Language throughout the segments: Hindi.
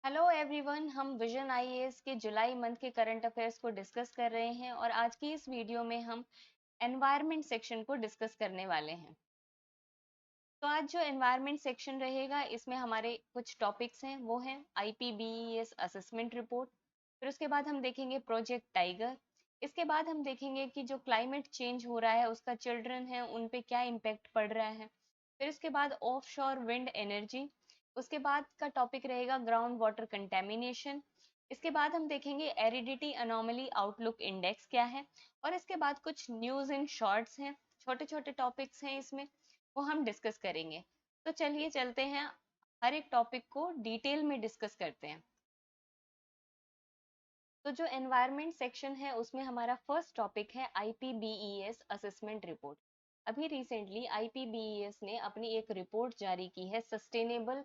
हेलो एवरीवन, हम विजन आईएएस के जुलाई मंथ के करंट अफेयर्स को डिस्कस कर रहे हैं और आज की इस वीडियो में हम एनवायरनमेंट सेक्शन को डिस्कस करने वाले हैं। तो आज जो एनवायरनमेंट सेक्शन रहेगा इसमें हमारे कुछ टॉपिक्स हैं, वो हैं आईपीबीईएस असेसमेंट रिपोर्ट। फिर उसके बाद हम देखेंगे प्रोजेक्ट टाइगर। इसके बाद हम देखेंगे कि जो क्लाइमेट चेंज हो रहा है उसका चिल्ड्रन है उन पे क्या इम्पेक्ट पड़ रहा है। फिर उसके बाद ऑफशोर विंड एनर्जी। उसके बाद का टॉपिक रहेगा ग्राउंड वाटर कंटेमिनेशन। इसके बाद हम देखेंगे एरिडिटी अनोमली आउटलुक इंडेक्स क्या है। और इसके बाद कुछ न्यूज इन शॉर्ट्स हैं, छोटे छोटे टॉपिक्स हैं इसमें, वो हम डिस्कस करेंगे। तो चलिए चलते हैं, हर एक टॉपिक को डिटेल में डिस्कस करते हैं। तो जो एनवायरनमेंट सेक्शन है उसमें हमारा फर्स्ट टॉपिक है आईपीबीईएस असेसमेंट रिपोर्ट। अभी रिसेंटली आईपीबीईएस ने अपनी एक रिपोर्ट जारी की है, sustainable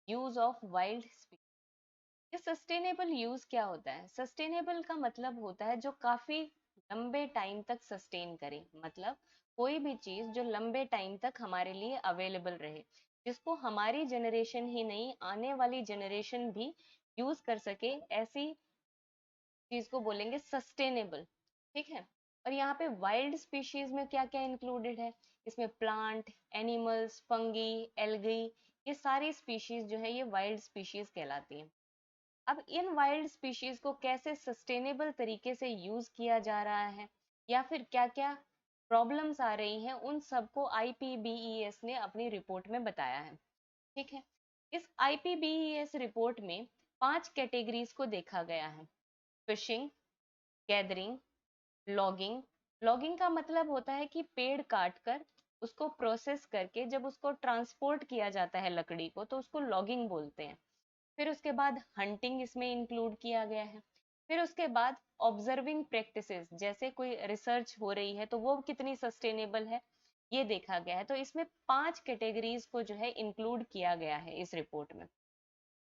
use of wild species. ये सस्टेनेबल यूज क्या होता है? सस्टेनेबल का मतलब होता है जो काफी लंबे टाइम तक सस्टेन करे, मतलब कोई भी चीज जो लंबे टाइम तक हमारे लिए अवेलेबल रहे, जिसको हमारी जनरेशन ही नहीं आने वाली जनरेशन भी यूज कर सके, ऐसी चीज को बोलेंगे सस्टेनेबल। ठीक है। और यहाँ पे वाइल्ड स्पीशीज में क्या क्या इंक्लूडेड है? इसमें प्लांट, एनिमल्स, फंगी, एल्गी, ये सारी स्पीशीज जो है ये वाइल्ड स्पीशीज कहलाती हैं। अब इन वाइल्ड स्पीशीज को कैसे सस्टेनेबल तरीके से यूज किया जा रहा है या फिर क्या क्या प्रॉब्लम्स आ रही हैं, उन सबको आईपीबीईएस ने अपनी रिपोर्ट में बताया है। ठीक है। इस आईपीबीईएस रिपोर्ट में 5 कैटेगरीज को देखा गया है। Fishing, gathering, logging. लॉगिंग का मतलब होता है कि पेड़ काट कर उसको प्रोसेस करके जब उसको ट्रांसपोर्ट किया जाता है लकड़ी को, तो उसको लॉगिंग बोलते हैं। फिर उसके बाद हंटिंग इसमें इंक्लूड किया गया है। फिर उसके बाद ऑब्जर्विंग प्रैक्टिसेस, जैसे कोई रिसर्च हो रही है तो वो कितनी सस्टेनेबल है, ये देखा गया है। तो इसमें 5 कैटेगरीज को जो है इंक्लूड किया गया है इस रिपोर्ट में।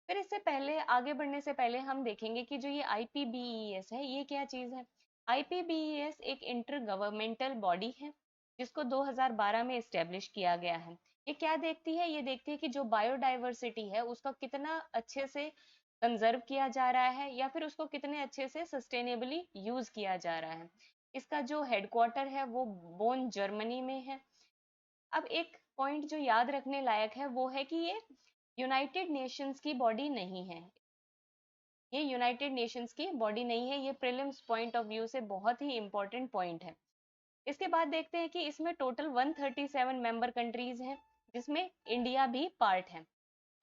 फिर इससे पहले आगे बढ़ने से पहले हम देखेंगे कि जो ये आईपीबीईएस है ये क्या चीज है। आईपीबीईएस एक इंटर गवर्नमेंटल बॉडी है जिसको 2012 में एस्टेब्लिश किया गया है। ये क्या देखती है? ये देखती है कि जो बायोडाइवर्सिटी है उसका कितना अच्छे से कंजर्व किया जा रहा है या फिर उसको कितने अच्छे से सस्टेनेबली यूज किया जा रहा है। इसका जो हेडक्वार्टर है वो बोन जर्मनी में है। अब एक पॉइंट जो याद रखने लायक है वो है कि ये यूनाइटेड नेशंस की बॉडी नहीं है। ये यूनाइटेड नेशंस की बॉडी नहीं है। ये प्रीलिम्स पॉइंट ऑफ व्यू से बहुत ही इंपॉर्टेंट पॉइंट है। इसके बाद देखते हैं कि इसमें टोटल 137 मेंबर कंट्रीज हैं, जिसमें इंडिया भी पार्ट है।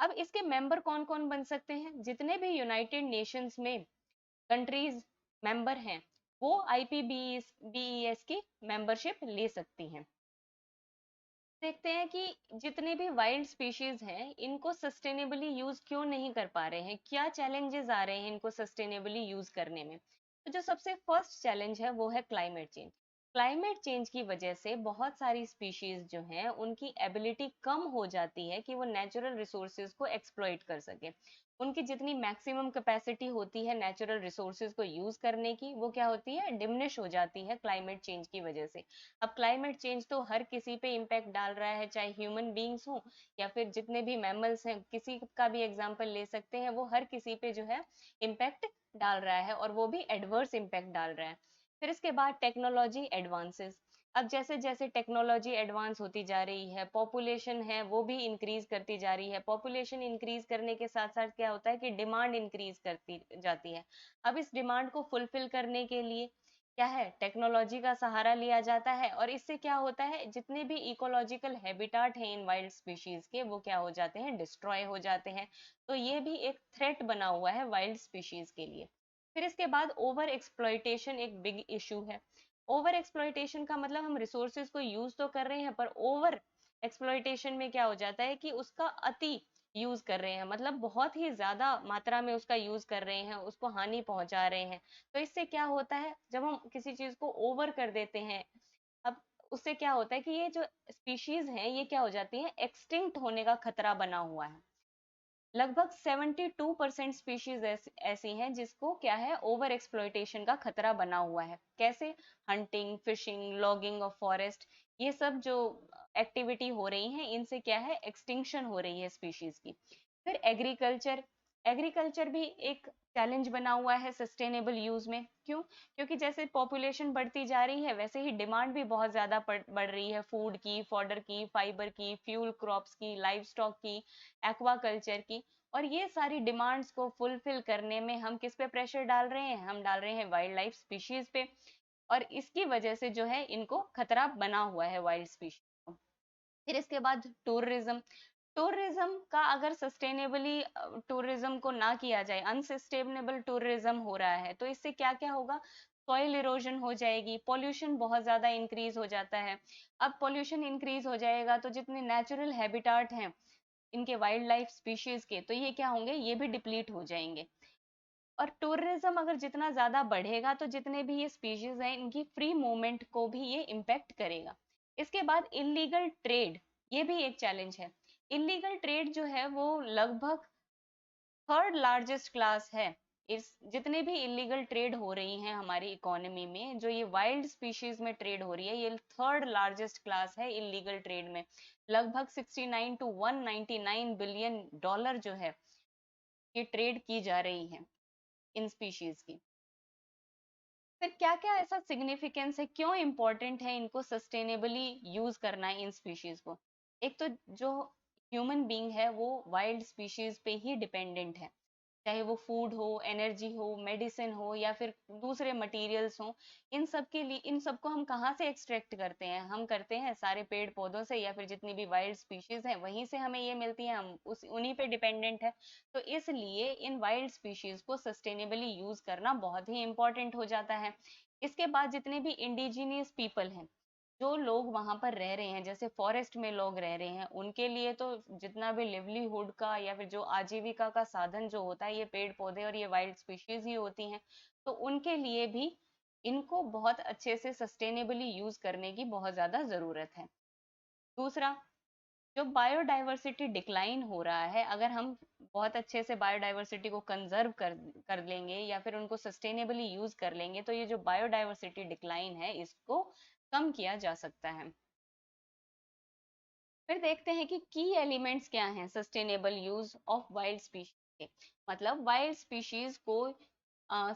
अब इसके मेंबर कौन कौन बन सकते हैं? जितने भी यूनाइटेड नेशंस में कंट्रीज मेंबर हैं वो आईपीबीईएस की मेंबरशिप ले सकती हैं। देखते हैं कि जितने भी वाइल्ड स्पीशीज हैं इनको सस्टेनेबली यूज क्यों नहीं कर पा रहे हैं, क्या चैलेंजेस आ रहे हैं इनको सस्टेनेबली यूज करने में। तो जो सबसे फर्स्ट चैलेंज है वो है क्लाइमेट चेंज। क्लाइमेट चेंज की वजह से बहुत सारी स्पीशीज जो हैं उनकी एबिलिटी कम हो जाती है कि वो नेचुरल रिसोर्सेज को एक्सप्लॉइट कर सके। उनकी जितनी मैक्सिमम कैपेसिटी होती है नेचुरल रिसोर्सेज को यूज करने की, वो क्या होती है, डिमिनिश हो जाती है क्लाइमेट चेंज की वजह से। अब क्लाइमेट चेंज तो हर किसी पे इम्पैक्ट डाल रहा है, चाहे ह्यूमन बींग्स हो या फिर जितने भी मैमल्स हैं, किसी का भी एग्जांपल ले सकते हैं, वो हर किसी पे जो है इम्पैक्ट डाल रहा है और वो भी एडवर्स इम्पैक्ट डाल रहा है। फिर इसके बाद टेक्नोलॉजी एडवांसेस। अब जैसे जैसे टेक्नोलॉजी एडवांस होती जा रही है, पॉपुलेशन है वो भी इंक्रीज करती जा रही है। पॉपुलेशन इंक्रीज करने के साथ साथ क्या होता है कि डिमांड इंक्रीज करती जाती है। अब इस डिमांड को फुलफिल करने के लिए क्या है, टेक्नोलॉजी का सहारा लिया जाता है और इससे क्या होता है, जितने भी इकोलॉजिकल हैबिटाट हैं इन वाइल्ड स्पीशीज के वो क्या हो जाते हैं, डिस्ट्रॉय हो जाते हैं। तो ये भी एक थ्रेट बना हुआ है वाइल्ड स्पीशीज के लिए। फिर इसके बाद ओवर एक्सप्लॉइटेशन एक बिग इशू है। ओवर एक्सप्लॉइटेशन का मतलब हम रिसोर्सेज को यूज तो कर रहे हैं पर ओवर एक्सप्लॉइटेशन में क्या हो जाता है कि उसका अति यूज कर रहे हैं, मतलब बहुत ही ज्यादा मात्रा में उसका यूज कर रहे हैं, उसको हानि पहुंचा रहे हैं। तो इससे क्या होता है, जब हम किसी चीज को ओवर कर देते हैं, अब उससे क्या होता है कि ये जो स्पीशीज हैं ये क्या हो जाती हैं, एक्सटिंक्ट होने का खतरा बना हुआ है। लगभग 72% स्पीशीज ऐसी हैं जिसको क्या है, ओवर एक्सप्लॉइटेशन का खतरा बना हुआ है। कैसे? Hunting, fishing, logging off forest, ये सब जो एक्टिविटी हो रही है इनसे क्या है, एक्सटिंक्शन हो रही है स्पीशीज की। फिर एग्रीकल्चर। एग्रीकल्चर भी एक चैलेंज बना हुआ है सस्टेनेबल यूज में। क्यों? क्योंकि जैसे पॉपुलेशन बढ़ती जा रही है वैसे ही डिमांड भी बहुत ज्यादा बढ़ रही है, फूड की, फॉडर की, फाइबर की, फ्यूल क्रॉप्स की, लाइव स्टॉक की, एक्वाकल्चर की। और ये सारी डिमांड्स को फुलफिल करने में हम किस पे प्रेशर डाल रहे हैं? हम डाल रहे हैं वाइल्ड लाइफ स्पीशीज पे। और इसकी वजह से जो है इनको खतरा बना हुआ है वाइल्ड स्पीशीज को। फिर इसके बाद टूरिज्म। टूरिज्म का अगर सस्टेनेबली टूरिज्म को ना किया जाए, अनसस्टेनेबल टूरिज्म हो रहा है, तो इससे क्या क्या होगा? सॉइल इरोजन हो जाएगी, पॉल्यूशन बहुत ज्यादा इंक्रीज हो जाता है। अब पॉल्यूशन इंक्रीज हो जाएगा तो जितने नेचुरल हैबिटाट हैं इनके, वाइल्ड लाइफ स्पीशीज के, तो ये क्या होंगे? ये भी डिप्लीट हो जाएंगे। और टूरिज्म अगर जितना ज्यादा बढ़ेगा तो जितने भी ये स्पीशीज हैं इनकी फ्री मूवमेंट को भी ये इम्पेक्ट करेगा। इसके बाद इलीगल ट्रेड, ये भी एक चैलेंज है। इलीगल ट्रेड जो है वो लगभग थर्ड लार्जेस्ट क्लास है। इस जितने भी इलीगल ट्रेड हो रही हैं हमारी इकोनॉमी में, जो ये वाइल्ड स्पीशीज में ट्रेड हो रही है, ये थर्ड लार्जेस्ट क्लास है इलीगल ट्रेड में। लगभग 69 टू 199 बिलियन डॉलर जो है ये ट्रेड की जा रही है इन स्पीशीज की। फिर क्या क्या ऐसा सिग्निफिकेंस है, क्यों इंपॉर्टेंट है इनको सस्टेनेबली यूज करना है इन स्पीशीज को? एक तो जो ह्यूमन बीइंग है वो वाइल्ड स्पीशीज पे ही डिपेंडेंट है, चाहे वो फूड हो, एनर्जी हो, मेडिसिन हो, या फिर दूसरे मटेरियल्स हो। इन सब के लिए, इन सबको हम कहाँ से एक्सट्रैक्ट करते हैं? हम करते हैं सारे पेड़ पौधों से, या फिर जितनी भी वाइल्ड स्पीशीज है वहीं से हमें ये मिलती है, हम उस उन्हीं पे डिपेंडेंट है। तो इसलिए इन वाइल्ड स्पीशीज को सस्टेनेबली यूज करना बहुत ही इंपॉर्टेंट हो जाता है। इसके बाद जितने भी इंडिजिनियस पीपल हैं, जो लोग वहां पर रह रहे हैं, जैसे फॉरेस्ट में लोग रह रहे हैं, उनके लिए तो जितना भी लिवलीहुड का या फिर जो आजीविका का साधन जो होता है, ये पेड़ पौधे और ये वाइल्ड स्पीशीज ही होती हैं। तो उनके लिए भी इनको बहुत अच्छे से सस्टेनेबली यूज करने की बहुत ज्यादा जरूरत है। दूसरा, जो बायोडाइवर्सिटी डिक्लाइन हो रहा है, अगर हम बहुत अच्छे से बायोडाइवर्सिटी को कंजर्व कर लेंगे या फिर उनको सस्टेनेबली यूज कर लेंगे, तो ये जो बायोडाइवर्सिटी डिक्लाइन है इसको कम किया जा सकता है। फिर देखते हैं कि की एलिमेंट्स क्या हैं sustainable use of wild species के। मतलब वाइल्ड स्पीशीज को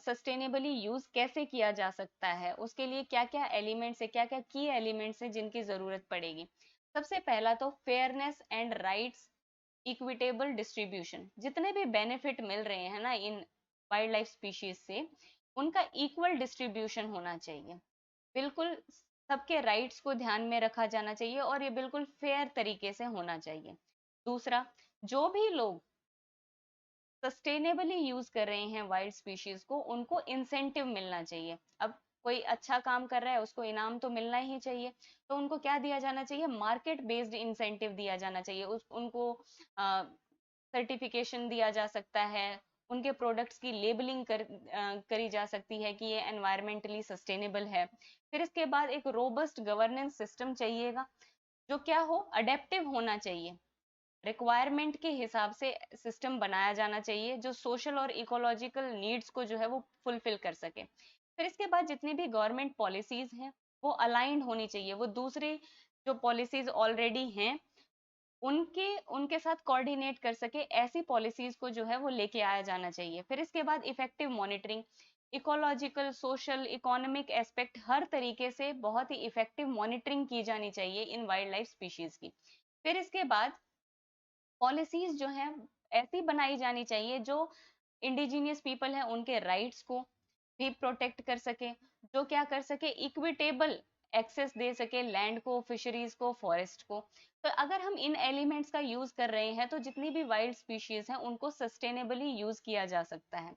सस्टेनेबली यूज कैसे किया जा सकता है, उसके लिए क्या क्या एलिमेंट्स है, क्या क्या की एलिमेंट्स है जिनकी जरूरत पड़ेगी। सबसे पहला तो fairness and rights, equitable distribution. जितने भी बेनिफिट मिल रहे हैं ना इन वाइल्ड लाइफ स्पीशीज से, उनका इक्वल डिस्ट्रीब्यूशन होना चाहिए। बिल्कुल सबके राइट्स को ध्यान में रखा जाना चाहिए और ये बिल्कुल फेयर तरीके से होना चाहिए। दूसरा, जो भी लोग सस्टेनेबली यूज कर रहे हैं वाइल्ड स्पीशीज को, उनको इंसेंटिव मिलना चाहिए। अब कोई अच्छा काम कर रहा है उसको इनाम तो मिलना ही चाहिए, तो उनको क्या दिया जाना चाहिए? मार्केट बेस्ड इंसेंटिव दिया जाना चाहिए। उनको सर्टिफिकेशन दिया जा सकता है, उनके प्रोडक्ट्स की लेबलिंग करी जा सकती है कि ये एनवायरमेंटली सस्टेनेबल है। फिर इसके बाद एक रोबस्ट गवर्नेंस सिस्टम चाहिएगा, जो क्या हो, अडेप्टिव होना चाहिए। रिक्वायरमेंट के हिसाब से सिस्टम बनाया जाना चाहिए जो सोशल और इकोलॉजिकल नीड्स को जो है वो फुलफिल कर सके। फिर इसके बाद जितनी भी गवर्नमेंट पॉलिसीज हैं वो अलाइंड होनी चाहिए, वो दूसरी जो पॉलिसीज ऑलरेडी हैं उनके उनके साथ कोऑर्डिनेट कर सके, ऐसी पॉलिसीज को जो है वो लेके आया जाना चाहिए। फिर इसके बाद effective monitoring, ecological, social, economic aspect, हर तरीके से बहुत ही इफेक्टिव मॉनिटरिंग की जानी चाहिए इन वाइल्ड लाइफ स्पीशीज की। फिर इसके बाद पॉलिसीज जो है ऐसी बनाई जानी चाहिए जो इंडिजिनियस पीपल है उनके राइट्स को भी प्रोटेक्ट कर सके, जो क्या कर सके, इक्विटेबल एक्सेस दे सके लैंड को, फिशरीज को, फॉरेस्ट को। तो अगर हम इन एलिमेंट्स का यूज कर रहे हैं तो जितनी भी वाइल्ड स्पीशीज हैं उनको सस्टेनेबली यूज किया जा सकता है।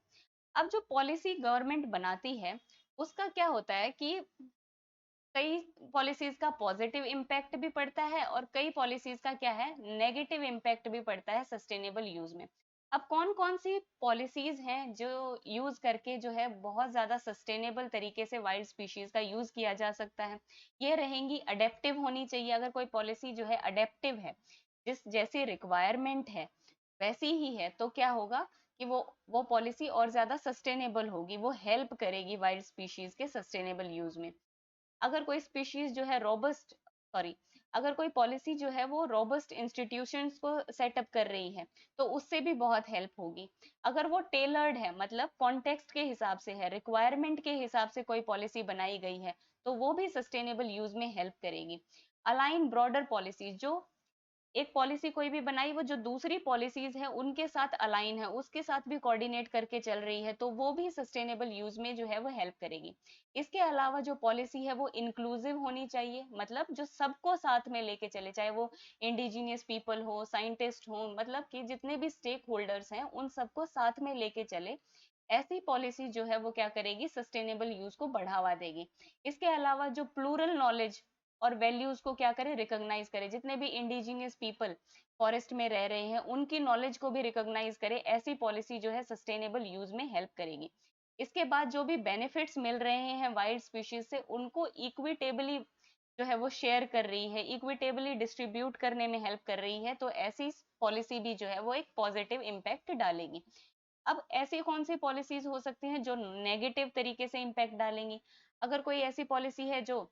अब जो पॉलिसी गवर्नमेंट बनाती है उसका क्या होता है कि कई पॉलिसीज का पॉजिटिव इम्पैक्ट भी पड़ता है और कई पॉलिसीज का क्या है, नेगेटिव इम्पैक्ट भी पड़ता है सस्टेनेबल यूज में। अब कौन कौन सी पॉलिसीज हैं जो यूज करके जो है बहुत ज्यादा सस्टेनेबल तरीके से वाइल्ड स्पीशीज का यूज किया जा सकता है? ये रहेंगी, अडेप्टिव होनी चाहिए। अगर कोई पॉलिसी जो है अडेप्टिव है, जिस जैसी रिक्वायरमेंट है वैसी ही है, तो क्या होगा कि वो पॉलिसी और ज्यादा सस्टेनेबल होगी, वो हेल्प करेगी वाइल्ड स्पीशीज के सस्टेनेबल यूज में। अगर कोई स्पीशीज जो है रोबस्ट, सॉरी, अगर कोई पॉलिसी जो है वो रोबस्ट इंस्टीट्यूशंस को सेटअप कर रही है तो उससे भी बहुत हेल्प होगी। अगर वो टेलर्ड है, मतलब कॉन्टेक्स्ट के हिसाब से है, रिक्वायरमेंट के हिसाब से कोई पॉलिसी बनाई गई है, तो वो भी सस्टेनेबल यूज में हेल्प करेगी। अलाइन ब्रॉडर पॉलिसी, जो एक पॉलिसी कोई भी बनाई वो जो दूसरी पॉलिसीज है उनके साथ अलाइन है, उसके साथ भी कोऑर्डिनेट करके चल रही है, तो वो भी सस्टेनेबल यूज में जो है वो हेल्प करेगी। इसके अलावा जो पॉलिसी है वो इंक्लूसिव होनी चाहिए, मतलब जो सबको साथ में लेके चले, चाहे वो इंडिजिनियस पीपल हो, साइंटिस्ट हो, मतलब कि जितने भी स्टेक होल्डर्स हैं उन सबको साथ में लेके चले। ऐसी पॉलिसी जो है वो क्या करेगी, सस्टेनेबल यूज को बढ़ावा देगी। इसके अलावा जो प्लूरल नॉलेज और वैल्यूज को क्या करे, रिकॉग्नाइज करे, जितने भी इंडिजिनियस पीपल फॉरेस्ट में रह रहे हैं उनकी नॉलेज को भी रिकॉग्नाइज करे, ऐसी पॉलिसी जो है सस्टेनेबल यूज में हेल्प करेगी। इसके बाद जो भी बेनिफिट्स मिल रहे हैं वाइल्ड स्पीशीज से उनको इक्विटेबली जो है वो शेयर कर रही है, इक्विटेबली डिस्ट्रीब्यूट करने में हेल्प कर रही है, तो ऐसी पॉलिसी भी जो है वो एक पॉजिटिव इम्पैक्ट डालेगी। अब ऐसी कौन सी पॉलिसीज हो सकती हैं जो नेगेटिव तरीके से इम्पैक्ट डालेंगी? अगर कोई ऐसी पॉलिसी है जो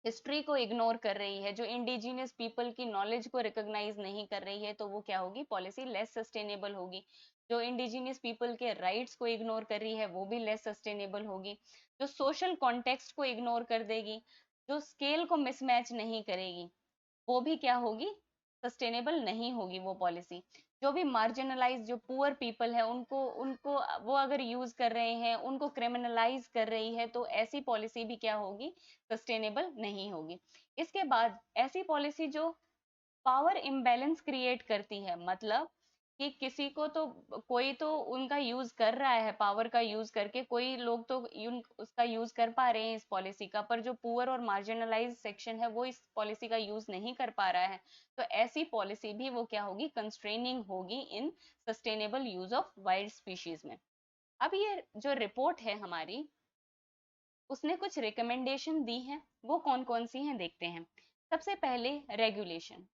हिस्ट्री को इग्नोर कर रही है, जो इंडिजिनियस पीपल की नॉलेज को रिकॉग्नाइज नहीं कर रही है, तो वो क्या होगी, पॉलिसी लेस सस्टेनेबल होगी। जो इंडिजिनियस पीपल के राइट्स को इग्नोर कर रही है वो भी लेस सस्टेनेबल होगी। जो सोशल कॉन्टेक्स्ट को इग्नोर कर देगी, जो स्केल को मिसमैच नहीं करेगी, वो भी क्या होगी, सस्टेनेबल नहीं होगी वो पॉलिसी। जो भी मार्जिनलाइज, जो पुअर पीपल है उनको उनको वो अगर यूज कर रहे हैं, उनको क्रिमिनलाइज कर रही है, तो ऐसी पॉलिसी भी क्या होगी, सस्टेनेबल नहीं होगी। इसके बाद ऐसी पॉलिसी जो पावर इम्बैलेंस क्रिएट करती है, मतलब कि किसी को तो, कोई तो उनका यूज कर रहा है, पावर का यूज करके कोई लोग तो उसका यूज कर पा रहे हैं इस पॉलिसी का, पर जो पुअर और मार्जिनलाइज सेक्शन है वो इस पॉलिसी का यूज नहीं कर पा रहा है, तो ऐसी पॉलिसी भी वो क्या होगी, कंस्ट्रेनिंग होगी इन sustainable use of wild species में। अब ये जो रिपोर्ट है हमारी, उसने कुछ रिकमेंडेशन दी हैं, वो कौन कौन सी हैं देखते हैं। सबसे पहले रेगुलेशन।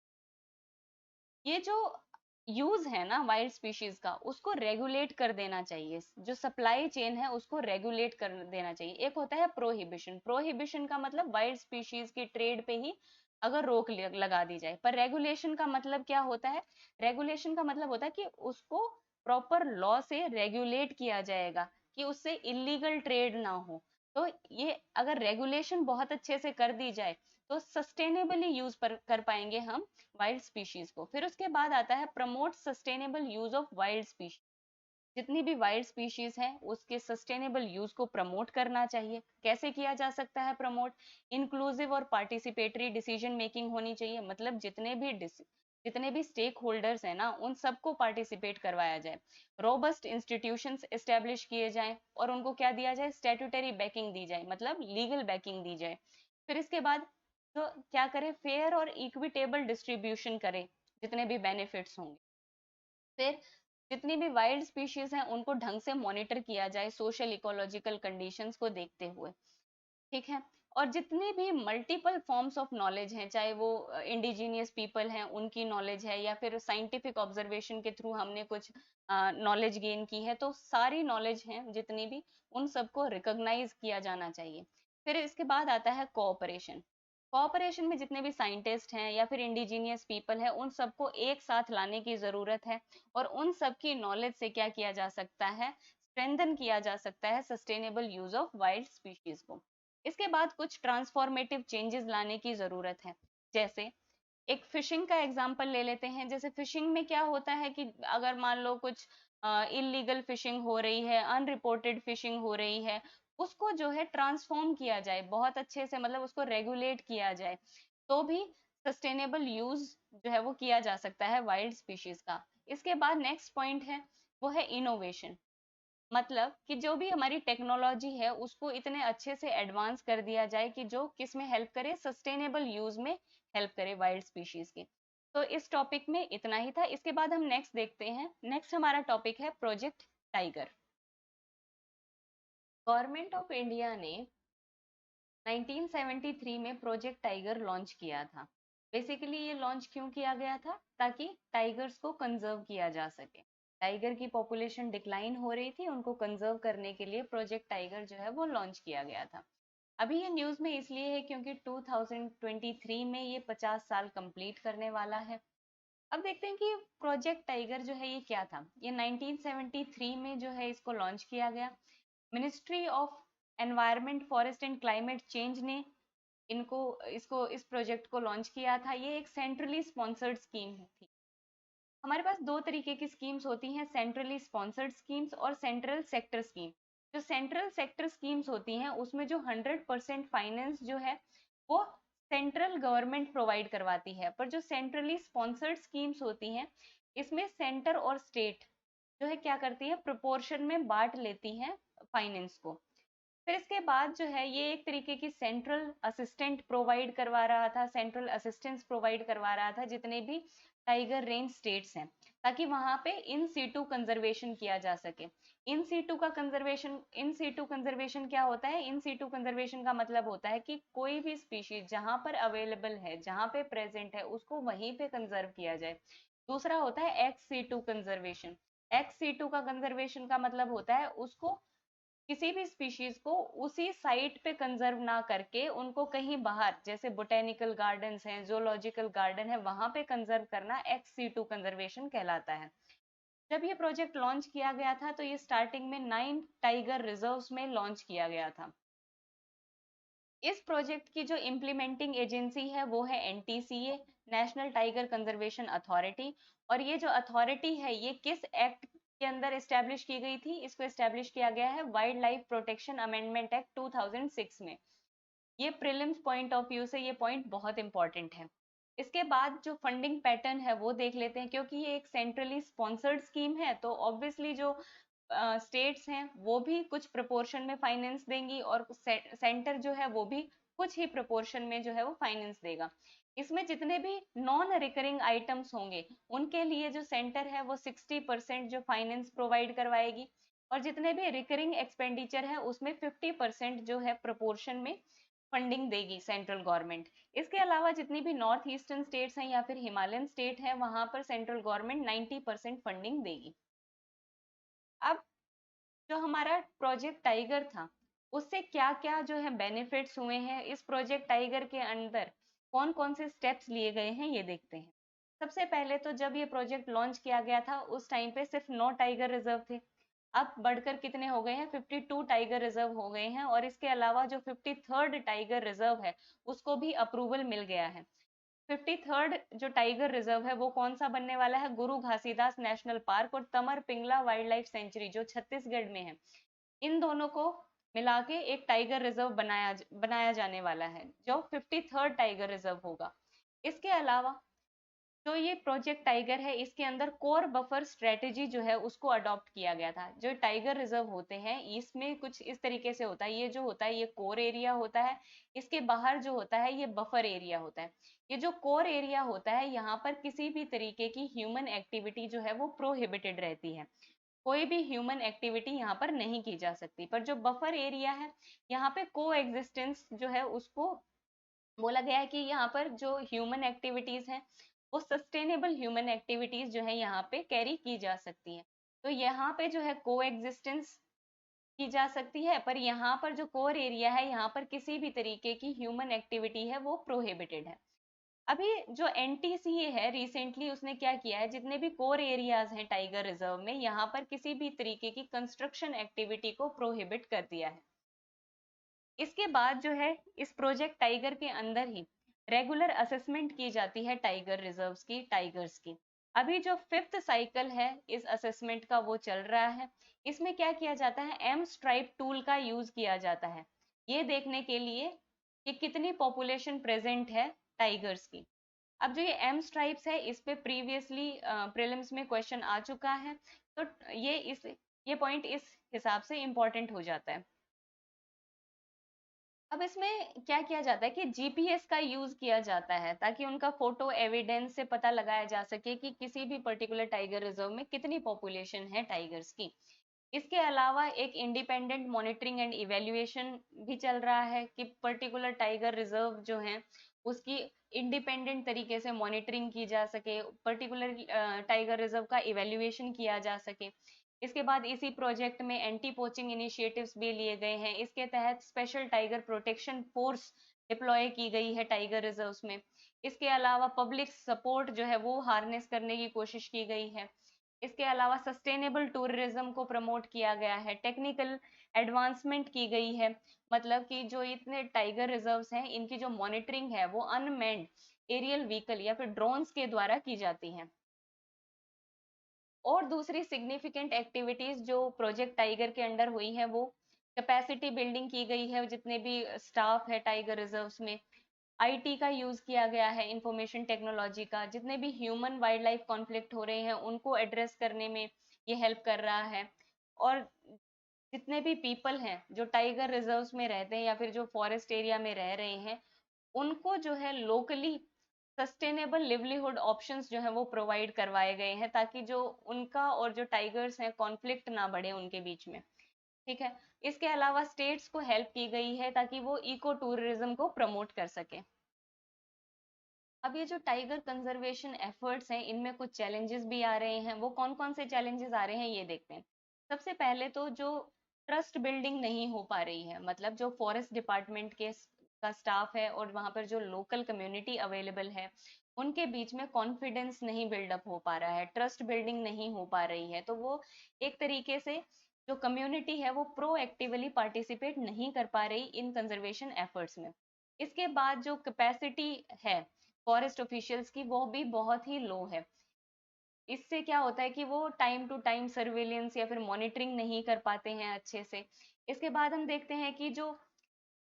ये जो यूज है ना वाइल्ड स्पीशीज का, उसको रेगुलेट कर देना चाहिए, जो सप्लाई चेन है उसको रेगुलेट कर देना चाहिए। एक होता है प्रोहिबिशन, प्रोहिबिशन का मतलब वाइल्ड स्पीशीज की ट्रेड पे ही अगर रोक लगा दी जाए, पर रेगुलेशन का मतलब क्या होता है, रेगुलेशन का मतलब होता है कि उसको प्रॉपर लॉ से रेगुलेट किया जाएगा, कि उससे इलीगल ट्रेड ना हो। तो ये अगर रेगुलेशन बहुत अच्छे से कर दी जाए तो सस्टेनेबली यूज कर पाएंगे हम वाइल्ड स्पीशीज को। फिर उसके बाद आता है promote sustainable use of wild species. जितनी भी वाइल्ड स्पीशीज है उसके सस्टेनेबल यूज को प्रमोट करना चाहिए। कैसे किया जा सकता है प्रमोट, इंक्लूसिव और पार्टिसिपेटरी डिसीजन मेकिंग होनी चाहिए, मतलब जितने भी स्टेक होल्डर्स हैं ना उन सबको पार्टिसिपेट करवाया जाए। रोबस्ट इंस्टीट्यूशंस एस्टेब्लिश किए जाएं और उनको क्या दिया जाए, स्टैट्यूटरी बैकिंग दी जाए, मतलब लीगल बैकिंग दी जाए। फिर इसके बाद तो क्या करे, फेयर और इक्विटेबल डिस्ट्रीब्यूशन करे जितने भी बेनिफिट्स होंगे। फिर जितनी भी वाइल्ड स्पीशीज हैं उनको ढंग से मॉनिटर किया जाए सोशल इकोलॉजिकल कंडीशंस को देखते हुए। ठीक है। और जितने भी मल्टीपल फॉर्म्स ऑफ नॉलेज हैं, चाहे वो इंडिजिनियस पीपल हैं उनकी नॉलेज है, या फिर साइंटिफिक ऑब्जर्वेशन के थ्रू हमने कुछ नॉलेज गेन की है, तो सारी नॉलेज है जितनी भी, उन सबको रिकॉग्नाइज किया जाना चाहिए। फिर इसके बाद आता है कोऑपरेशन। कोऑपरेशन में जितने भी साइंटिस्ट हैं या फिर इंडिजिनियस पीपल है उन सबको एक साथ लाने की जरूरत है, और उन सबकी नॉलेज से क्या किया जा सकता है, स्ट्रेंथन किया जा सकता है sustainable use of wild species को। इसके बाद कुछ ट्रांसफॉर्मेटिव चेंजेस लाने की जरूरत है। जैसे एक फिशिंग का एग्जांपल ले लेते हैं। जैसे फिशिंग में क्या होता है कि अगर मान लो कुछ इलीगल फिशिंग हो रही है, अनरिपोर्टेड फिशिंग हो रही है, उसको जो है ट्रांसफॉर्म किया जाए बहुत अच्छे से, मतलब उसको रेगुलेट किया जाए, तो भी सस्टेनेबल यूज जो है वो किया जा सकता है वाइल्ड स्पीशीज का। इसके बाद नेक्स्ट पॉइंट है, वो है इनोवेशन। मतलब कि जो भी हमारी टेक्नोलॉजी है उसको इतने अच्छे से एडवांस कर दिया जाए कि जो किस में हेल्प करे, सस्टेनेबल यूज में हेल्प करे वाइल्ड स्पीशीज के। तो इस टॉपिक में इतना ही था। इसके बाद हम नेक्स्ट देखते हैं। नेक्स्ट हमारा टॉपिक है project tiger. Government of India ने 1973 में प्रोजेक्ट टाइगर लॉन्च किया था। बेसिकली ये लॉन्च क्यों किया गया था, ताकि टाइगर्स को कंजर्व किया जा सके। टाइगर की पॉपुलेशन डिक्लाइन हो रही थी, उनको कंजर्व करने के लिए प्रोजेक्ट टाइगर जो है वो लॉन्च किया गया था। अभी ये न्यूज़ में इसलिए है क्योंकि 2023 में ये 50 साल कंप्लीट करने वाला है। अब देखते हैं कि प्रोजेक्ट टाइगर जो है ये क्या था। ये 1973 में जो है इसको लॉन्च किया गया। Ministry of environment forest and climate change ने इनको इसको इस प्रोजेक्ट को लॉन्च किया था। ये एक सेंट्रली स्पॉन्सर्ड स्कीम थी। हमारे पास दो तरीके की स्कीम्स होती हैं, सेंट्रली स्पॉन्सर्ड स्कीम्स और सेंट्रल सेक्टर स्कीम। जो सेंट्रल सेक्टर स्कीम्स होती हैं उसमें जो 100% फाइनेंस जो है वो सेंट्रल गवर्नमेंट प्रोवाइड करवाती है, पर जो सेंट्रली स्पॉन्सर्ड स्कीम्स होती हैं इसमें सेंटर और स्टेट जो है क्या करती है, प्रोपोर्शन में बांट लेती हैं फाइनेंस को। फिर इसके बाद जो है ये एक तरीके की सेंट्रल असिस्टेंट प्रोवाइड करवा रहा था, सेंट्रल असिस्टेंस प्रोवाइड करवा रहा था जितने भी टाइगर रेंज स्टेट्स हैं, ताकि वहां पे इन सीटू कंजर्वेशन किया जा सके। इन सीटू कंजर्वेशन क्या होता है? इन सीटू कंजर्वेशन का मतलब होता है कि कोई भी स्पीशीज जहां पर अवेलेबल है, जहां पे प्रेजेंट है, उसको वहीं पे कंजर्व किया जाए। दूसरा होता है ex situ conservation. Ex situ का कंजर्वेशन का मतलब होता है उसको किसी भी स्पीशीज को उसी साइट पे कंजर्व ना करके उनको कहीं बाहर, जैसे बोटेनिकल गार्डन्स हैं, जोलॉजिकल गार्डन है, वहां पे कंजर्व करना एक्स सीटू कंजर्वेशन कहलाता है। जब ये प्रोजेक्ट लॉन्च किया गया था तो ये स्टार्टिंग में 9 टाइगर रिजर्व्स में लॉन्च किया गया था। इस प्रोजेक्ट की जो इम्प्लीमेंटिंग एजेंसी है वो है NTCA, national tiger conservation authority. और ये जो अथॉरिटी है ये किस एक्ट के अंदर एस्टेब्लिश की गई थी? इसको एस्टेब्लिश किया गया है wild life protection amendment act 2006 में। ये प्रीलिम्स पॉइंट ऑफ व्यू से ये पॉइंट बहुत इंपॉर्टेंट है। इसके बाद जो फंडिंग पैटर्न है वो देख लेते हैं, क्योंकि ये एक सेंट्रली स्पॉन्सर्ड स्कीम है तो ऑब्वियसली जो स्टेट्स हैं वो भी कुछ प्रोपोर्शन में फाइनेंस देंगी और सेंटर जो है वो भी कुछ ही प्रोपोर्शन में जो है वो फाइनेंस देगा। इसमें जितने भी नॉन रिकरिंग आइटम्स होंगे उनके लिए जो सेंटर है वो 60% जो फाइनेंस प्रोवाइड करवाएगी, और जितने भी रिकरिंग एक्सपेंडिचर है उसमें 50% जो है प्रोपोर्शन में फंडिंग देगी सेंट्रल गवर्नमेंट। इसके अलावा जितनी भी नॉर्थ ईस्टर्न स्टेट्स हैं या फिर हिमालयन स्टेट है वहां पर सेंट्रल गवर्नमेंट 90% फंडिंग देगी। अब जो हमारा प्रोजेक्ट टाइगर था उससे क्या क्या जो है बेनिफिट्स हुए हैं, इस प्रोजेक्ट टाइगर के अंदर कौन कौन से स्टेप्स लिए गए हैं ये देखते हैं। सबसे पहले तो जब ये प्रोजेक्ट लॉन्च किया गया था उस टाइम पे सिर्फ 9 टाइगर रिजर्व थे। अब बढ़कर कितने हो गए हैं? 52 टाइगर रिजर्व हो गए हैं, और इसके अलावा जो 53rd टाइगर रिजर्व है उसको भी अप्रूवल मिल गया है। 53rd जो टाइगर रिजर्व है वो कौन सा बनने वाला है? गुरु घासीदास नेशनल पार्क और तमर पिंगला वाइल्ड लाइफ सेंचुरी जो छत्तीसगढ़ में है, इन दोनों को मिला के एक टाइगर रिजर्व बनाया जाने वाला है जो 53rd टाइगर रिजर्व होगा। इसके अलावा जो ये प्रोजेक्ट टाइगर है इसके अंदर कोर बफर स्ट्रेटेजी जो है उसको अडॉप्ट किया गया था। जो टाइगर रिजर्व होते हैं इसमें कुछ इस तरीके से होता है, ये जो होता है ये कोर एरिया होता है, इसके बाहर जो होता है ये बफर एरिया होता है। ये जो कोर एरिया होता है यहाँ पर किसी भी तरीके की ह्यूमन एक्टिविटी जो है वो प्रोहिबिटेड रहती है, कोई भी ह्यूमन एक्टिविटी यहाँ पर नहीं की जा सकती। पर जो बफर एरिया है यहाँ पे को एग्जिस्टेंस जो है उसको बोला गया है कि यहाँ पर जो ह्यूमन एक्टिविटीज हैं वो सस्टेनेबल ह्यूमन एक्टिविटीज जो है यहाँ पे कैरी की जा सकती हैं। तो यहाँ पे जो है को एग्जिस्टेंस की जा सकती है, पर यहाँ पर जो कोर एरिया है यहाँ पर किसी भी तरीके की ह्यूमन एक्टिविटी है वो प्रोहिबिटेड है। अभी जो एनटीसीए है रिसेंटली उसने क्या किया है, जितने भी कोर एरियाज हैं टाइगर रिजर्व में यहाँ पर किसी भी तरीके की कंस्ट्रक्शन एक्टिविटी को प्रोहिबिट कर दिया है। इसके बाद जो है इस प्रोजेक्ट टाइगर के अंदर ही रेगुलर असेसमेंट की जाती है टाइगर रिजर्व्स की, टाइगर्स की। अभी जो 5th साइकिल है इस असेसमेंट का वो चल रहा है। इसमें क्या किया जाता है? एम स्ट्राइप टूल का यूज किया जाता है ये देखने के लिए कि कितनी पॉपुलेशन प्रेजेंट है टाइगर्स की। अब जो ये एम स्ट्राइप्स है इस पे प्रीवियसली प्रीलिम्स में क्वेश्चन आ चुका है, तो ये पॉइंट इस हिसाब से इंपॉर्टेंट हो जाता है। अब इसमें क्या किया जाता है कि जीपीएस का यूज किया जाता है ताकि उनका फोटो एविडेंस से पता लगाया जा सके कि किसी भी पर्टिकुलर टाइगर रिजर्व में कितनी पॉपुलेशन है टाइगर्स की। इसके अलावा एक इंडिपेंडेंट मॉनिटरिंग एंड इवेल्युएशन भी चल रहा है कि पर्टिकुलर टाइगर रिजर्व जो है उसकी इंडिपेंडेंट तरीके से मॉनिटरिंग की जा सके, पर्टिकुलर टाइगर रिजर्व का इवेल्युएशन किया जा सके। इसके बाद इसी प्रोजेक्ट में एंटी पोचिंग इनिशिएटिव्स भी लिए गए हैं। इसके तहत special tiger protection force deploy की गई है टाइगर रिजर्व्स में। इसके अलावा पब्लिक सपोर्ट जो है वो हार्नेस करने की कोशिश की गई है। इसके अलावा सस्टेनेबल टूरिज्म को प्रमोट किया गया है, टेक्निकल एडवांसमेंट की गई है। मतलब कि जो इतने टाइगर रिजर्व्स हैं, इनकी जो मॉनिटरिंग है वो अनमैन्ड एरियल व्हीकल या फिर ड्रोन्स के द्वारा की जाती है। और दूसरी सिग्निफिकेंट एक्टिविटीज जो प्रोजेक्ट टाइगर के अंडर हुई है, वो कैपेसिटी बिल्डिंग की गई है। जितने भी स्टाफ है टाइगर रिजर्व्स में, आईटी का यूज किया गया है, इंफॉर्मेशन टेक्नोलॉजी का। जितने भी ह्यूमन वाइल्ड लाइफ कॉन्फ्लिक्ट हो रहे हैं उनको एड्रेस करने में ये हेल्प कर रहा है। और जितने भी पीपल हैं जो टाइगर रिजर्व्स में रहते हैं या फिर जो फॉरेस्ट एरिया में रह रहे हैं, उनको जो है लोकली सस्टेनेबल लिवलीहुड ऑप्शंस जो है वो प्रोवाइड करवाए गए हैं, ताकि जो उनका और जो टाइगर्स हैं कॉन्फ्लिक्ट ना बढ़े उनके बीच में। ठीक है। इसके अलावा स्टेट्स को हेल्प की गई है ताकि वो इको टूरिज्म को प्रमोट कर सके। अब ये जो टाइगर कंजर्वेशन एफर्ट्स हैं, इनमें कुछ चैलेंजेस भी आ रहे हैं। वो कौन कौन से चैलेंजेस आ रहे हैं ये देखते हैं। सबसे पहले तो जो ट्रस्ट बिल्डिंग नहीं हो पा रही है, मतलब जो फॉरेस्ट डिपार्टमेंट के का स्टाफ है और वहां पर जो लोकल कम्युनिटी अवेलेबल है, उनके बीच में कॉन्फिडेंस नहीं बिल्डअप हो पा रहा है, ट्रस्ट बिल्डिंग नहीं हो पा रही है। तो वो एक तरीके से जो कम्युनिटी है वो प्रोएक्टिवली पार्टिसिपेट नहीं कर पा रही इन कंजर्वेशन एफर्ट्स में। इसके बाद जो कैपेसिटी है फॉरेस्ट ऑफिशियल्स की, वो भी बहुत ही लो है। इससे क्या होता है कि वो टाइम टू टाइम सर्वेलेंस या फिर मॉनिटरिंग नहीं कर पाते हैं अच्छे से। इसके बाद हम देखते हैं कि जो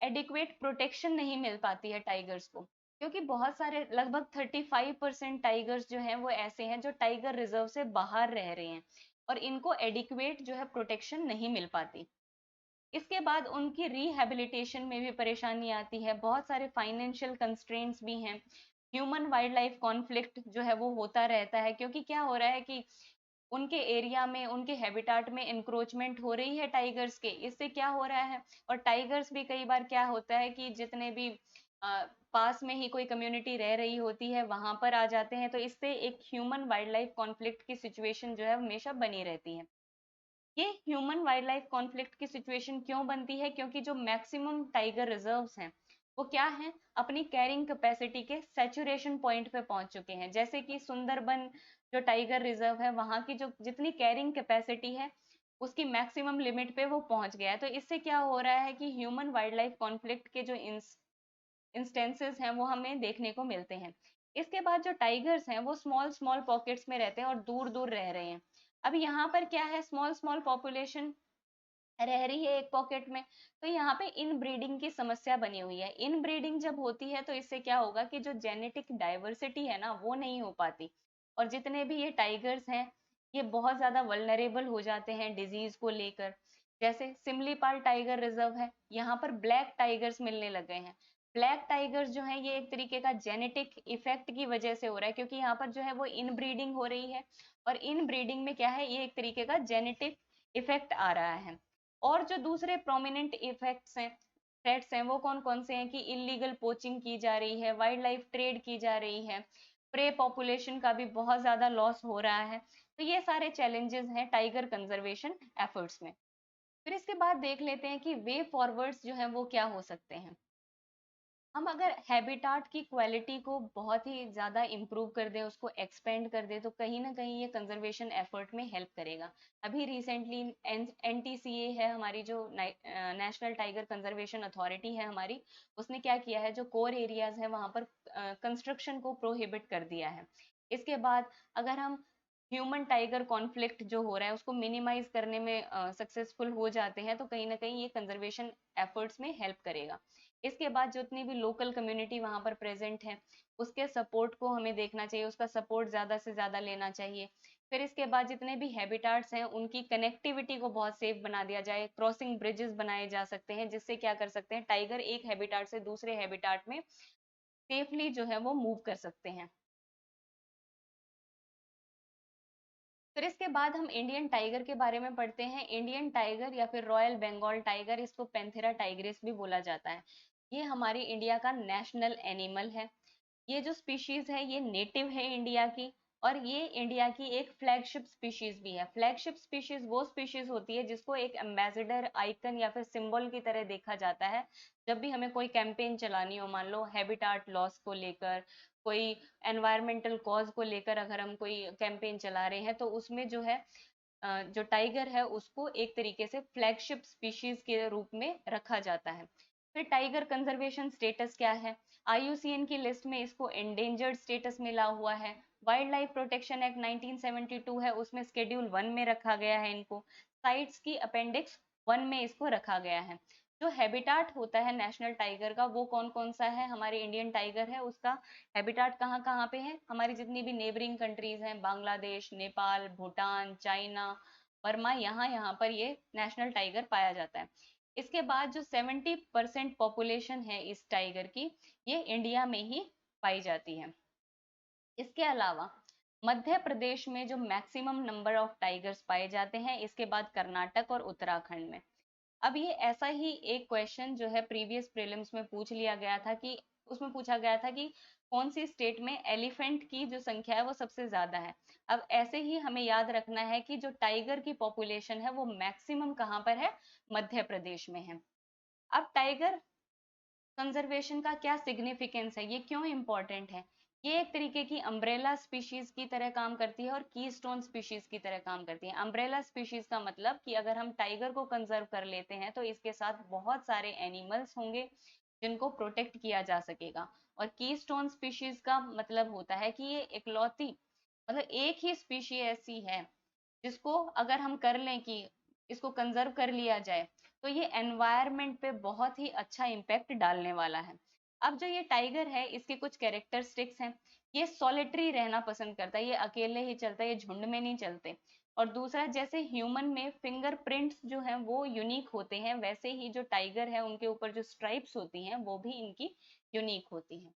एडिक्वेट प्रोटेक्शन नहीं मिल पाती है टाइगर्स को, क्योंकि बहुत सारे लगभग 35% टाइगर्स जो हैं वो ऐसे हैं जो टाइगर रिजर्व से बाहर रह रहे हैं, और इनको एडिक्वेट जो है प्रोटेक्शन नहीं मिल पाती। इसके बाद उनकी रिहैबिलिटेशन में भी परेशानी आती है, बहुत सारे फाइनेंशियल कंस्ट्रेंट्स भी हैं। ह्यूमन वाइल्ड लाइफ कॉन्फ्लिक्ट जो है वो होता रहता है, क्योंकि क्या हो रहा है कि उनके एरिया में, उनके हैबिटाट में इंक्रोचमेंट हो रही है टाइगर्स के। इससे क्या हो रहा है, और टाइगर्स भी कई बार क्या होता है कि जितने भी पास में ही कोई कम्युनिटी रह रही होती है वहां पर आ जाते हैं, तो इससे एक ह्यूमन वाइल्ड लाइफ कॉन्फ्लिक्ट की सिचुएशन जो है हमेशा बनी रहती है। ये ह्यूमन वाइल्ड लाइफ कॉन्फ्लिक्ट की सिचुएशन क्यों बनती है, क्योंकि जो मैक्सिमम टाइगर रिजर्व्स हैं वो क्या हैं, अपनी कैरिंग कैपेसिटी के सैचुरेशन पॉइंट पे पहुंच चुके हैं। जैसे कि सुंदरबन जो टाइगर रिजर्व है, वहां की जो जितनी कैरिंग कैपेसिटी है उसकी मैक्सिमम लिमिट पे वो पहुंच गया है। तो इससे क्या हो रहा है कि ह्यूमन वाइल्ड लाइफ कॉन्फ्लिक्ट के जो इंस्टेंसेस हैं वो हमें देखने को मिलते हैं। इसके बाद जो टाइगर्स हैं वो स्मॉल स्मॉल पॉकेट्स में रहते हैं और दूर दूर रह रहे हैं। अब यहाँ पर क्या है, स्मॉल स्मॉल पॉपुलेशन रह रही है एक पॉकेट में, तो यहाँ पे इन ब्रीडिंग की समस्या बनी हुई है। इन ब्रीडिंग जब होती है तो इससे क्या होगा कि जो जेनेटिक डाइवर्सिटी है ना वो नहीं हो पाती, और जितने भी ये टाइगर्स हैं ये बहुत ज्यादा वल्नरेबल हो जाते हैं डिजीज को लेकर। जैसे सिमलीपाल टाइगर रिजर्व है, यहाँ पर ब्लैक टाइगर्स मिलने लग गए हैं। ब्लैक टाइगर्स जो है ये एक तरीके का जेनेटिक इफेक्ट की वजह से हो रहा है, क्योंकि यहाँ पर जो है वो इन ब्रीडिंग हो रही है, और इन ब्रीडिंग में क्या है, ये एक तरीके का जेनेटिक इफेक्ट आ रहा है। और जो दूसरे प्रोमिनेंट इफेक्ट्स हैं, थ्रेट्स हैं, वो कौन कौन से हैं कि इलीगल पोचिंग की जा रही है, वाइल्ड लाइफ ट्रेड की जा रही है, प्रे पॉपुलेशन का भी बहुत ज्यादा लॉस हो रहा है। तो ये सारे चैलेंजेस हैं टाइगर कंजर्वेशन एफर्ट्स में। फिर इसके बाद देख लेते हैं कि वे फॉरवर्ड्स जो हैं वो क्या हो सकते हैं। हम अगर हैबिटाट की क्वालिटी को बहुत ही ज़्यादा इम्प्रूव कर दें, उसको एक्सपेंड कर दें, तो कहीं ना कहीं ये कंजर्वेशन एफर्ट में हेल्प करेगा। अभी रिसेंटली एनटीसीए है हमारी, जो नेशनल टाइगर कंजर्वेशन अथॉरिटी है हमारी, उसने क्या किया है, जो कोर एरियाज है वहां पर कंस्ट्रक्शन को प्रोहिबिट कर दिया है। इसके बाद अगर हम ह्यूमन टाइगर कॉन्फ्लिक्ट जो हो रहा है उसको मिनिमाइज करने में सक्सेसफुल हो जाते हैं, तो कहीं ना कहीं ये कंजर्वेशन एफर्ट्स में हेल्प करेगा। इसके बाद जितनी भी लोकल कम्युनिटी वहां पर प्रेजेंट है, उसके सपोर्ट को हमें देखना चाहिए, उसका सपोर्ट ज्यादा से ज्यादा लेना चाहिए। फिर इसके बाद जितने भी हैबिटाट्स हैं उनकी कनेक्टिविटी को बहुत सेफ बना दिया जाए, क्रॉसिंग ब्रिजेस बनाए जा सकते हैं, जिससे क्या कर सकते हैं, टाइगर एक हैबिटाट से दूसरे हैबिटाट में सेफली जो है वो मूव कर सकते हैं। फिर इसके बाद हम इंडियन टाइगर के बारे में पढ़ते हैं। इंडियन टाइगर या फिर रॉयल बंगाल टाइगर, इसको पैंथेरा टाइग्रिस भी बोला जाता है, ये हमारी इंडिया का नेशनल एनिमल है। ये जो स्पीशीज है ये नेटिव है इंडिया की, और ये इंडिया की एक फ्लैगशिप स्पीशीज भी है। फ्लैगशिप स्पीशीज वो स्पीशीज होती है जिसको एक एम्बेसडर आइकन या फिर सिंबल की तरह देखा जाता है। जब भी हमें कोई कैंपेन चलानी हो, मान लो हैबिटाट लॉस को लेकर, कोई एनवायरमेंटल कॉज को लेकर अगर हम कोई कैंपेन चला रहे हैं, तो उसमें जो है जो टाइगर है उसको एक तरीके से फ्लैगशिप स्पीशीज के रूप में रखा जाता है। फिर टाइगर कंजर्वेशन स्टेटस क्या है? आईयूसीएन की लिस्ट में इसको एंडेंजर्ड स्टेटस मिला हुआ है। वाइल्ड लाइफ प्रोटेक्शन एक्ट 1972 है, उसमें शेड्यूल 1 में रखा गया है इनको। साइट्स की अपेंडिक्स 1 में इसको रखा गया है। जो हैबिटाट होता है नेशनल टाइगर का, वो कौन कौन सा है? हमारे इंडियन टाइगर है, उसका हैबिटाट कहाँ कहाँ पे है? हमारी जितनी भी नेबरिंग कंट्रीज हैं, बांग्लादेश, नेपाल, भूटान, चाइना, बर्मा, यहाँ यहाँ पर ये नेशनल टाइगर पाया जाता है। इसके बाद जो 70% पॉपुलेशन है इस टाइगर की, ये इंडिया में ही पाई जाती है। इसके अलावा मध्य प्रदेश में जो मैक्सिमम नंबर ऑफ टाइगर्स पाए जाते हैं, इसके बाद कर्नाटक और उत्तराखंड में। अब ये ऐसा ही एक क्वेश्चन जो है प्रीवियस प्रीलिम्स में पूछ लिया गया था, कि उसमें पूछा गया था कि कौन सी स्टेट में एलिफेंट की जो संख्या है वो सबसे ज्यादा है। अब ऐसे ही हमें याद रखना है कि जो टाइगर की पॉपुलेशन है वो मैक्सिमम कहाँ पर है? मध्य प्रदेश में है। अब टाइगर कंजर्वेशन का क्या सिग्निफिकेंस है, ये क्यों इंपॉर्टेंट है? ये एक तरीके की अम्ब्रेला स्पीशीज की तरह काम करती है और कीस्टोन स्पीशीज की तरह काम करती है। अम्ब्रेला स्पीशीज का मतलब कि अगर हम टाइगर को कंजर्व कर लेते हैं तो इसके साथ बहुत सारे एनिमल्स होंगे जिनको प्रोटेक्ट किया जा सकेगा। और कीस्टोन स्पीशीज का मतलब होता है कि ये इकलौती, मतलब एक ही स्पीशी ऐसी है जिसको अगर हम कर लें कि इसको कंजर्व कर लिया जाए, तो ये एनवायरनमेंट पे बहुत ही अच्छा इम्पैक्ट डालने वाला है। अब जो ये टाइगर है, इसके कुछ कैरेक्टरिस्टिक्स हैं। ये सॉलिटरी रहना पसंद करता है, ये अकेले ही चलता है, ये झुंड में नहीं चलते। और दूसरा, जैसे ह्यूमन में फिंगरप्रिंट्स जो हैं वो यूनिक होते हैं, वैसे ही जो टाइगर है उनके ऊपर जो स्ट्राइप्स होती हैं वो भी इनकी यूनिक होती हैं।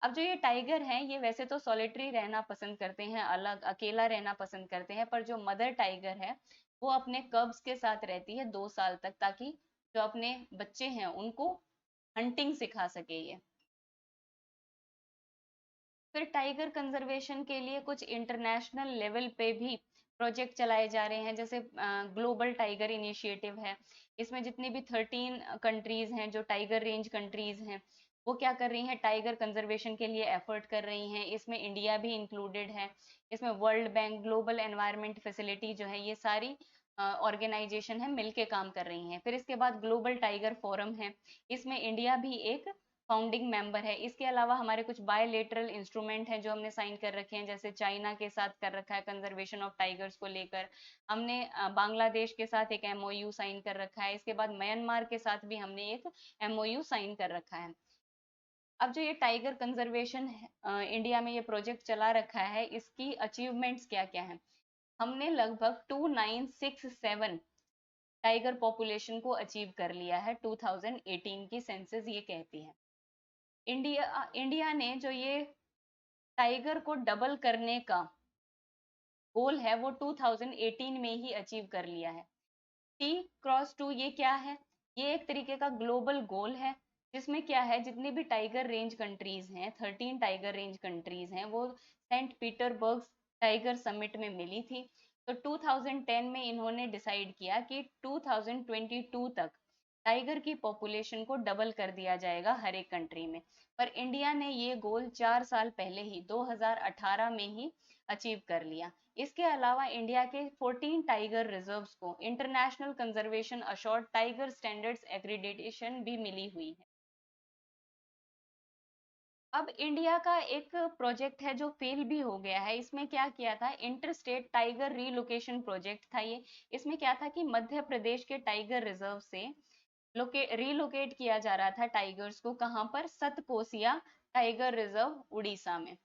अब जो ये टाइगर हैं, ये वैसे तो सॉलिटरी रहना पसंद करते हैं, अलग अकेला रहना पसंद करते हैं, पर जो मदर टाइगर है वो अपने कब्स के साथ रहती है 2 साल तक, ताकि जो अपने बच्चे हैं उनको हंटिंग सिखा सके ये। फिर टाइगर कंजर्वेशन के लिए कुछ इंटरनेशनल लेवल पे भी प्रोजेक्ट चलाए जा रहे हैं, जैसे ग्लोबल टाइगर इनिशिएटिव है। इसमें जितनी भी 13 कंट्रीज हैं, जो टाइगर रेंज कंट्रीज हैं, वो क्या कर रही हैं? टाइगर कंजर्वेशन के लिए एफर्ट कर रही हैं। इसमें इंडिया भी इंक्लूडेड है। इसमें world bank, global environment facility जो है, ये सारी ऑर्गेनाइजेशन है मिलके काम कर रही हैं। फिर इसके बाद ग्लोबल टाइगर फोरम है, इसमें इंडिया भी एक फाउंडिंग मेंबर है। इसके अलावा हमारे कुछ बायलेटरल इंस्ट्रूमेंट हैं जो हमने साइन कर रखे हैं, जैसे चाइना के साथ कर रखा है कंजर्वेशन ऑफ टाइगर्स को लेकर। हमने बांग्लादेश के साथ एक एमओयू साइन कर रखा है। इसके बाद म्यांमार के साथ भी हमने एक एमओयू साइन कर रखा है। अब जो ये टाइगर कंजर्वेशन इंडिया में ये प्रोजेक्ट चला रखा है, इसकी अचीवमेंट्स क्या क्या है? हमने लगभग 2967 टाइगर पॉपुलेशन को अचीव कर लिया है, 2018 की सेंसस ये कहती है। इंडिया ने जो ये टाइगर को डबल करने का गोल है वो 2018 में ही अचीव कर लिया है। T x2 ये क्या है? ये एक तरीके का ग्लोबल गोल है, जिसमें क्या है, जितनी भी टाइगर रेंज कंट्रीज हैं, 13 टाइगर रेंज कंट्रीज हैं, वो सेंट पीटरबर्ग टाइगर समिट में मिली थी। तो 2010 में इन्होंने डिसाइड किया कि 2022 तक टाइगर की पॉपुलेशन को डबल कर दिया जाएगा हर एक कंट्री में। पर इंडिया ने ये गोल 4 साल पहले ही 2018 में ही अचीव कर लिया। इसके अलावा इंडिया के 14 टाइगर रिजर्व्स को international conservation assured tiger standards accreditation भी मिली हुई है। अब इंडिया का एक प्रोजेक्ट है जो फेल भी हो गया है। इसमें क्या किया था? Inter state tiger relocation project था ये। इसमें क्या था कि मध्य प्रदेश के टाइगर रिजर्व से रीलोकेट किया जा रहा था टाइगर्स को, कहाँ पर? सतकोसिया टाइगर रिजर्व उड़ीसा में।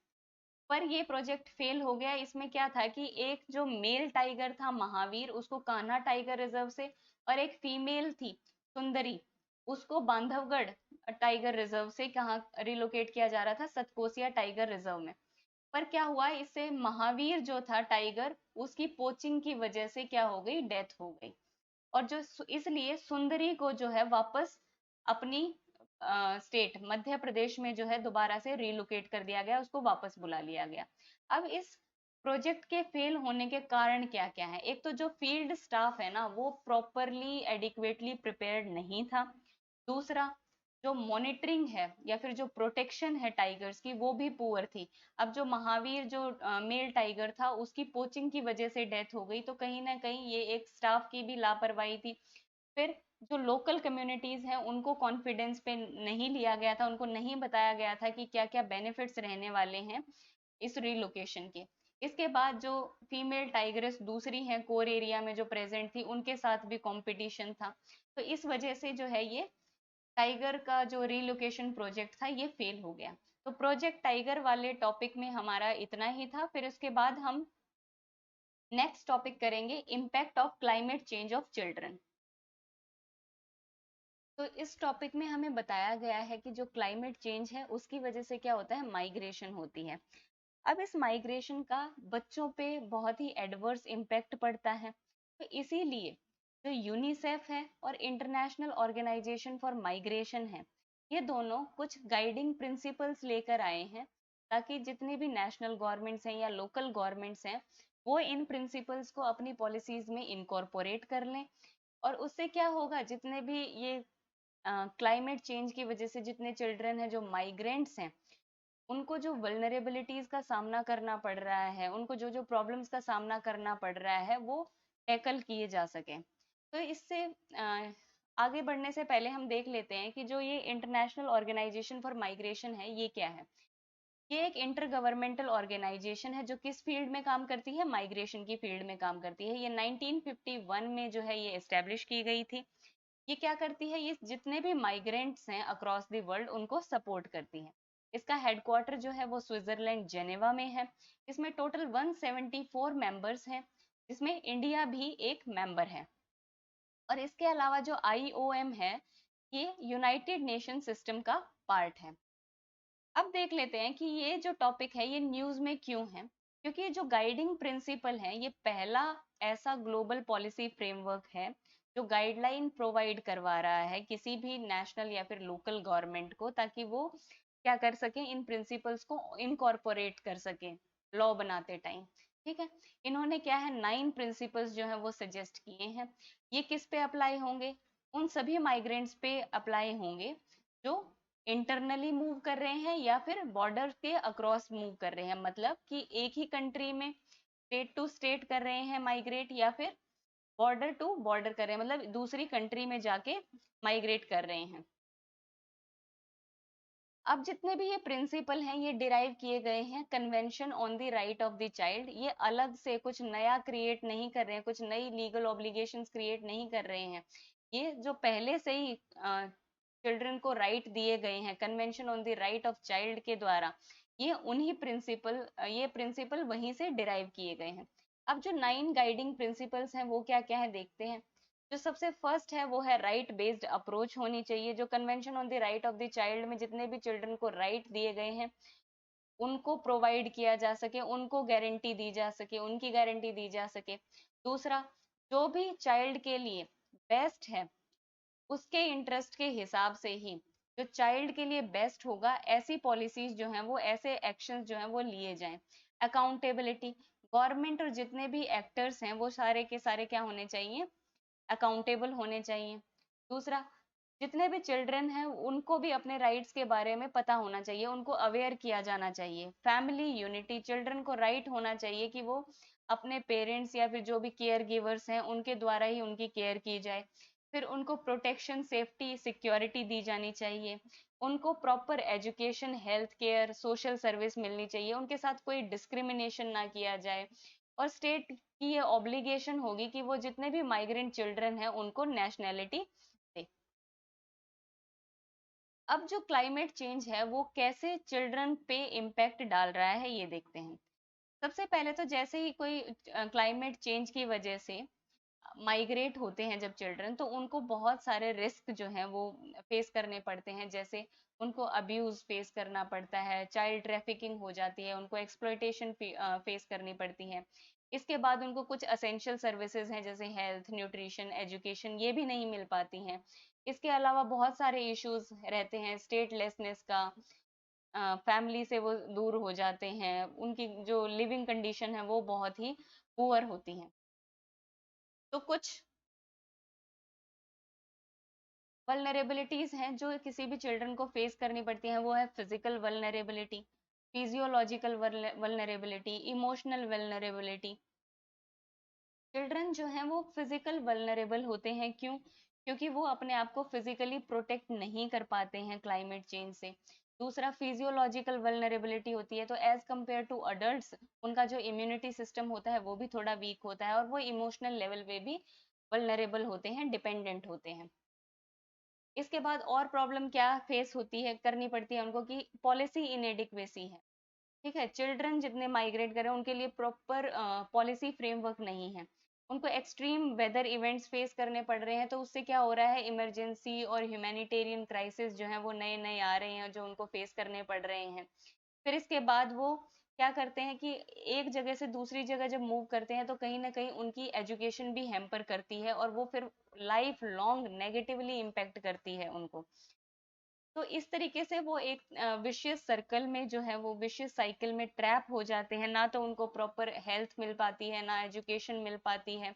पर ये प्रोजेक्ट फेल हो गया। इसमें क्या था कि एक जो मेल टाइगर था महावीर, उसको कान्हा टाइगर रिजर्व से, और एक फीमेल थी सुंदरी, उसको बांधवगढ़ टाइगर रिजर्व से कहाँ रिलोकेट किया जा रहा था? सतकोसिया टाइगर रिजर्व में। पर क्या हुआ, इससे महावीर जो था टाइगर, उसकी पोचिंग की वजह से क्या हो गई? डेथ हो गई। और जो इसलिए सुंदरी को जो है वापस अपनी स्टेट मध्य प्रदेश में जो है दोबारा से रिलोकेट कर दिया गया, उसको वापस बुला लिया गया। अब इस प्रोजेक्ट के फेल होने के कारण क्या क्या है? एक तो जो फील्ड स्टाफ है ना, वो प्रॉपरली एडिक्वेटली प्रिपेयर्ड नहीं था। दूसरा, जो मॉनिटरिंग है या फिर जो प्रोटेक्शन है टाइगर्स की, वो भी पुअर थी। अब जो महावीर जो मेल टाइगर था, उसकी पोचिंग की वजह से डेथ हो गई, तो कहीं ना कहीं ये एक स्टाफ की भी लापरवाही थी। फिर जो लोकल कम्युनिटीज हैं, उनको कॉन्फिडेंस पे नहीं लिया गया था, उनको नहीं बताया गया था कि क्या क्या बेनिफिट्स रहने वाले हैं इस रिलोकेशन के। इसके बाद जो फीमेल टाइग्रेस दूसरी हैं कोर एरिया में जो प्रेजेंट थी, उनके साथ भी कंपटीशन था। तो इस वजह से जो है ये टाइगर का जो रिलोकेशन प्रोजेक्ट था ये फेल हो गया। तो प्रोजेक्ट टाइगर वाले टॉपिक में हमारा इतना ही था। फिर उसके बाद हम नेक्स्ट टॉपिक करेंगे impact of climate change of children. तो इस टॉपिक में हमें बताया गया है कि जो क्लाइमेट चेंज है उसकी वजह से क्या होता है, माइग्रेशन होती है। अब इस माइग्रेशन का बच्चों पे बहुत ही एडवर्स इम्पैक्ट पड़ता है। तो इसीलिए जो यूनिसेफ है और इंटरनेशनल ऑर्गेनाइजेशन फॉर माइग्रेशन है, ये दोनों कुछ गाइडिंग प्रिंसिपल्स लेकर आए हैं, ताकि जितने भी नेशनल गवर्नमेंट्स हैं या लोकल गवर्नमेंट्स हैं, वो इन प्रिंसिपल्स को अपनी पॉलिसीज में इनकॉर्पोरेट कर लें। और उससे क्या होगा, जितने भी ये क्लाइमेट चेंज की वजह से जितने चिल्ड्रन हैं जो माइग्रेंट्स हैं, उनको जो वल्नरेबिलिटीज का सामना करना पड़ रहा है, उनको जो जो प्रॉब्लम्स का सामना करना पड़ रहा है, वो टैकल किए जा सके। तो इससे आगे बढ़ने से पहले हम देख लेते हैं कि जो ये इंटरनेशनल ऑर्गेनाइजेशन फॉर माइग्रेशन है, ये क्या है। ये एक इंटर गवर्नमेंटल ऑर्गेनाइजेशन है जो किस फील्ड में काम करती है, माइग्रेशन की फील्ड में काम करती है। ये 1951 में जो है ये एस्टेब्लिश की गई थी। ये क्या करती है, ये जितने भी माइग्रेंट्स हैं अक्रॉस द वर्ल्ड उनको सपोर्ट करती है। इसका हेडक्वार्टर जो है वो स्विट्जरलैंड जेनेवा में है। इसमें टोटल 174 मेंबर्स हैं, जिसमें इंडिया भी एक मेंबर है। और इसके अलावा जो आईओएम है, ये यूनाइटेड नेशन सिस्टम का पार्ट है। अब देख लेते हैं कि ये जो टॉपिक है ये न्यूज में क्यों है। क्योंकि जो गाइडिंग प्रिंसिपल है, ये पहला ऐसा ग्लोबल पॉलिसी फ्रेमवर्क है जो गाइडलाइन प्रोवाइड करवा रहा है किसी भी नेशनल या फिर लोकल गवर्नमेंट को, ताकि वो क्या कर सके, इन प्रिंसिपल्स को इनकॉर्पोरेट कर सके लॉ बनाते टाइम। ठीक है, इन्होंने क्या है 9 प्रिंसिपल्स जो है वो सजेस्ट किए हैं। ये किस पे अप्लाई होंगे, उन सभी माइग्रेंट्स पे अप्लाई होंगे जो इंटरनली मूव कर रहे हैं या फिर बॉर्डर के अक्रॉस मूव कर रहे हैं। मतलब कि एक ही कंट्री में स्टेट टू स्टेट कर रहे हैं माइग्रेट, या फिर बॉर्डर टू बॉर्डर कर रहे हैं, मतलब दूसरी कंट्री में जाके माइग्रेट कर रहे हैं। अब जितने भी ये प्रिंसिपल हैं, ये डिराइव किए गए हैं convention on the right of the child. ये अलग से कुछ नया क्रिएट नहीं कर रहे हैं, कुछ नई लीगल ऑब्लिगेशंस क्रिएट नहीं कर रहे हैं। ये जो पहले से ही चिल्ड्रन को राइट दिए गए हैं convention on the right of child के द्वारा, ये प्रिंसिपल वहीं से डिराइव किए गए हैं। अब जो 9 गाइडिंग प्रिंसिपल्स हैं वो क्या क्या है देखते हैं। जो सबसे फर्स्ट है वो है राइट बेस्ड अप्रोच होनी चाहिए। जो convention on the right of the child में जितने भी चिल्ड्रन को राइट दिए गए हैं, उनको प्रोवाइड किया जा सके, उनको गारंटी दी जा सके, उनकी गारंटी दी जा सके। दूसरा, जो भी चाइल्ड के लिए बेस्ट है, उसके इंटरेस्ट के हिसाब से ही जो चाइल्ड के लिए बेस्ट होगा, ऐसी पॉलिसीज जो हैं वो, ऐसे एक्शंस जो हैं वो लिए जाएं। अकाउंटेबिलिटी, गवर्नमेंट और जितने भी एक्टर्स हैं वो सारे के सारे क्या होने चाहिए, अकाउंटेबल होने चाहिए। दूसरा, जितने भी चिल्ड्रन हैं उनको भी अपने राइट्स के बारे में पता होना चाहिए, उनको अवेयर किया जाना चाहिए। फैमिली यूनिटी, चिल्ड्रन को राइट होना चाहिए कि वो अपने पेरेंट्स या फिर जो भी केयर गिवर्स हैं उनके द्वारा ही उनकी केयर की जाए। फिर उनको प्रोटेक्शन, सेफ्टी, सिक्योरिटी दी जानी चाहिए। उनको proper education, health care, social service मिलनी चाहिए। उनके साथ कोई डिस्क्रिमिनेशन ना किया जाए। और स्टेट की ये ऑब्लिगेशन होगी कि वो जितने भी माइग्रेंट चिल्ड्रन हैं उनको नेशनैलिटी दे। अब जो क्लाइमेट चेंज है वो कैसे चिल्ड्रन पे इम्पैक्ट डाल रहा है ये देखते हैं। सबसे पहले तो जैसे ही कोई क्लाइमेट चेंज की वजह से माइग्रेट होते हैं जब चिल्ड्रन, तो उनको बहुत सारे रिस्क जो हैं वो फेस करने पड़ते हैं। जैसे उनको अब्यूज फेस करना पड़ता है, चाइल्ड ट्रैफिकिंग हो जाती है, उनको एक्सप्लॉयटेशन फेस करनी पड़ती है। इसके बाद उनको कुछ असेंशियल सर्विसेज हैं जैसे हेल्थ, न्यूट्रिशन, एजुकेशन, ये भी नहीं मिल पाती हैं। इसके अलावा बहुत सारे इश्यूज रहते हैं स्टेटलेसनेस का, फैमिली से वो दूर हो जाते हैं, उनकी जो लिविंग कंडीशन है वो बहुत ही पुअर होती है। तो कुछ वल्नरेबिलिटीज हैं जो किसी भी चिल्ड्रन को फेस करनी पड़ती हैं, वो है physical vulnerability, physiological vulnerability, emotional vulnerability. Children जो हैं वो फिजिकल वल्नरेबल होते हैं, क्यों? क्योंकि वो अपने आप को फिजिकली प्रोटेक्ट नहीं कर पाते हैं क्लाइमेट चेंज से। दूसरा फिजियोलॉजिकल वल्नरेबिलिटी होती है, तो एज कंपेयर टू अडल्ट्स उनका जो इम्यूनिटी सिस्टम होता है वो भी थोड़ा वीक होता है, और वो इमोशनल लेवल पे भी वल्नरेबल होते हैं, डिपेंडेंट होते हैं। इसके बाद और प्रॉब्लम क्या फेस होती है, करनी पड़ती है उनको, कि पॉलिसी इनएडिक्वेसी है। ठीक है, चिल्ड्रन जितने माइग्रेट कर रहे हैं उनके लिए प्रॉपर पॉलिसी फ्रेमवर्क नहीं है, उनको एक्सट्रीम वेदर इवेंट्स फेस करने पड़ रहे हैं, तो उससे क्या हो रहा है, इमरजेंसी और ह्यूमैनिटेरियन क्राइसिस जो है वो नए नए आ रहे हैं, जो उनको फेस करने पड़ रहे हैं। फिर इसके बाद वो क्या करते हैं कि एक जगह से दूसरी जगह जब मूव करते हैं, तो कहीं ना कहीं उनकी एजुकेशन भी हैम्पर करती है, और वो फिर लाइफ लॉन्ग नेगेटिवली इम्पेक्ट करती है उनको। तो इस तरीके से वो एक विशियस सर्कल में जो है, वो विशियस साइकिल में ट्रैप हो जाते हैं, ना तो उनको प्रॉपर हेल्थ मिल पाती है, ना एजुकेशन मिल पाती है।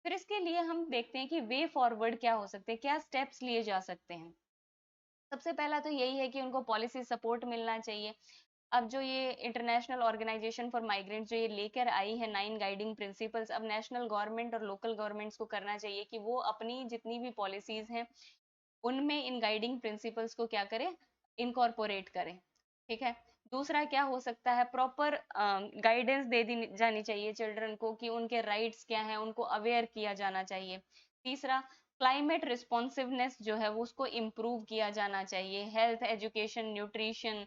फिर इसके लिए हम देखते हैं कि वे फॉरवर्ड क्या हो सकते हैं, क्या स्टेप्स लिए जा सकते हैं। सबसे पहला तो यही है कि उनको पॉलिसी सपोर्ट मिलना चाहिए। अब जो ये इंटरनेशनल ऑर्गेनाइजेशन फॉर माइग्रेंट्स जो ये लेकर आई है 9 गाइडिंग प्रिंसिपल्स, अब नेशनल गवर्नमेंट और लोकल गवर्नमेंट्स को करना चाहिए कि वो अपनी जितनी भी पॉलिसीज हैं उनमें इन गाइडिंग प्रिंसिपल्स को क्या करें, इनकॉर्पोरेट करें। ठीक है। दूसरा क्या हो सकता है, प्रॉपर गाइडेंस दे दी जानी चाहिए चिल्ड्रन को कि उनके राइट्स क्या हैं, उनको अवेयर किया जाना चाहिए। तीसरा, क्लाइमेट रिस्पॉन्सिवनेस जो है वो उसको इम्प्रूव किया जाना चाहिए, हेल्थ, एजुकेशन, न्यूट्रिशन,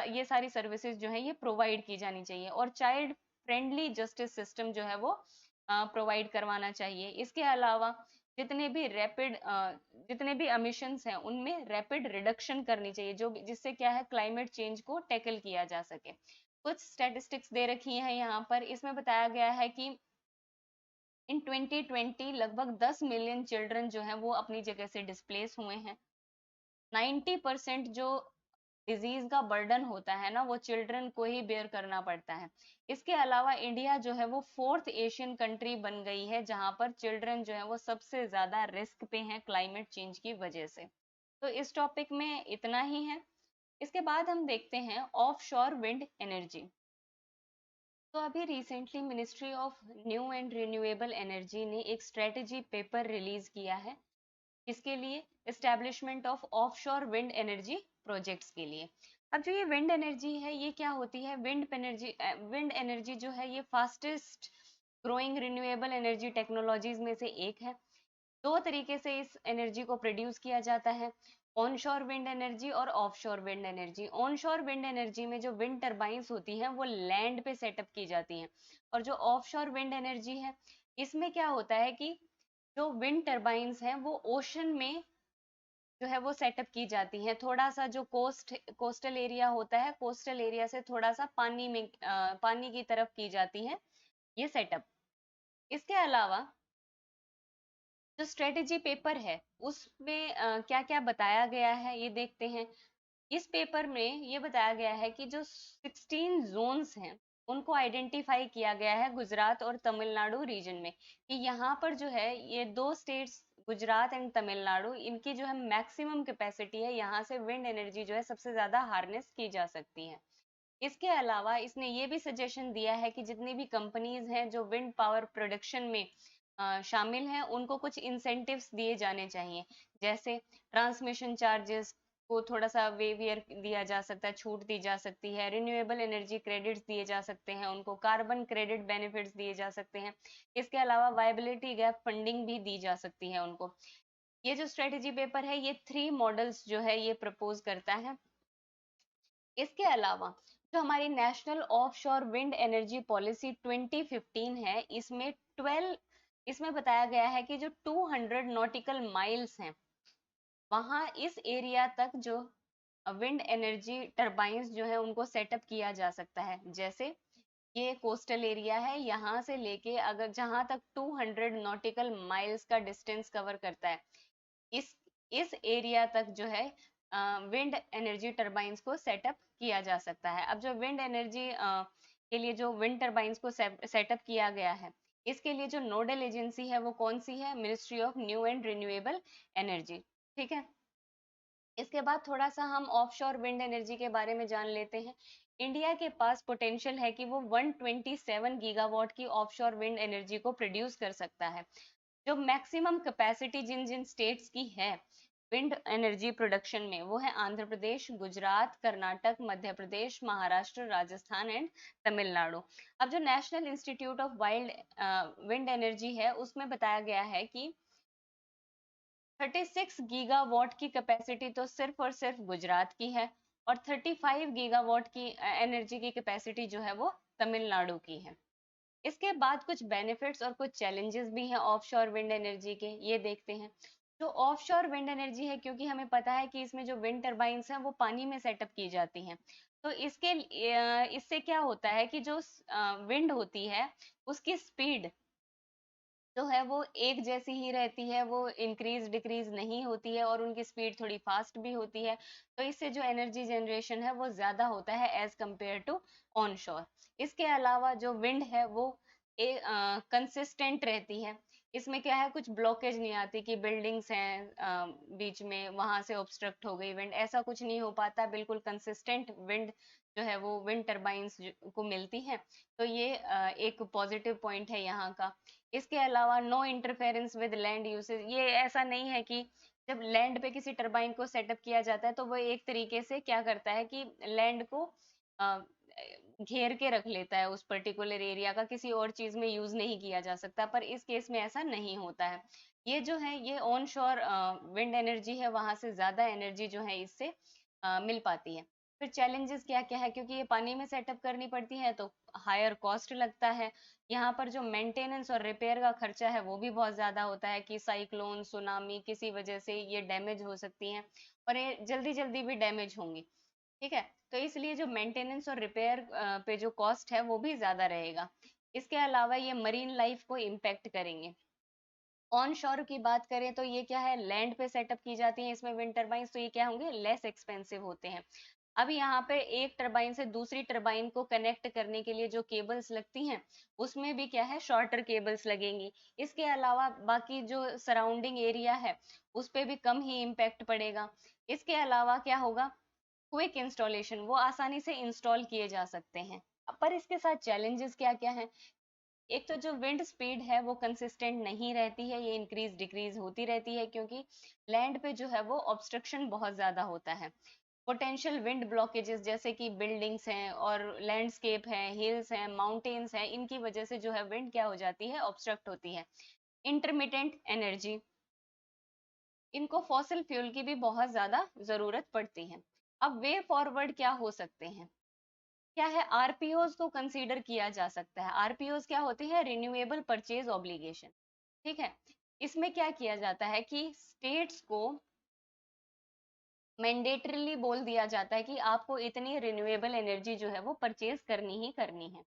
ये सारी सर्विसेज जो है ये प्रोवाइड की जानी चाहिए, और चाइल्ड फ्रेंडली जस्टिस सिस्टम जो है वो प्रोवाइड करवाना चाहिए। इसके अलावा जितने भी रैपिड जितने भी एमिशंस हैं उनमें रैपिड रिडक्शन करनी चाहिए, जो जिससे क्या है, क्लाइमेट चेंज को टैकल किया जा सके। कुछ स्टैटिस्टिक्स दे रखी हैं यहाँ पर, इसमें बताया गया है कि इन 2020 लगभग 10 मिलियन चिल्ड्रन जो हैं वो अपनी जगह से डिस्प्लेस हुए हैं। 90% जो डिजीज का बर्डन होता है ना, वो चिल्ड्रन को ही बेयर करना पड़ता है। इसके अलावा इंडिया जो है वो 4th एशियन कंट्री बन गई है जहां पर चिल्ड्रन जो है वो सबसे ज्यादा रिस्क पे हैं क्लाइमेट चेंज की वजह से। तो इस टॉपिक में इतना ही है। इसके बाद हम देखते हैं ऑफशोर विंड एनर्जी। तो अभी recently ministry of new and renewable energy ने एक स्ट्रेटेजी पेपर रिलीज किया है, इसके लिए, establishment of offshore wind energy projects के लिए। अब जो ये विंड एनर्जी है ये क्या होती है, विंड एनर्जी जो है ये fastest growing renewable energy technologies में से एक है। दो तरीके से इस एनर्जी को प्रोड्यूस किया जाता है, ऑनशोर विंड एनर्जी और offshore wind energy. Onshore wind energy में जो विंड टर्बाइंस होती हैं वो लैंड पे सेटअप की जाती हैं, और जो ऑफशोर विंड एनर्जी है इसमें क्या होता है कि जो विंड टर्बाइंस हैं वो ओशन में जो है वो सेटअप की जाती हैं, थोड़ा सा जो कोस्टल एरिया होता है, कोस्टल एरिया से थोड़ा सा पानी में पानी की तरफ की जाती है ये सेटअप। इसके अलावा जो स्ट्रेटेजी पेपर है उसमें क्या क्या बताया गया है ये देखते हैं। इस पेपर में ये बताया गया है कि जो 16 जोन्स हैं उनको आइडेंटिफाई किया गया है गुजरात और तमिलनाडु रीजन में, कि यहाँ पर जो है ये दो स्टेट्स गुजरात एंड तमिलनाडु, इनकी जो है मैक्सिमम कैपेसिटी है, यहाँ से विंड एनर्जी जो है सबसे ज्यादा हार्नेस की जा सकती है। इसके अलावा इसने ये भी सजेशन दिया है कि जितनी भी कंपनीज हैं जो विंड पावर प्रोडक्शन में शामिल हैं उनको कुछ इंसेंटिव्स दिए जाने चाहिए, जैसे ट्रांसमिशन चार्जेस को थोड़ा सा वेवियर दिया जा सकता है, छूट दी जा सकती है, रिन्यूएबल एनर्जी क्रेडिट्स दिए जा सकते हैं उनको, कार्बन क्रेडिट बेनिफिट्स दिए जा सकते हैं। इसके अलावा वायबिलिटी गैप फंडिंग भी दी जा सकती है उनको। ये जो स्ट्रेटेजी पेपर है ये 3 मॉडल्स जो है ये प्रपोज करता है। इसके अलावा जो हमारी national offshore wind energy policy 2015 है, इसमें बताया गया है कि जो 200 नॉटिकल माइल्स हैं वहां इस एरिया तक जो विंड एनर्जी टरबाइंस जो है उनको सेटअप किया जा सकता है। जैसे ये कोस्टल एरिया है, यहाँ से लेके अगर जहां तक 200 नॉटिकल माइल्स का डिस्टेंस कवर करता है, इस इस एरिया तक जो है विंड एनर्जी टरबाइंस को सेटअप किया जा सकता है। अब जो विंड एनर्जी के लिए जो विंड टरबाइंस को सेटअप किया गया है, इसके लिए जो नोडल एजेंसी है वो कौन सी है? Ministry of new and renewable energy. ठीक है, इसके बाद थोड़ा सा हम ऑफशोर विंड एनर्जी के बारे में जान लेते हैं। इंडिया के पास पोटेंशियल है कि वो 127 गीगावाट की ऑफशोर विंड एनर्जी को प्रोड्यूस कर सकता है। जो मैक्सिमम कैपेसिटी जिन जिन स्टेट्स की है विंड एनर्जी प्रोडक्शन में, वो है आंध्र प्रदेश, गुजरात, कर्नाटक, मध्य प्रदेश, महाराष्ट्र, राजस्थान एंड तमिलनाडु। अब जो national institute of wild wind energy है, उसमें बताया गया है कि 36 गीगावाट की कैपेसिटी तो सिर्फ और सिर्फ गुजरात की है, और 35 गीगावाट की एनर्जी की कैपेसिटी जो है वो तमिलनाडु की है। इसके बाद कुछ बेनिफिट्स और कुछ चैलेंजेस भी हैं ऑफशोर विंड एनर्जी के, ये देखते हैं। जो ऑफशोर विंड एनर्जी है, क्योंकि हमें पता है कि इसमें जो विंड टरबाइंस हैं वो पानी में सेटअप की जाती हैं, तो इससे क्या होता है कि जो विंड होती है उसकी स्पीड जो है वो एक जैसी ही रहती है, वो इंक्रीज डिक्रीज नहीं होती है, और उनकी स्पीड थोड़ी फास्ट भी होती है। तो इससे जो एनर्जी जनरेशन है वो ज्यादा होता है एज कंपेयर टू ऑनशोर। इसके अलावा जो विंड है वो कंसिस्टेंट रहती है। इसमें क्या है, कुछ ब्लॉकेज नहीं आती कि बिल्डिंग्स हैं बीच में, वहां से ऑब्स्ट्रक्ट हो गई विंड, ऐसा कुछ नहीं हो पाता। बिल्कुल कंसिस्टेंट विंड जो है वो विंड टरबाइंस को मिलती है। तो ये एक पॉजिटिव पॉइंट है यहाँ का। इसके अलावा no interference with land usage, ये ऐसा नहीं है कि जब लैंड पे किसी टरबाइन को सेटअप किया जाता है तो वो एक तरीके से क्या करता है कि लैंड को अ, घेर के रख लेता है, उस पर्टिकुलर एरिया का किसी और चीज में यूज नहीं किया जा सकता, पर इस केस में ऐसा नहीं होता है। ये जो है ये ऑन शोर विंड एनर्जी है, वहां से ज्यादा एनर्जी जो है इससे मिल पाती है। फिर चैलेंजेस क्या क्या है, क्योंकि ये पानी में सेटअप करनी पड़ती है तो हायर कॉस्ट लगता है। यहाँ पर जो मेंटेनेंस और रिपेयर का खर्चा है वो भी बहुत ज्यादा होता है कि साइक्लोन, सुनामी, किसी वजह से ये डैमेज हो सकती हैं, और ये जल्दी जल्दी भी डैमेज होंगी। ठीक है, तो इसलिए जो मेंटेनेंस और रिपेयर पे जो कॉस्ट है वो भी ज्यादा रहेगा। इसके अलावा ये मरीन लाइफ को इम्पेक्ट करेंगे। ऑन शोर की बात करें तो ये क्या है, लैंड पे सेटअप की जाती है इसमें विंड टरबाइंस, तो ये क्या होंगे, लेस एक्सपेंसिव होते हैं। अब यहाँ पे एक टरबाइन से दूसरी टरबाइन को कनेक्ट करने के लिए जो केबल्स लगती हैं, उसमें भी क्या है, शॉर्टर केबल्स लगेंगी। इसके अलावा बाकी जो सराउंडिंग एरिया है उस पे भी कम ही इम्पैक्ट पड़ेगा। इसके अलावा क्या होगा, क्विक इंस्टॉलेशन, वो आसानी से इंस्टॉल किए जा सकते हैं। पर इसके साथ चैलेंजेस क्या क्या है, एक तो जो विंड स्पीड है वो कंसिस्टेंट नहीं रहती है, ये इंक्रीज डिक्रीज होती रहती है, क्योंकि लैंड पे जो है वो ऑब्स्ट्रक्शन बहुत ज्यादा होता है। पोटेंशियल विंड ब्लॉकेजेस जैसे कि बिल्डिंग्स हैं और लैंडस्केप है, हिल्स हैं, माउंटेन्स हैं, इनकी वजह से जो है विंड क्या हो जाती है, ऑब्स्ट्रक्ट होती है। इंटरमिटेंट एनर्जी, इनको फॉसिल फ्यूल की भी बहुत ज्यादा जरूरत पड़ती है। अब वे फॉरवर्ड क्या हो सकते हैं, क्या है, आरपीओज को कंसीडर किया जा सकता है। आरपीओज क्या होते हैं, रिन्यूएबल परचेज ऑब्लिगेशन। ठीक है, इसमें क्या किया जाता है कि स्टेट्स को मैंडेटरीली बोल दिया जाता है कि आपको इतनी रिन्यूएबल एनर्जी जो है वो परचेज करनी ही करनी है।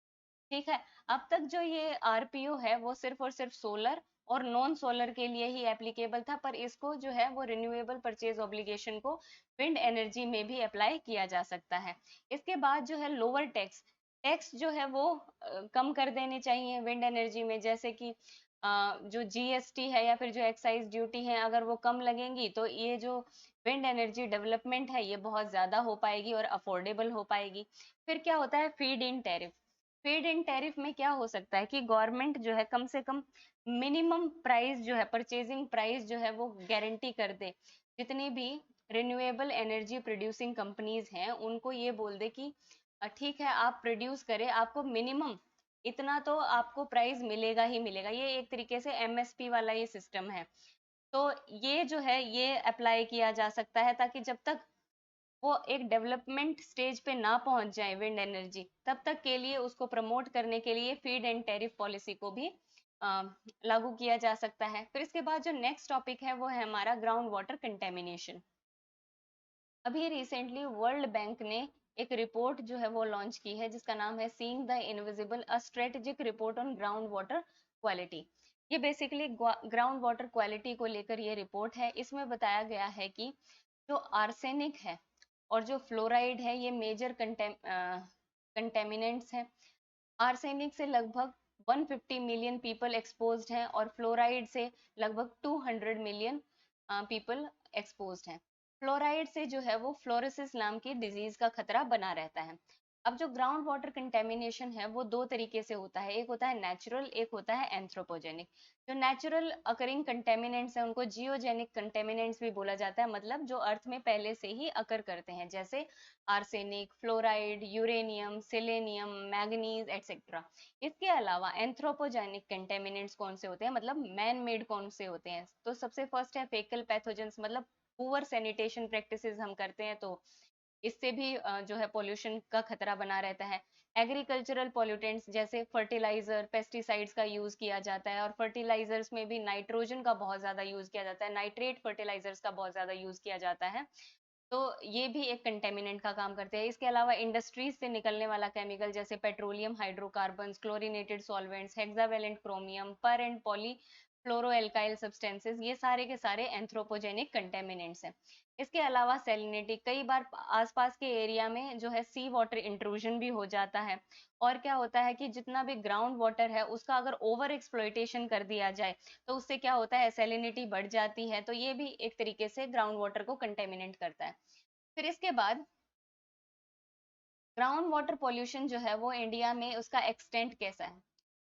ठीक है, अब तक जो ये आरपीओ है वो सिर्फ और सिर्फ सोलर और नॉन सोलर के लिए ही एप्लीकेबल था, पर इसको जो है वो रिन्यूएबल परचेज ऑब्लिगेशन को विंड एनर्जी में भी अप्लाई किया जा सकता है। इसके बाद जो है लोअर टैक्स, टैक्स जो है वो कम कर देने चाहिए विंड एनर्जी में, जैसे कि जो जीएसटी है या फिर जो एक्साइज ड्यूटी है, अगर वो कम लगेंगी तो ये जो विंड एनर्जी डेवलपमेंट है ये बहुत ज्यादा हो पाएगी और अफोर्डेबल हो पाएगी। फिर क्या होता है, feed in tariff. Feed in tariff में क्या हो सकता है कि गवर्नमेंट जो है कम से कम मिनिमम प्राइस जो है, परचेजिंग प्राइस जो है वो गारंटी कर दे। जितनी भी रिन्यूएबल एनर्जी प्रोड्यूसिंग कंपनीज हैं उनको ये बोल दे कि ठीक है आप प्रोड्यूस करें, आपको मिनिमम इतना तो आपको प्राइस मिलेगा ही मिलेगा। ये एक तरीके से एमएसपी वाला ये सिस्टम है। तो ये जो है ये अप्लाई किया जा सकता है, ताकि जब तक वो एक डेवलपमेंट स्टेज पे ना पहुंच जाए विंड एनर्जी, तब तक के लिए उसको प्रमोट करने के लिए फीड एंड टैरिफ पॉलिसी को भी अ, लागू किया जा सकता है। फिर इसके बाद जो नेक्स्ट टॉपिक है वो है हमारा ग्राउंड वाटर कंटेमिनेशन। अभी रिसेंटली वर्ल्ड बैंक ने एक रिपोर्ट जो है वो लॉन्च की है, जिसका नाम है seeing the invisible, a strategic report on ground water quality. ये बेसिकली ग्राउंड वाटर क्वालिटी को लेकर ये रिपोर्ट है। इसमें बताया गया है कि जो आर्सेनिक है और जो फ्लोराइड है, ये मेजर कंटेमिनेंट्स हैं। आर्सेनिक से लगभग 150 मिलियन पीपल एक्सपोज्ड हैं और फ्लोराइड से लगभग 200 मिलियन पीपल एक्सपोज्ड हैं। फ्लोराइड से जो है वो फ्लोरोसिस नाम की डिजीज का खतरा बना रहता है। अब जो ग्राउंड वाटर कंटेमिनेशन है वो दो तरीके से होता है, एक होता है नेचुरल, एक होता है एंथ्रोपोजेनिक। जो नेचुरल अकरिंग कंटेमिनेंट्स हैं उनको जियोजेनिक कंटेमिनेंट्स भी बोला जाता है, मतलब जो अर्थ में पहले से ही अकर करते हैं, जैसे arsenic, fluoride, uranium, selenium, manganese etcetera. इसके अलावा एंथ्रोपोजेनिक कंटेमिनेंट्स कौन से होते हैं, मतलब मैन मेड कौन से होते हैं? तो सबसे फर्स्ट है फेकल पैथोजेंस, मतलब पुअर सैनिटेशन प्रैक्टिसेस हम करते हैं तो इससे भी जो है पोल्यूशन का खतरा बना रहता है। एग्रीकल्चरल पॉल्यूटेंट्स जैसे फर्टिलाइजर, पेस्टिसाइड्स का यूज किया जाता है, और फर्टिलाइजर्स में भी नाइट्रोजन का बहुत ज्यादा यूज किया जाता है, नाइट्रेट फर्टिलाइजर्स का बहुत ज्यादा यूज किया जाता है। तो ये भी एक कंटेमिनेंट का काम करते हैं। इसके अलावा इंडस्ट्रीज से निकलने वाला केमिकल जैसे petroleum hydrocarbons, chlorinated solvents, hexavalent chromium, पर एंड पॉली फ्लोरोएल्काइल सब्सटेंसेस, ये सारे के सारे एंथ्रोपोजेनिक कंटेमिनेंट्स हैं। इसके अलावा सैलिनिटी, कई बार आसपास के एरिया में जो है सी वाटर इंट्रूजन भी हो जाता है। और क्या होता है कि जितना भी ग्राउंड वाटर है उसका अगर ओवर एक्सप्लॉइटेशन कर दिया जाए तो उससे क्या होता है, सैलिनिटी बढ़ जाती है, तो ये भी एक तरीके से ग्राउंड वाटर को कंटेमिनेट करता है। फिर इसके बाद ग्राउंड वाटर पॉल्यूशन जो है वो इंडिया में उसका एक्सटेंट कैसा है?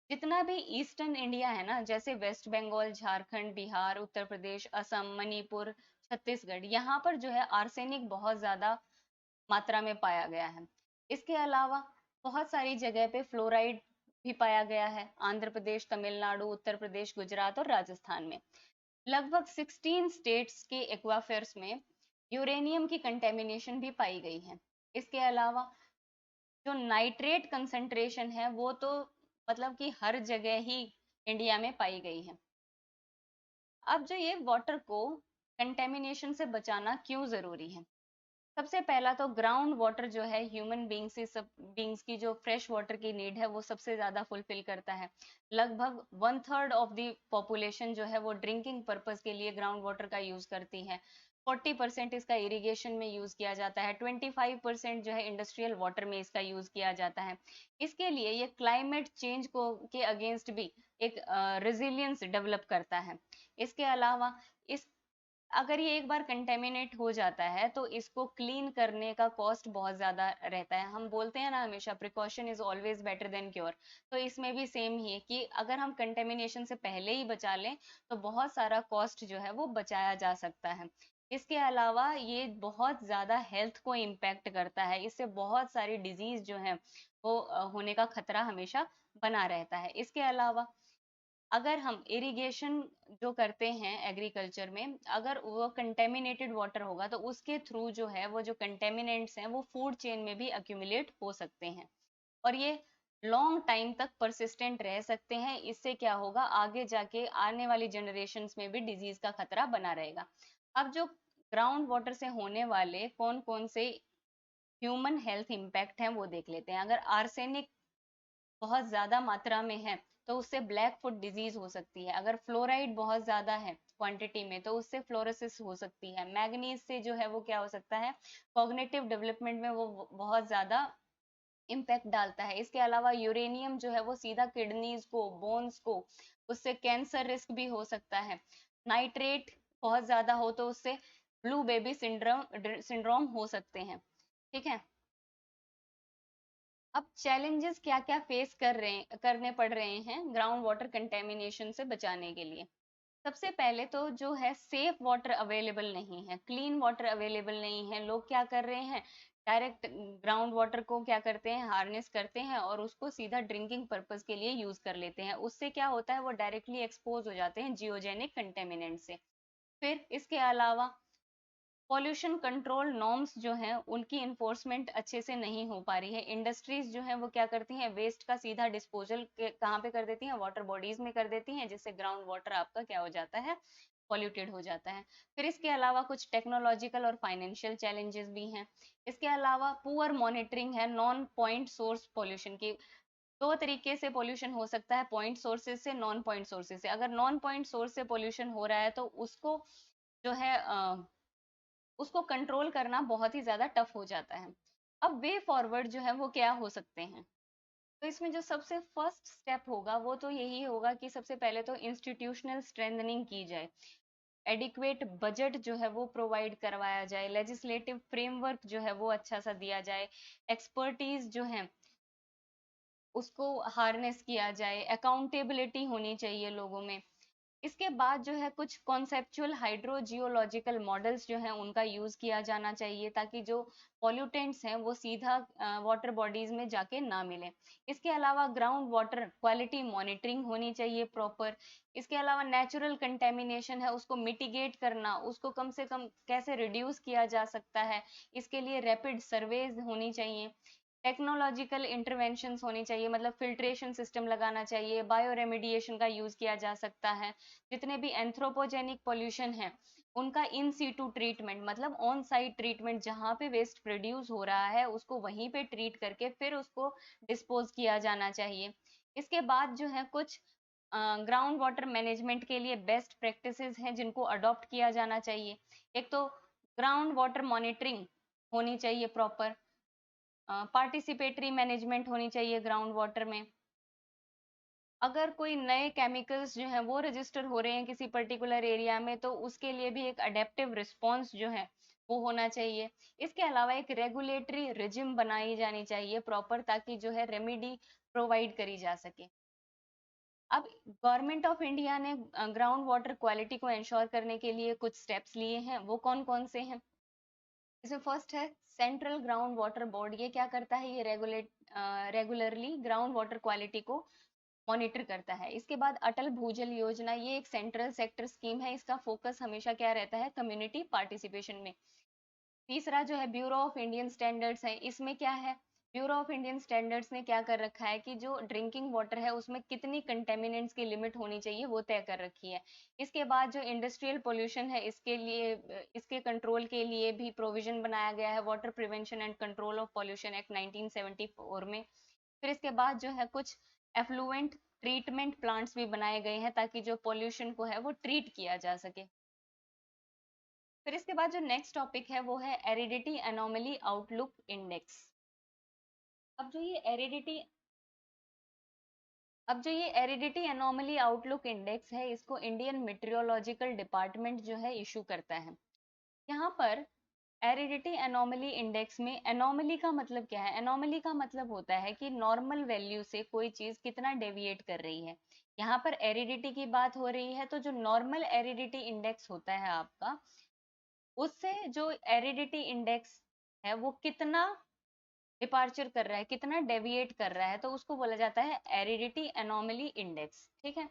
जितना भी ईस्टर्न इंडिया है ना, जैसे वेस्ट बंगाल, झारखंड, बिहार, उत्तर प्रदेश, असम, मणिपुर, छत्तीसगढ़, यहाँ पर जो है आर्सेनिक बहुत ज्यादा मात्रा में पाया गया है। इसके अलावा बहुत सारी जगह पे फ्लोराइड भी पाया गया है, आंध्र प्रदेश, तमिलनाडु, उत्तर प्रदेश, गुजरात और राजस्थान में। लगभग 16 स्टेट्स के एक्वाफर्स में यूरेनियम की कंटेमिनेशन भी पाई गई है। इसके अलावा जो नाइट्रेट कंसंट्रेशन है वो तो मतलब कि हर जगह ही इंडिया में पाई गई है। अब जो ये वाटर को कंटेमिनेशन से बचाना क्यों जरूरी है? सबसे पहला तो ग्राउंड वाटर जो है ह्यूमन बींग्स से सब बींग्स की जो फ्रेश वाटर की नीड है वो सबसे ज्यादा फुलफिल करता है। लगभग 1/3 ऑफ द पॉपुलेशन जो है वो ड्रिंकिंग पर्पस के लिए ग्राउंड वाटर का यूज करती है। 40% इसका इरिगेशन में यूज किया जाता है, 25% जो है इंडस्ट्रियल वाटर में इसका यूज किया जाता है। इसके लिए ये क्लाइमेट चेंज को के अगेंस्ट भी एक रेजिलियंस डेवलप करता है। इसके अलावा इस अगर ये एक बार कंटेमिनेट हो जाता है तो इसको क्लीन करने का कॉस्ट बहुत ज्यादा रहता है। हम बोलते हैं ना हमेशा, precaution is always better than cure. तो इसमें भी सेम ही है कि अगर हम कंटेमिनेशन से पहले ही बचा लें तो बहुत सारा कॉस्ट जो है वो बचाया जा सकता है। इसके अलावा ये बहुत ज्यादा हेल्थ को इम्पैक्ट करता है, इससे बहुत सारी डिजीज जो है वो होने का खतरा हमेशा बना रहता है। इसके अलावा अगर हम इरिगेशन जो करते हैं एग्रीकल्चर में, अगर वो कंटेमिनेटेड वाटर होगा तो उसके थ्रू जो है वो जो कंटेमिनेंट्स हैं वो फूड चेन में भी अक्यूमुलेट हो सकते हैं, और ये लॉन्ग टाइम तक परसिस्टेंट रह सकते हैं। इससे क्या होगा, आगे जाके आने वाली जनरेशन्स में भी डिजीज का खतरा बना रहेगा। अब जो ग्राउंड वाटर से होने वाले कौन कौन से ह्यूमन हेल्थ इम्पैक्ट हैं वो देख लेते हैं। अगर आर्सेनिक बहुत ज्यादा मात्रा में है तो उससे ब्लैक फुट डिजीज हो सकती है। अगर फ्लोराइड बहुत ज्यादा है क्वांटिटी में तो उससे फ्लोरोसिस हो सकती है। मैग्नीज से जो है वो क्या हो सकता है, कॉग्निटिव डेवलपमेंट में वो बहुत ज्यादा इम्पैक्ट डालता है। इसके अलावा यूरेनियम जो है वो सीधा किडनीज को, बोन्स को, उससे कैंसर रिस्क भी हो सकता है। नाइट्रेट बहुत ज्यादा हो तो उससे ब्लू बेबी सिंड्रोम सिंड्रोम हो सकते हैं। ठीक है। अब चैलेंजेस क्या क्या फेस करने पड़ रहे हैं ग्राउंड वाटर कंटेमिनेशन से बचाने के लिए? सबसे पहले तो जो है सेफ वाटर अवेलेबल नहीं है, क्लीन वाटर अवेलेबल नहीं है। लोग क्या कर रहे हैं, डायरेक्ट ग्राउंड वाटर को क्या करते हैं, हार्नेस करते हैं और उसको सीधा ड्रिंकिंग पर्पस के लिए यूज कर लेते हैं। उससे क्या होता है, वो डायरेक्टली एक्सपोज हो जाते हैं जियोजेनिक कंटेमिनेंट से। फिर इसके अलावा पॉल्यूशन कंट्रोल नॉर्म्स जो हैं उनकी इन्फोर्समेंट अच्छे से नहीं हो पा रही है। इंडस्ट्रीज जो हैं वो क्या करती हैं, वेस्ट का सीधा डिस्पोजल कहाँ पे कर देती हैं, वाटर बॉडीज में कर देती हैं, जिससे ग्राउंड वाटर आपका क्या हो जाता है, पॉल्यूटेड हो जाता है। फिर इसके अलावा कुछ टेक्नोलॉजिकल और फाइनेंशियल चैलेंजेस भी हैं। इसके अलावा पुअर मॉनिटरिंग है नॉन पॉइंट सोर्स पॉल्यूशन की। दो तरीके से पॉल्यूशन हो सकता है, पॉइंट सोर्सेज से, नॉन पॉइंट सोर्सेज से। अगर नॉन पॉइंट सोर्स से पॉल्यूशन हो रहा है तो उसको जो है उसको कंट्रोल करना बहुत ही ज्यादा टफ हो जाता है। अब वे फॉरवर्ड जो है वो क्या हो सकते हैं? तो इसमें जो सबसे फर्स्ट स्टेप होगा वो तो यही होगा कि सबसे पहले तो इंस्टीट्यूशनल स्ट्रेंथनिंग की जाए, एडिक्वेट बजट जो है वो प्रोवाइड करवाया जाए, लेजिस्लेटिव फ्रेमवर्क जो है वो अच्छा सा दिया जाए, एक्सपर्टीज जो है उसको हार्नेस किया जाए, अकाउंटेबिलिटी होनी चाहिए लोगों में। इसके बाद जो है कुछ कॉन्सेप्चुअल हाइड्रोजियोलॉजिकल मॉडल्स जो हैं उनका यूज किया जाना चाहिए, ताकि जो पॉल्यूटेंट्स हैं वो सीधा वाटर बॉडीज में जाके ना मिले। इसके अलावा ग्राउंड वाटर क्वालिटी मॉनिटरिंग होनी चाहिए प्रॉपर। इसके अलावा नेचुरल कंटेमिनेशन है उसको मिटिगेट करना, उसको कम से कम कैसे रिड्यूस किया जा सकता है, इसके लिए रैपिड सर्वेज होनी चाहिए। टेक्नोलॉजिकल इंटरवेंशंस होनी चाहिए, मतलब फिल्ट्रेशन सिस्टम लगाना चाहिए, बायो रेमेडिएशन का यूज किया जा सकता है। जितने भी एंथ्रोपोजेनिक पोल्यूशन है उनका इन सीटू ट्रीटमेंट, मतलब ऑन साइट ट्रीटमेंट, जहाँ पे वेस्ट प्रोड्यूस हो रहा है उसको वहीं पे ट्रीट करके फिर उसको डिस्पोज किया जाना चाहिए। इसके बाद जो है कुछ ग्राउंड वाटर मैनेजमेंट के लिए बेस्ट प्रैक्टिसेस हैं जिनको अडॉप्ट किया जाना चाहिए। एक तो ग्राउंड वाटर मॉनिटरिंग होनी चाहिए प्रॉपर, पार्टिसिपेटरी मैनेजमेंट होनी चाहिए ग्राउंड वाटर में। अगर कोई नए केमिकल्स जो हैं वो रजिस्टर हो रहे हैं किसी पर्टिकुलर एरिया में तो उसके लिए भी एक अडेप्टिव रिस्पॉन्स जो है वो होना चाहिए। इसके अलावा एक रेगुलेटरी रिजिम बनाई जानी चाहिए प्रॉपर, ताकि जो है रेमेडी प्रोवाइड करी जा सके। अब गवर्नमेंट ऑफ इंडिया ने ग्राउंड वाटर क्वालिटी को इंश्योर करने के लिए कुछ स्टेप्स लिए हैं, वो कौन कौन से हैं? इसमें फर्स्ट है सेंट्रल ग्राउंड वाटर बोर्ड। ये क्या करता है? ये रेगुलरली ग्राउंड वाटर क्वालिटी को मॉनिटर करता है। इसके बाद अटल भूजल योजना, ये एक सेंट्रल सेक्टर स्कीम है, इसका फोकस हमेशा क्या रहता है? कम्युनिटी पार्टिसिपेशन में। तीसरा जो है ब्यूरो ऑफ इंडियन स्टैंडर्ड्स है, इसमें क्या है? ब्यूरो ऑफ इंडियन स्टैंडर्ड्स ने क्या कर रखा है कि जो ड्रिंकिंग वाटर है उसमें कितनी कंटेमिनेंट्स की लिमिट होनी चाहिए वो तय कर रखी है। इसके बाद जो इंडस्ट्रियल पोल्यूशन है इसके लिए इसके कंट्रोल के लिए भी प्रोविजन बनाया गया है, water prevention and control of pollution act 1974 में। फिर इसके बाद जो है कुछ एफ्लुएंट ट्रीटमेंट प्लांट्स भी बनाए गए हैं ताकि जो पोल्यूशन को है वो ट्रीट किया जा सके। फिर इसके बाद जो नेक्स्ट टॉपिक है वो है एरिडिटी एनोमली आउटलुक इंडेक्स। अब जो ये एरिडिटी अब जो ये एरिडिटी एनोमली आउटलुक इंडेक्स है इसको इंडियन मेट्रियोलॉजिकल डिपार्टमेंट जो है इशू करता है। यहाँ पर एरिडिटी एनोमली इंडेक्स में एनोमली का मतलब क्या है? एनोमली का मतलब होता है कि नॉर्मल वैल्यू से कोई चीज कितना डेविएट कर रही है। यहाँ पर एरिडिटी की बात हो रही है तो जो नॉर्मल एरिडिटी इंडेक्स होता है आपका, उससे जो एरिडिटी इंडेक्स है वो कितना डिपार्चर कर रहा है, कितना डेविएट कर रहा है, तो उसको बोला जाता है एरिडिटी एनोमली इंडेक्स। ठीक है।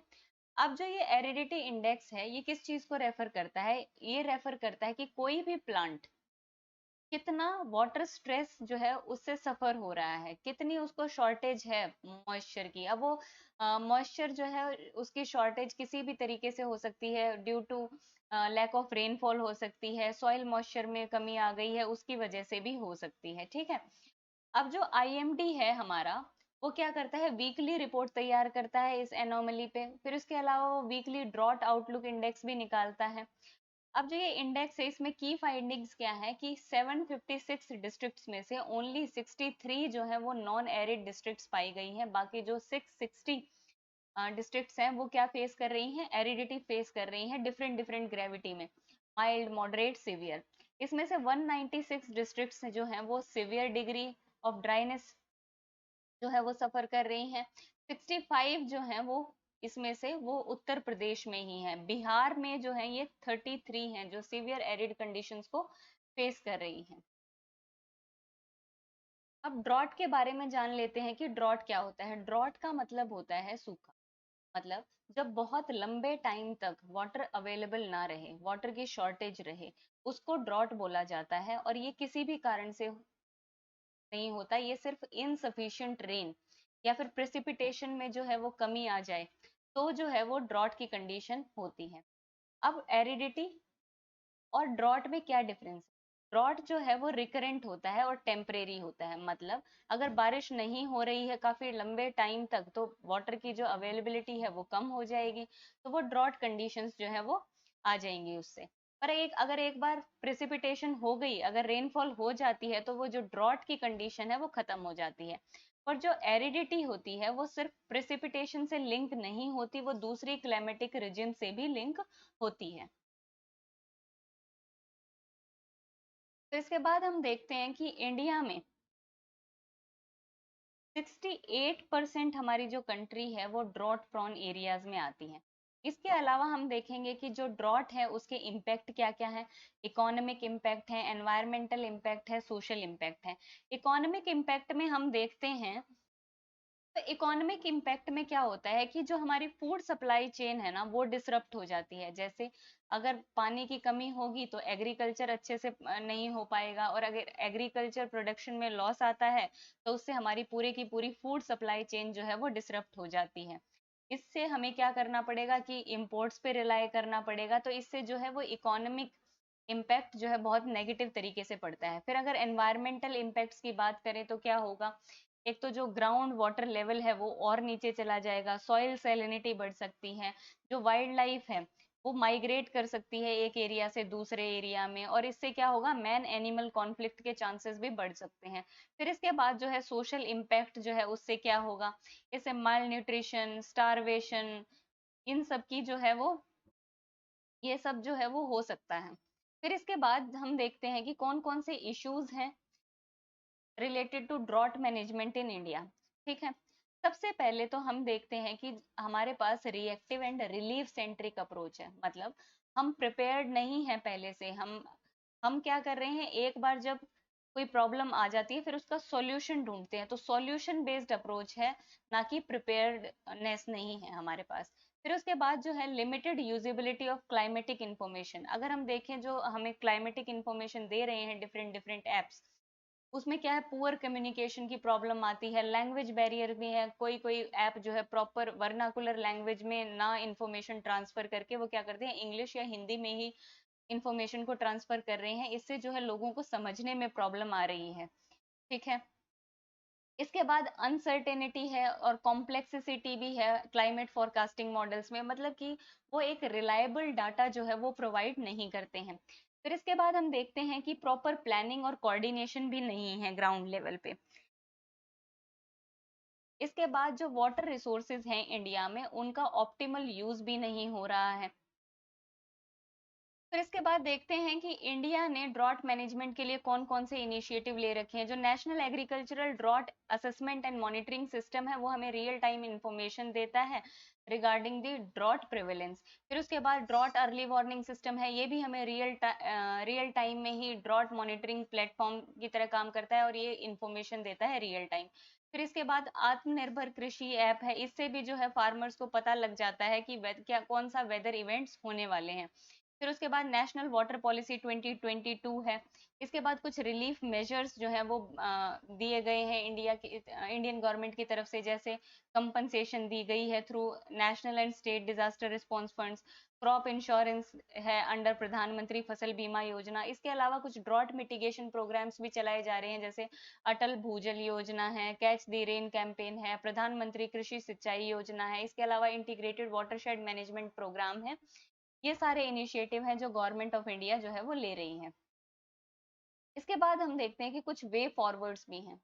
अब जो ये एरिडिटी इंडेक्स है ये किस चीज को रेफर करता है? ये रेफर करता है कि कोई भी प्लांट कितना वाटर स्ट्रेस जो है उससे सफर हो रहा है, कितनी उसको शॉर्टेज है मॉइस्चर की। अब वो मॉइस्चर जो है उसकी शॉर्टेज किसी भी तरीके से हो सकती है, due to lack of rainfall हो सकती है, सॉइल मॉइस्चर में कमी आ गई है उसकी वजह से भी हो सकती है। ठीक है। अब जो आईएमडी है हमारा, वो क्या करता है? वीकली रिपोर्ट तैयार करता है इस एनोमली पे। फिर उसके अलावा वो वीकली ड्रॉट आउटलुक इंडेक्स भी निकालता है। अब जो ये इंडेक्स है इसमें की फाइंडिंग्स क्या है कि 756 डिस्ट्रिक्ट्स में से ओनली 63 जो है वो नॉन एरिड डिस्ट्रिक्ट्स पाई गई हैं, बाकी जो 660 डिस्ट्रिक्ट्स हैं वो क्या फेस कर रही हैं? एरिडिटी फेस कर रही हैं, डिफरेंट डिफरेंट ग्रेविटी में, माइल्ड, मॉडरेट, सिवियर। इसमें से 196 डिस्ट्रिक्ट्स जो हैं वो सिवियर डिग्री ऑफ ड्राइनेस जो है वो सफर कर रही हैं। 65 जो है वो इसमें से वो उत्तर प्रदेश में ही है। बिहार में जो है ये 33 हैं जो सीवियर एरिड कंडीशंस को फेस कर रही हैं। अब ड्रॉट के बारे में जान लेते हैं कि ड्रॉट क्या होता है। ड्रॉट का मतलब होता है सूखा, मतलब जब बहुत लंबे टाइम तक वाटर अवेलेबल ना रहे, वाटर की शॉर्टेज रहे, उसको ड्रॉट बोला जाता है। और ये किसी भी कारण से नहीं होता, ये सिर्फ इनसफिशिएंट रेन या फिर प्रेसिपिटेशन में जो है वो कमी आ जाए तो जो है वो ड्रॉट की कंडीशन होती है। अब एरिडिटी और ड्रॉट में क्या डिफरेंस है? ड्रॉट जो है वो रिकरेंट होता है और टेम्परेरी होता है, मतलब अगर बारिश नहीं हो रही है काफी लंबे टाइम तक तो वाटर की जो अवेलेबिलिटी है वो कम हो जाएगी, तो वो ड्रॉट कंडीशंस जो है वो आ जाएंगी उससे। पर अगर एक बार प्रेसिपिटेशन हो गई, अगर रेनफॉल हो जाती है, तो वो जो ड्रॉट की कंडीशन है वो खत्म हो जाती है। पर जो एरिडिटी होती है वो सिर्फ प्रेसिपिटेशन से लिंक नहीं होती, वो दूसरी क्लाइमेटिक रिजिम से भी लिंक होती है। तो इसके बाद हम देखते हैं कि इंडिया में 68% हमारी जो कंट्री है वो ड्रॉट प्रोन एरियाज में आती है। इसके अलावा हम देखेंगे कि जो ड्रॉट है उसके इम्पैक्ट क्या क्या है। इकोनॉमिक इम्पैक्ट है, एनवायरमेंटल इम्पैक्ट है, सोशल इम्पैक्ट है। इकोनॉमिक इम्पैक्ट में हम देखते हैं, तो इकोनॉमिक इम्पैक्ट में क्या होता है कि जो हमारी फूड सप्लाई चेन है ना वो डिसरप्ट हो जाती है। जैसे अगर पानी की कमी होगी तो एग्रीकल्चर अच्छे से नहीं हो पाएगा, और अगर एग्रीकल्चर प्रोडक्शन में लॉस आता है तो उससे हमारी पूरी की पूरी फूड सप्लाई चेन जो है वो डिसरप्ट हो जाती है। इससे हमें क्या करना पड़ेगा कि इंपोर्ट्स पे रिलाई करना पड़ेगा, तो इससे जो है वो इकोनॉमिक इम्पैक्ट जो है बहुत नेगेटिव तरीके से पड़ता है। फिर अगर एनवायरमेंटल इम्पैक्ट्स की बात करें तो क्या होगा, एक तो जो ग्राउंड वाटर लेवल है वो और नीचे चला जाएगा, सॉइल सैलिनिटी बढ़ सकती है, जो वाइल्ड लाइफ है वो माइग्रेट कर सकती है एक एरिया से दूसरे एरिया में, और इससे क्या होगा, मैन एनिमल कॉन्फ्लिक्ट के चांसेस भी बढ़ सकते हैं। फिर इसके बाद जो है सोशल इम्पैक्ट जो है उससे क्या होगा, इससे माल न्यूट्रिशन, स्टारवेशन, इन सब की जो है वो, ये सब जो है वो हो सकता है। फिर इसके बाद हम देखते हैं कि कौन कौन से इश्यूज हैं related to drought management in India. ठीक है, सबसे पहले तो हम देखते हैं कि हमारे पास reactive and relief centric approach है। मतलब हम प्रिपेयर्ड नहीं है पहले से। हम क्या कर रहे हैं, एक बार जब कोई प्रॉब्लम आ जाती है फिर उसका सॉल्यूशन ढूंढते हैं, तो सॉल्यूशन बेस्ड अप्रोच है, ना कि प्रिपेयर्डनेस नहीं है हमारे पास। फिर उसके बाद जो है limited usability of climatic information. अगर हम देखें जो हमें क्लाइमेटिक इंफॉर्मेशन दे रहे हैं डिफरेंट डिफरेंट एप्स, उसमें क्या है, पुअर कम्युनिकेशन की प्रॉब्लम आती है, लैंग्वेज बैरियर भी है। कोई कोई ऐप जो है प्रॉपर वर्नाकुलर लैंग्वेज में ना इंफॉर्मेशन ट्रांसफर करके वो क्या करते हैं, इंग्लिश या हिंदी में ही इंफॉर्मेशन को ट्रांसफर कर रहे हैं। इससे जो है लोगों को समझने में प्रॉब्लम आ रही है। ठीक है, इसके बाद अनसर्टेनिटी है और कॉम्प्लेक्सिसिटी भी है क्लाइमेट फोरकास्टिंग मॉडल्स में। मतलब कि वो एक रिलायबल डाटा जो है वो प्रोवाइड नहीं करते हैं। फिर इसके बाद हम देखते हैं कि प्रॉपर प्लानिंग और कोऑर्डिनेशन भी नहीं है ग्राउंड लेवल पे। इसके बाद जो वाटर रिसोर्सेज हैं इंडिया में उनका ऑप्टिमल यूज भी नहीं हो रहा है। फिर इसके बाद देखते हैं कि इंडिया ने ड्रॉट मैनेजमेंट के लिए कौन कौन से इनिशिएटिव ले रखे हैं। जो national agricultural drought assessment and monitoring system है वो हमें रियल टाइम इंफॉर्मेशन देता है रिगार्डिंग द ड्रॉट प्रिवेलेंस। फिर उसके बाद ड्रॉट अर्ली वार्निंग सिस्टम है, ये भी हमें रियल टाइम में ही ड्रॉट मॉनिटरिंग प्लेटफॉर्म की तरह काम करता है और ये इंफॉर्मेशन देता है रियल टाइम। फिर इसके बाद आत्मनिर्भर कृषि ऐप है, इससे भी जो है फार्मर्स को पता लग जाता है कि क्या कौन सा वेदर इवेंट्स होने वाले हैं। फिर उसके बाद नेशनल वाटर पॉलिसी 2022 है। इसके बाद कुछ रिलीफ मेजर्स जो है वो दिए गए हैं इंडियन गवर्नमेंट की तरफ से, जैसे कंपनसेशन दी गई है through national and state disaster response funds, crop insurance है अंडर प्रधानमंत्री फसल बीमा योजना। इसके अलावा कुछ ड्रॉट मिटिगेशन प्रोग्राम्स भी चलाए जा रहे हैं, जैसे अटल भूजल योजना है, कैच द रेन कैंपेन है, प्रधानमंत्री कृषि सिंचाई योजना है। इसके अलावा इंटीग्रेटेड वाटरशेड मैनेजमेंट प्रोग्राम है। ये सारे इनिशिएटिव हैं जो गवर्नमेंट ऑफ इंडिया जो है वो ले रही है। इसके बाद हम देखते हैं कि कुछ वे फॉरवर्ड्स भी हैं।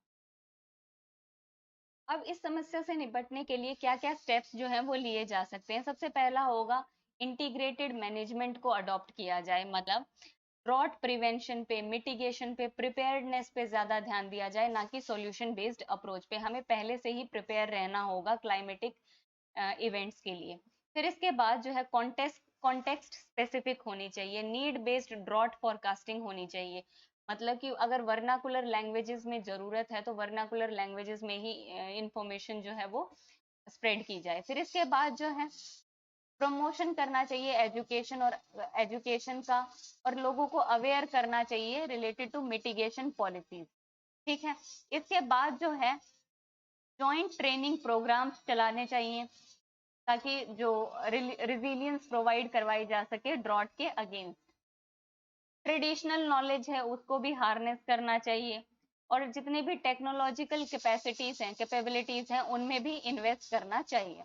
अब इस समस्या से निपटने के लिए क्या क्या स्टेप्स जो हैं वो लिए जा सकते हैं। सबसे पहला होगा इंटीग्रेटेड मैनेजमेंट को अडॉप्ट किया जाए। मतलब ड्रॉट प्रिवेंशन पे, मिटिगेशन पे, प्रिपेयर्डनेस पे ज्यादा ध्यान दिया जाए, ना कि सॉल्यूशन बेस्ड अप्रोच पे। हमें पहले से ही प्रिपेयर रहना होगा क्लाइमेटिक इवेंट्स के लिए। फिर इसके बाद जो है कॉन्टेक्स्ट स्पेसिफिक होनी चाहिए, नीड बेस्ड ड्रॉट फोरकास्टिंग होनी चाहिए। मतलब कि अगर वर्नाकुलर लैंग्वेजेस में जरूरत है तो वर्नाकुलर लैंग्वेजेस में ही इंफॉर्मेशन जो है वो स्प्रेड की जाए। फिर इसके बाद जो है प्रमोशन करना चाहिए एजुकेशन का, और लोगों को अवेयर करना चाहिए रिलेटेड टू मिटिगेशन पॉलिसीज। ठीक है, इसके बाद जो है जॉइंट ट्रेनिंग प्रोग्राम्स चलाने चाहिए, ताकि जो रिजिलियंस प्रोवाइड करवाई जा सके ड्रॉट के अगेंस्ट। ट्रेडिशनल नॉलेज है उसको भी हार्नेस करना चाहिए, और जितने भी टेक्नोलॉजिकल कैपेसिटीज हैं, कैपेबिलिटीज हैं, उनमें भी इन्वेस्ट करना चाहिए।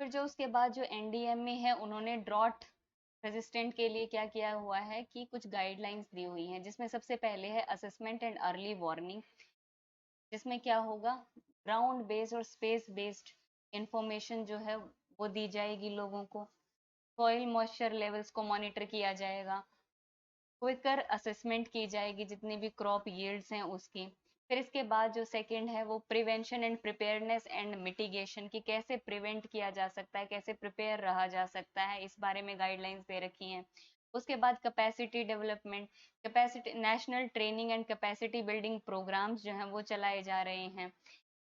फिर जो उसके बाद जो एनडीएमए है उन्होंने ड्रॉट रेजिस्टेंट के लिए क्या किया हुआ है कि कुछ गाइडलाइंस दी हुई हैं, जिसमें सबसे पहले है असेसमेंट एंड अर्ली वार्निंग, जिसमें क्या होगा, ग्राउंड बेस्ड और स्पेस बेस्ड इंफॉर्मेशन जो है वो दी जाएगी लोगों को। सॉइल मॉइस्चर लेवल्स को मॉनिटर किया जाएगा। क्विकर असेसमेंट की जाएगी जितनी भी क्रॉप यील्ड्स हैं उसकी। फिर इसके बाद जो सेकंड है वो prevention and preparedness and mitigation, की कैसे प्रिवेंट किया जा सकता है, कैसे प्रिपेयर रहा जा सकता है, इस बारे में गाइडलाइंस दे रखी हैं। उसके बाद capacity development, capacity national training and capacity building programs जो हैं वो चलाए जा रहे हैं।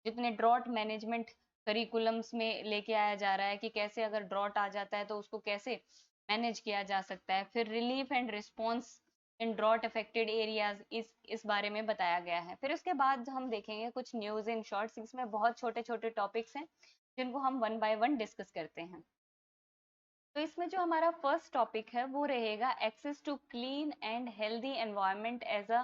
जितने ड्रॉट मैनेजमेंट करिकुलम्स में लेके आया जा रहा है कि कैसे अगर ड्रॉट आ जाता है तो उसको कैसे मैनेज किया जा सकता है। फिर relief and response in drought affected areas, इस बारे में बताया गया है। फिर उसके बाद हम देखेंगे कुछ न्यूज इन शॉर्ट्स, इसमें बहुत छोटे छोटे टॉपिक्स हैं जिनको हम वन बाय वन डिस्कस करते हैं। तो इसमें जो हमारा फर्स्ट टॉपिक है वो रहेगा access to clean and healthy environment as a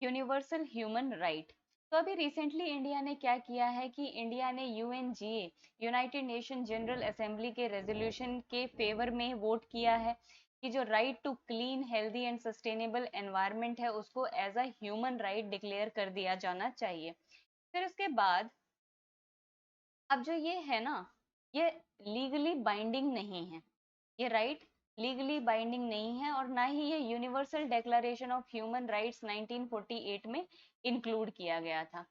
universal human right. तो अभी रिसेंटली इंडिया ने क्या किया है कि इंडिया ने UNGA, United Nation General Assembly के रेजोल्यूशन के फेवर में वोट किया है कि जो right to clean healthy and sustainable environment है उसको as a human right declare कर दिया जाना चाहिए। फिर उसके बाद अब जो ये है ना, ये लीगली बाइंडिंग नहीं है, ये राइट लीगली बाइंडिंग नहीं है, और ना ही ये universal declaration of human rights 1948 में इंक्लूड किया गया था।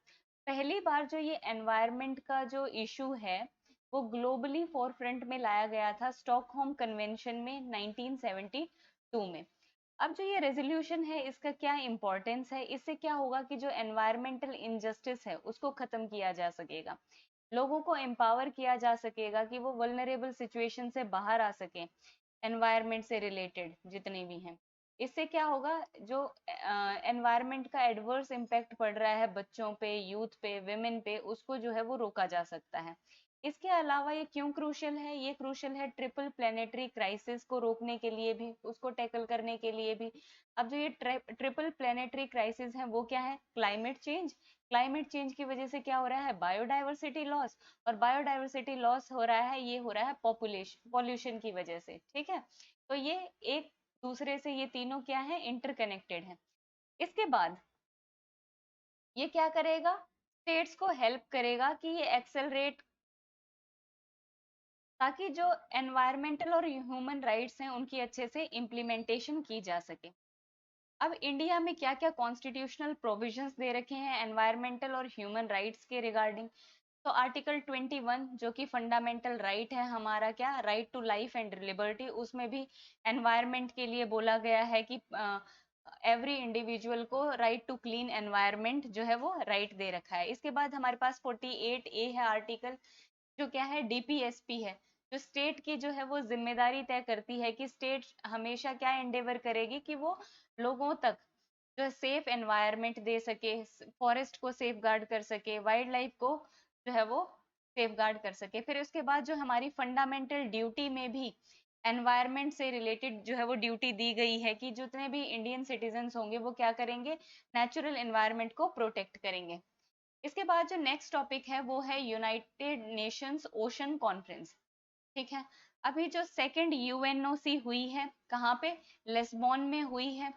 पहली बार जो ये एनवायरनमेंट का जो इशू है वो ग्लोबली फोरफ्रंट में लाया गया था स्टॉकहोम कन्वेंशन में 1972 में। अब जो ये रेजोल्यूशन है इसका क्या इंपॉर्टेंस है, इससे क्या होगा कि जो एनवायरमेंटल इनजस्टिस है उसको खत्म किया जा सकेगा, लोगों को एम्पावर किया जा सकेगा कि वो वल्नरेबल सिचुएशन से बाहर आ सके, एनवायरनमेंट से रिलेटेड जितने भी हैं। इससे क्या होगा, जो एनवायरनमेंट का एडवर्स इम्पैक्ट पड़ रहा है बच्चों पे, यूथ पे, विमेन पे, उसको जो है वो रोका जा सकता है। इसके अलावा ये क्यों क्रूशियल है, ये क्रूशियल है ट्रिपल प्लेनेटरी क्राइसिस को रोकने के लिए भी, उसको टैकल करने के लिए भी। अब जो ये ट्रिपल प्लेनेटरी क्राइसिस है वो क्या है, क्लाइमेट चेंज, क्लाइमेट चेंज की वजह से क्या हो रहा है, बायोडाइवर्सिटी लॉस, और बायोडाइवर्सिटी लॉस हो रहा है, ये हो रहा है पॉपुलेशन पॉल्यूशन की वजह से। ठीक है, तो ये एक दूसरे से, ये तीनों क्या है, इंटरकनेक्टेड है। इसके बाद ये क्या करेगा, स्टेट्स को हेल्प करेगा कि ये एक्सेलरेट, ताकि जो एनवायरमेंटल और ह्यूमन राइट्स हैं उनकी अच्छे से इम्प्लीमेंटेशन की जा सके। अब इंडिया में क्या क्या कॉन्स्टिट्यूशनल प्रोविजंस दे रखे हैं एनवायरमेंटल और ह्यूमन राइट्स के रिगार्डिंग। तो आर्टिकल 21 जो कि फंडामेंटल राइट है हमारा, क्या, right to life and liberty, उसमें भी एनवायरनमेंट के लिए बोला गया है कि एवरी इंडिविजुअल को राइट टू क्लीन एनवायरनमेंट जो है वो राइट दे रखा है। इसके बाद हमारे पास 48A है आर्टिकल, जो क्या है, डीपीएसपी है, जो स्टेट की जो है वो जिम्मेदारी तय करती है कि स्टेट हमेशा क्या एंडेवर करेगी कि वो लोगों तक जो सेफ एनवायरनमेंट दे सके, फॉरेस्ट को सेफ गार्ड कर सके, वाइल्ड लाइफ को जो है वो सेफ गार्ड कर सके। फिर उसके बाद जो हमारी फंडामेंटल ड्यूटी में भी एनवायरनमेंट से रिलेटेड जो है वो ड्यूटी दी गई है कि जितने भी इंडियन सिटीजन होंगे वो क्या करेंगे, नेचुरल एनवायरनमेंट को प्रोटेक्ट करेंगे। इसके बाद जो नेक्स्ट टॉपिक है वो है यूनाइटेड नेशंस ओशन कॉन्फ्रेंस। ठीक है, अभी जो सेकंड यूएनओसी हुई है, कहाँ पे, लेस्बोन में हुई है।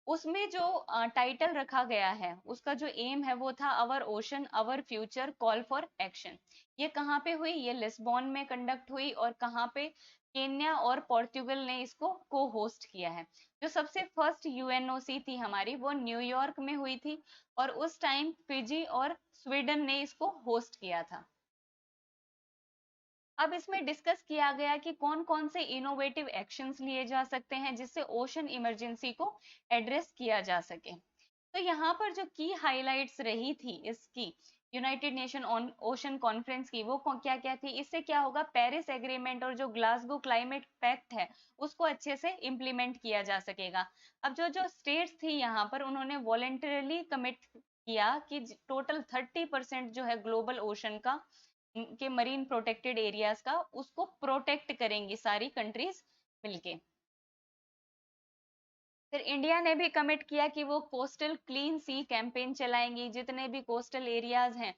उसमें जो टाइटल रखा गया है, उसका जो एम है वो था our ocean our future call for action. ये कहाँ पे हुई, ये लिस्बॉन में कंडक्ट हुई, और कहाँ पे, केन्या और पोर्टुगल ने इसको को होस्ट किया है। जो सबसे फर्स्ट यूएनओसी थी हमारी वो न्यूयॉर्क में हुई थी, और उस टाइम फिजी और स्वीडन ने इसको होस्ट किया था। अब इसमें डिस्कस किया गया कि कौन कौन से इनोवेटिव एक्शंस लिए जा सकते हैं जिससे ओशन इमरजेंसी को एड्रेस किया जा सके। तो यहाँ पर जो की हाइलाइट्स रही थी इसकी, United nation on ocean conference की, वो क्या क्या थी, इससे क्या होगा, पेरिस एग्रीमेंट और जो ग्लासगो क्लाइमेट पैक्ट है उसको अच्छे से इम्प्लीमेंट किया जा सकेगा। अब जो जो स्टेट्स थी यहाँ पर उन्होंने वॉलेंटरली कमिट किया कि टोटल 30% जो है ग्लोबल ओशन का, के मरीन प्रोटेक्टेड एरियाज का, उसको प्रोटेक्ट करेंगी सारी कंट्रीज मिलके। फिर इंडिया ने भी कमिट किया कि वो कोस्टल क्लीन सी कैंपेन चलाएंगी, जितने भी कोस्टल एरियाज हैं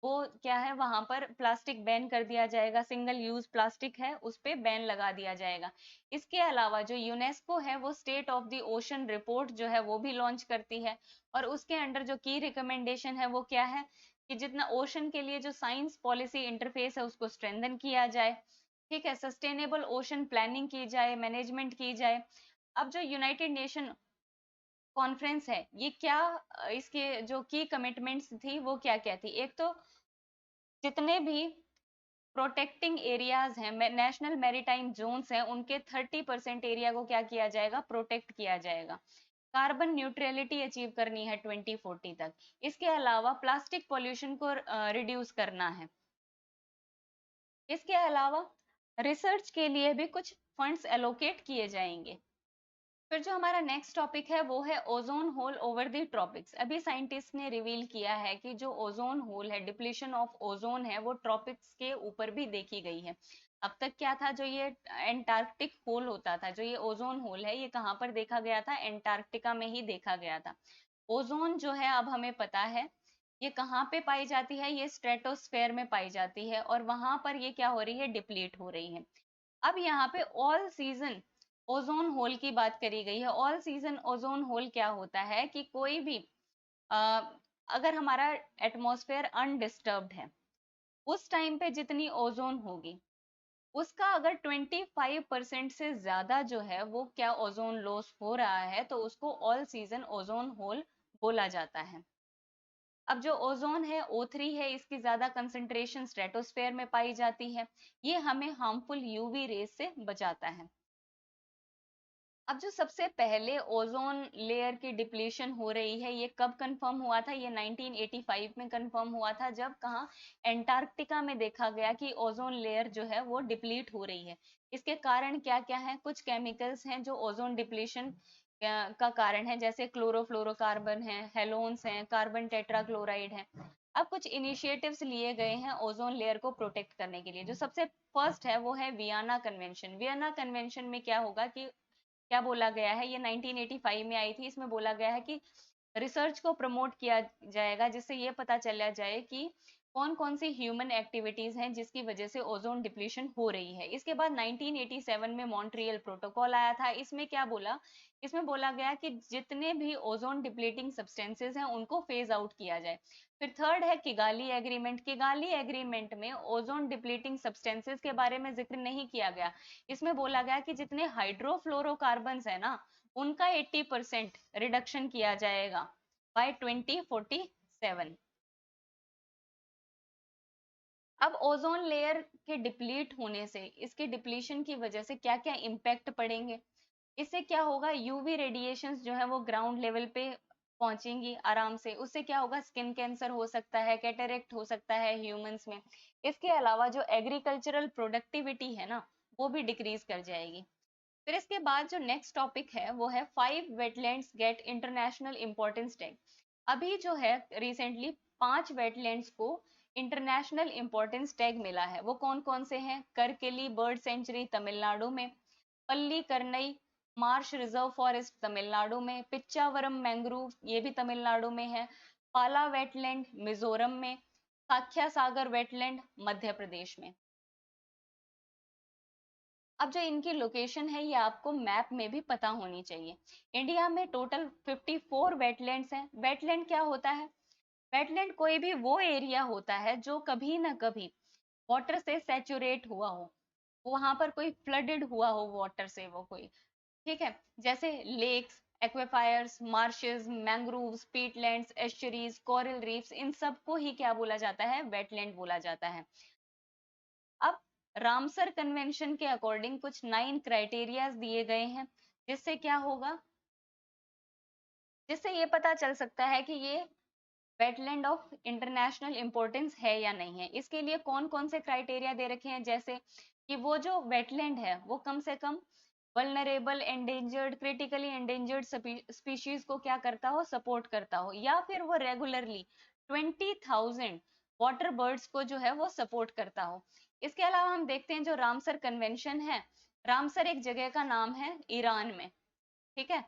वो क्या है, वहां पर प्लास्टिक बैन कर दिया जाएगा, सिंगल यूज प्लास्टिक है उस पे बैन लगा दिया जाएगा। इसके अलावा जो यूनेस्को है वो state of the ocean report जो है वो भी लॉन्च करती है, और उसके अंडर जो की रिकमेंडेशन है वो क्या है कि जितना ओशन के लिए जो साइंस पॉलिसी इंटरफेस है उसको स्ट्रेंथन किया जाए। ठीक है, सस्टेनेबल ओशन प्लानिंग की जाए, मैनेजमेंट की जाए। अब जो यूनाइटेड नेशन कॉन्फ्रेंस है ये क्या, इसके जो की कमिटमेंट्स थी वो क्या क्या थी, एक तो जितने भी प्रोटेक्टिंग एरियाज हैं, नेशनल मैरीटाइम जोन्स हैं, उनके 30% एरिया को क्या किया जाएगा, प्रोटेक्ट किया जाएगा। कार्बन न्यूट्रलिटी अचीव करनी है 2040 तक। इसके अलावा प्लास्टिक पॉल्यूशन को रिड्यूस करना है। इसके अलावा रिसर्च के लिए भी कुछ फंड्स एलोकेट किए जाएंगे। फिर जो हमारा नेक्स्ट टॉपिक है वो है ozone hole over the tropics. अभी साइंटिस्ट ने रिवील किया है कि जो ओजोन होल है, डिप्लीशन ऑफ ओजोन है, वो ट्रॉपिक्स के ऊपर भी देखी गई है। अब तक क्या था, जो ये एंटार्क्टिक होल होता था, जो ये ओजोन होल है ये कहाँ पर देखा गया था, एंटार्क्टिका में ही देखा गया था। ओजोन जो है अब हमें पता है ये कहाँ पे पाई जाती है, ये स्ट्रेटोस्फेयर में पाई जाती है, और वहां पर ये क्या हो रही है, डिप्लीट हो रही है। अब यहाँ पे ऑल सीजन ओजोन होल की बात करी गई है। ऑल सीजन ओजोन होल क्या होता है कि कोई भी अ, अगर हमारा एटमॉस्फेयर अनडिस्टर्ब्ड है, उस टाइम पे जितनी ओजोन होगी उसका अगर 25% से ज्यादा जो है वो क्या ओजोन लॉस हो रहा है, तो उसको ऑल सीजन ओजोन होल बोला जाता है। अब जो ओजोन है O3 है, इसकी ज्यादा कंसंट्रेशन स्ट्रेटोस्फेयर में पाई जाती है। ये हमें हार्मफुल यूवी रेज से बचाता है। अब जो सबसे पहले ओजोन लेयर की डिप्लीशन हो रही है ये कब कंफर्म हुआ था, ये 1985 में कंफर्म हुआ था, जब कहा एंटार्क्टिका में देखा गया कि ओजोन लेयर जो है वो डिप्लीट हो रही है। इसके कारण क्या क्या है, कुछ केमिकल्स हैं जो ओजोन डिप्लीशन का कारण है, जैसे क्लोरोफ्लोरोकार्बन है, हेलोन्स हैं, कार्बन टेट्राक्लोराइड है। अब कुछ इनिशिएटिव्स लिए गए हैं ओजोन लेयर को प्रोटेक्ट करने के लिए। जो सबसे फर्स्ट है वो है वियना कन्वेंशन। वियना कन्वेंशन में क्या होगा कि क्या बोला गया है, ये 1985 में आई थी, इसमें बोला गया है कि रिसर्च को प्रमोट किया जाएगा जिससे ये पता चला जाए कि कौन कौन सी ह्यूमन एक्टिविटीज हैं जिसकी वजह से ओजोन डिप्लीशन हो रही है। इसके बाद 1987 में मॉन्ट्रियल प्रोटोकॉल आया था। इसमें क्या बोला, इसमें बोला गया कि जितने भी ओजोन डिप्लीटिंग सब्सटेंसेस हैं उनको फेज आउट किया जाए। फिर थर्ड है किगाली एग्रीमेंट। किगाली एग्रीमेंट में ओजोन डिप्लीटिंग सब्सटेंसेस के बारे में जिक्र नहीं किया गया। इसमें बोला गया कि जितने हाइड्रोफ्लोरोकार्बन्स है ना, उनका 80% रिडक्शन किया जाएगा बाय 2047। अब ओजोन लेयर के डिप्लीट होने से, इसके डिप्लीशन की वजह से क्या क्या इम्पैक्ट पड़ेंगे, इससे क्या होगा, यूवी रेडिएशंस जो है वो ग्राउंड लेवल पे पहुंचेंगी आराम से, उससे क्या होगा, स्किन कैंसर हो सकता है, कैटेरेक्ट हो सकता है ह्यूमंस में। इसके अलावा जो एग्रीकल्चरल प्रोडक्टिविटी है ना, वो भी डिक्रीज कर जाएगी। फिर इसके बाद जो नेक्स्ट टॉपिक है वो है 5 wetlands get international importance tag. अभी जो है रिसेंटली 5 वेटलैंड्स को इंटरनेशनल इंपॉर्टेंस टैग मिला है। वो कौन कौन से हैं, करकेली बर्ड सेंचुरी तमिलनाडु में, पल्ली Karnai Marsh reserve forest Tamil Nadu में, पिच्चावरम मैंग्रोव ये भी तमिलनाडु में है, पाला वेटलैंड मिजोरम में, साख्या सागर वेटलैंड मध्य प्रदेश में। अब जो इनकी लोकेशन है ये आपको मैप में भी पता होनी चाहिए। इंडिया में टोटल 54 वेटलैंड्स हैं। वेटलैंड क्या होता है, वेटलैंड कोई भी वो एरिया होता है जो कभी ना कभी वाटर से सैचुरेट हुआ हो, वहां पर कोई फ्लडेड हुआ हो वाटर से, वो कोई, ठीक है, जैसे lakes, aquifers, marshes, mangroves, peatlands, estuaries, coral reefs, इन सबको ही क्या बोला जाता है, वेटलैंड बोला जाता है। अब रामसर कन्वेंशन के अकॉर्डिंग कुछ 9 क्राइटेरियाज दिए गए हैं, जिससे क्या होगा, जिससे ये पता चल सकता है कि ये वेटलैंड ऑफ इंटरनेशनल इंपॉर्टेंस है या नहीं है। इसके लिए कौन कौन से क्राइटेरिया दे रखे हैं, जैसे कि वो जो वेटलैंड है वो कम से कम vulnerable, endangered, critically endangered species को क्या करता हो, सपोर्ट करता हो, या फिर वो रेगुलरली 20,000 वाटर बर्ड्स को जो है वो सपोर्ट करता हो। इसके अलावा हम देखते हैं जो रामसर कन्वेंशन है, रामसर एक जगह का नाम है ईरान में, ठीक है।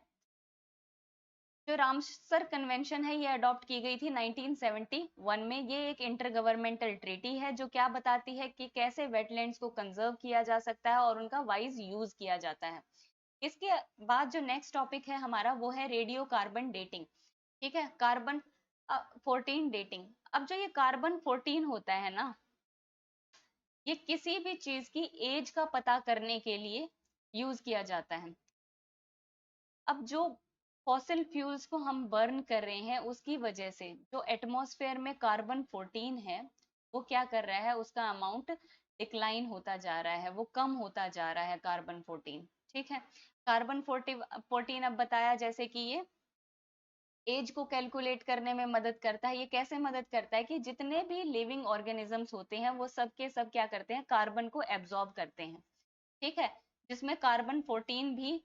जो रामसर कन्वेंशन है ये अडॉप्ट की गई थी 1971 में। ये एक इंटर गवर्नमेंटल ट्रीटी है जो क्या बताती है कि कैसे वेटलैंड्स को कंजर्व किया जा सकता है और उनका वाइज यूज किया जाता है। इसके बाद जो नेक्स्ट टॉपिक है हमारा वो है रेडियो कार्बन डेटिंग। ठीक है, कार्बन 14 डेटिंग। अब जो ये कार्बन 14 होता है ना, ये किसी भी चीज की एज का पता करने के लिए यूज किया जाता है। अब जो फॉसिल फ्यूल्स को हम बर्न कर रहे हैं उसकी वजह से जो एटमॉस्फेयर में कार्बन 14 है वो क्या कर रहा है, उसका अमाउंट डिक्लाइन होता जा रहा है, वो कम होता जा रहा है कार्बन 14। ठीक है, कार्बन 14 अब बताया जैसे कि ये एज को कैलकुलेट करने में मदद करता है। ये कैसे मदद करता है कि जितने भी लिविंग ऑर्गेनिजम्स होते हैं वो सब के सब क्या करते हैं, कार्बन को एब्जॉर्ब करते हैं। ठीक है, जिसमें कार्बन 14 भी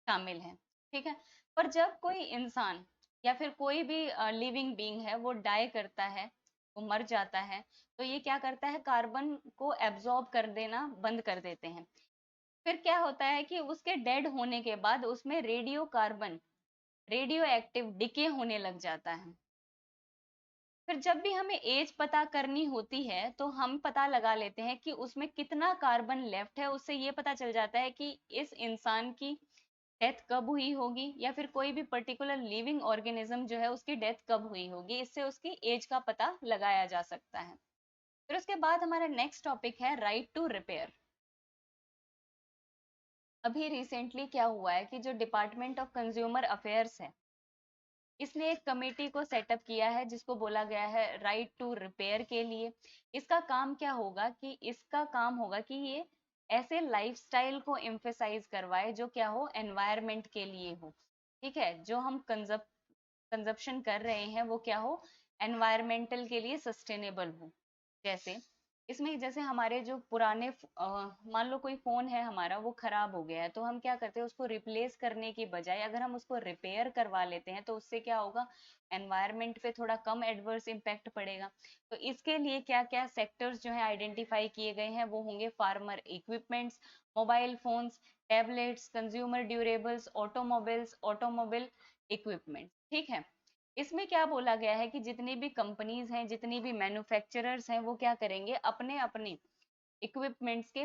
शामिल है। ठीक है, पर जब कोई इंसान या फिर कोई भी लिविंग बीइंग है वो डाई करता है, वो मर जाता है, तो ये क्या करता है, कार्बन को एब्जॉर्ब कर देना बंद कर देते हैं। फिर क्या होता है कि उसके डेड होने के बाद उसमें radio carbon, radio active decay होने लग जाता है। फिर जब भी हमें एज पता करनी होती है तो हम पता लगा लेते हैं कि उसमें कितना कार्बन लेफ्ट है। उससे ये पता चल जाता है कि इस इंसान की डेथ कब हुई होगी या फिर कोई भी पर्टिकुलर लिविंग ऑर्गेनिज्म जो है उसकी डेथ कब हुई होगी। इससे उसकी एज का पता लगाया जा सकता है। फिर उसके बाद हमारा नेक्स्ट टॉपिक है राइट टू रिपेयर। अभी रिसेंटली क्या हुआ है कि जो डिपार्टमेंट ऑफ कंज्यूमर अफेयर्स है इसने एक कमेटी को सेटअप किया है जिसको बोला गया है राइट टू रिपेयर के लिए। इसका काम क्या होगा कि इसका काम होगा कि ये ऐसे लाइफस्टाइल को एम्फेसाइज करवाए जो क्या हो, एनवायरनमेंट के लिए हो। ठीक है, जो हम कंजप्शन कर रहे हैं वो क्या हो, एनवायरमेंटल के लिए सस्टेनेबल हो। जैसे इसमें जैसे हमारे जो पुराने मान लो कोई फोन है हमारा वो खराब हो गया है, तो हम क्या करते हैं, उसको रिप्लेस करने की बजाय अगर हम उसको रिपेयर करवा लेते हैं तो उससे क्या होगा, एनवायरनमेंट पे थोड़ा कम एडवर्स इम्पैक्ट पड़ेगा। तो इसके लिए क्या क्या सेक्टर्स जो है आइडेंटिफाई किए गए हैं वो होंगे farmer equipments, mobile phones, tablets, consumer durables, automobiles, automobile equipment. ठीक है, इसमें क्या बोला गया है कि जितनी भी कंपनीज हैं, जितनी भी मैन्युफैक्चरर्स हैं, वो क्या करेंगे, अपने अपने इक्विपमेंट्स के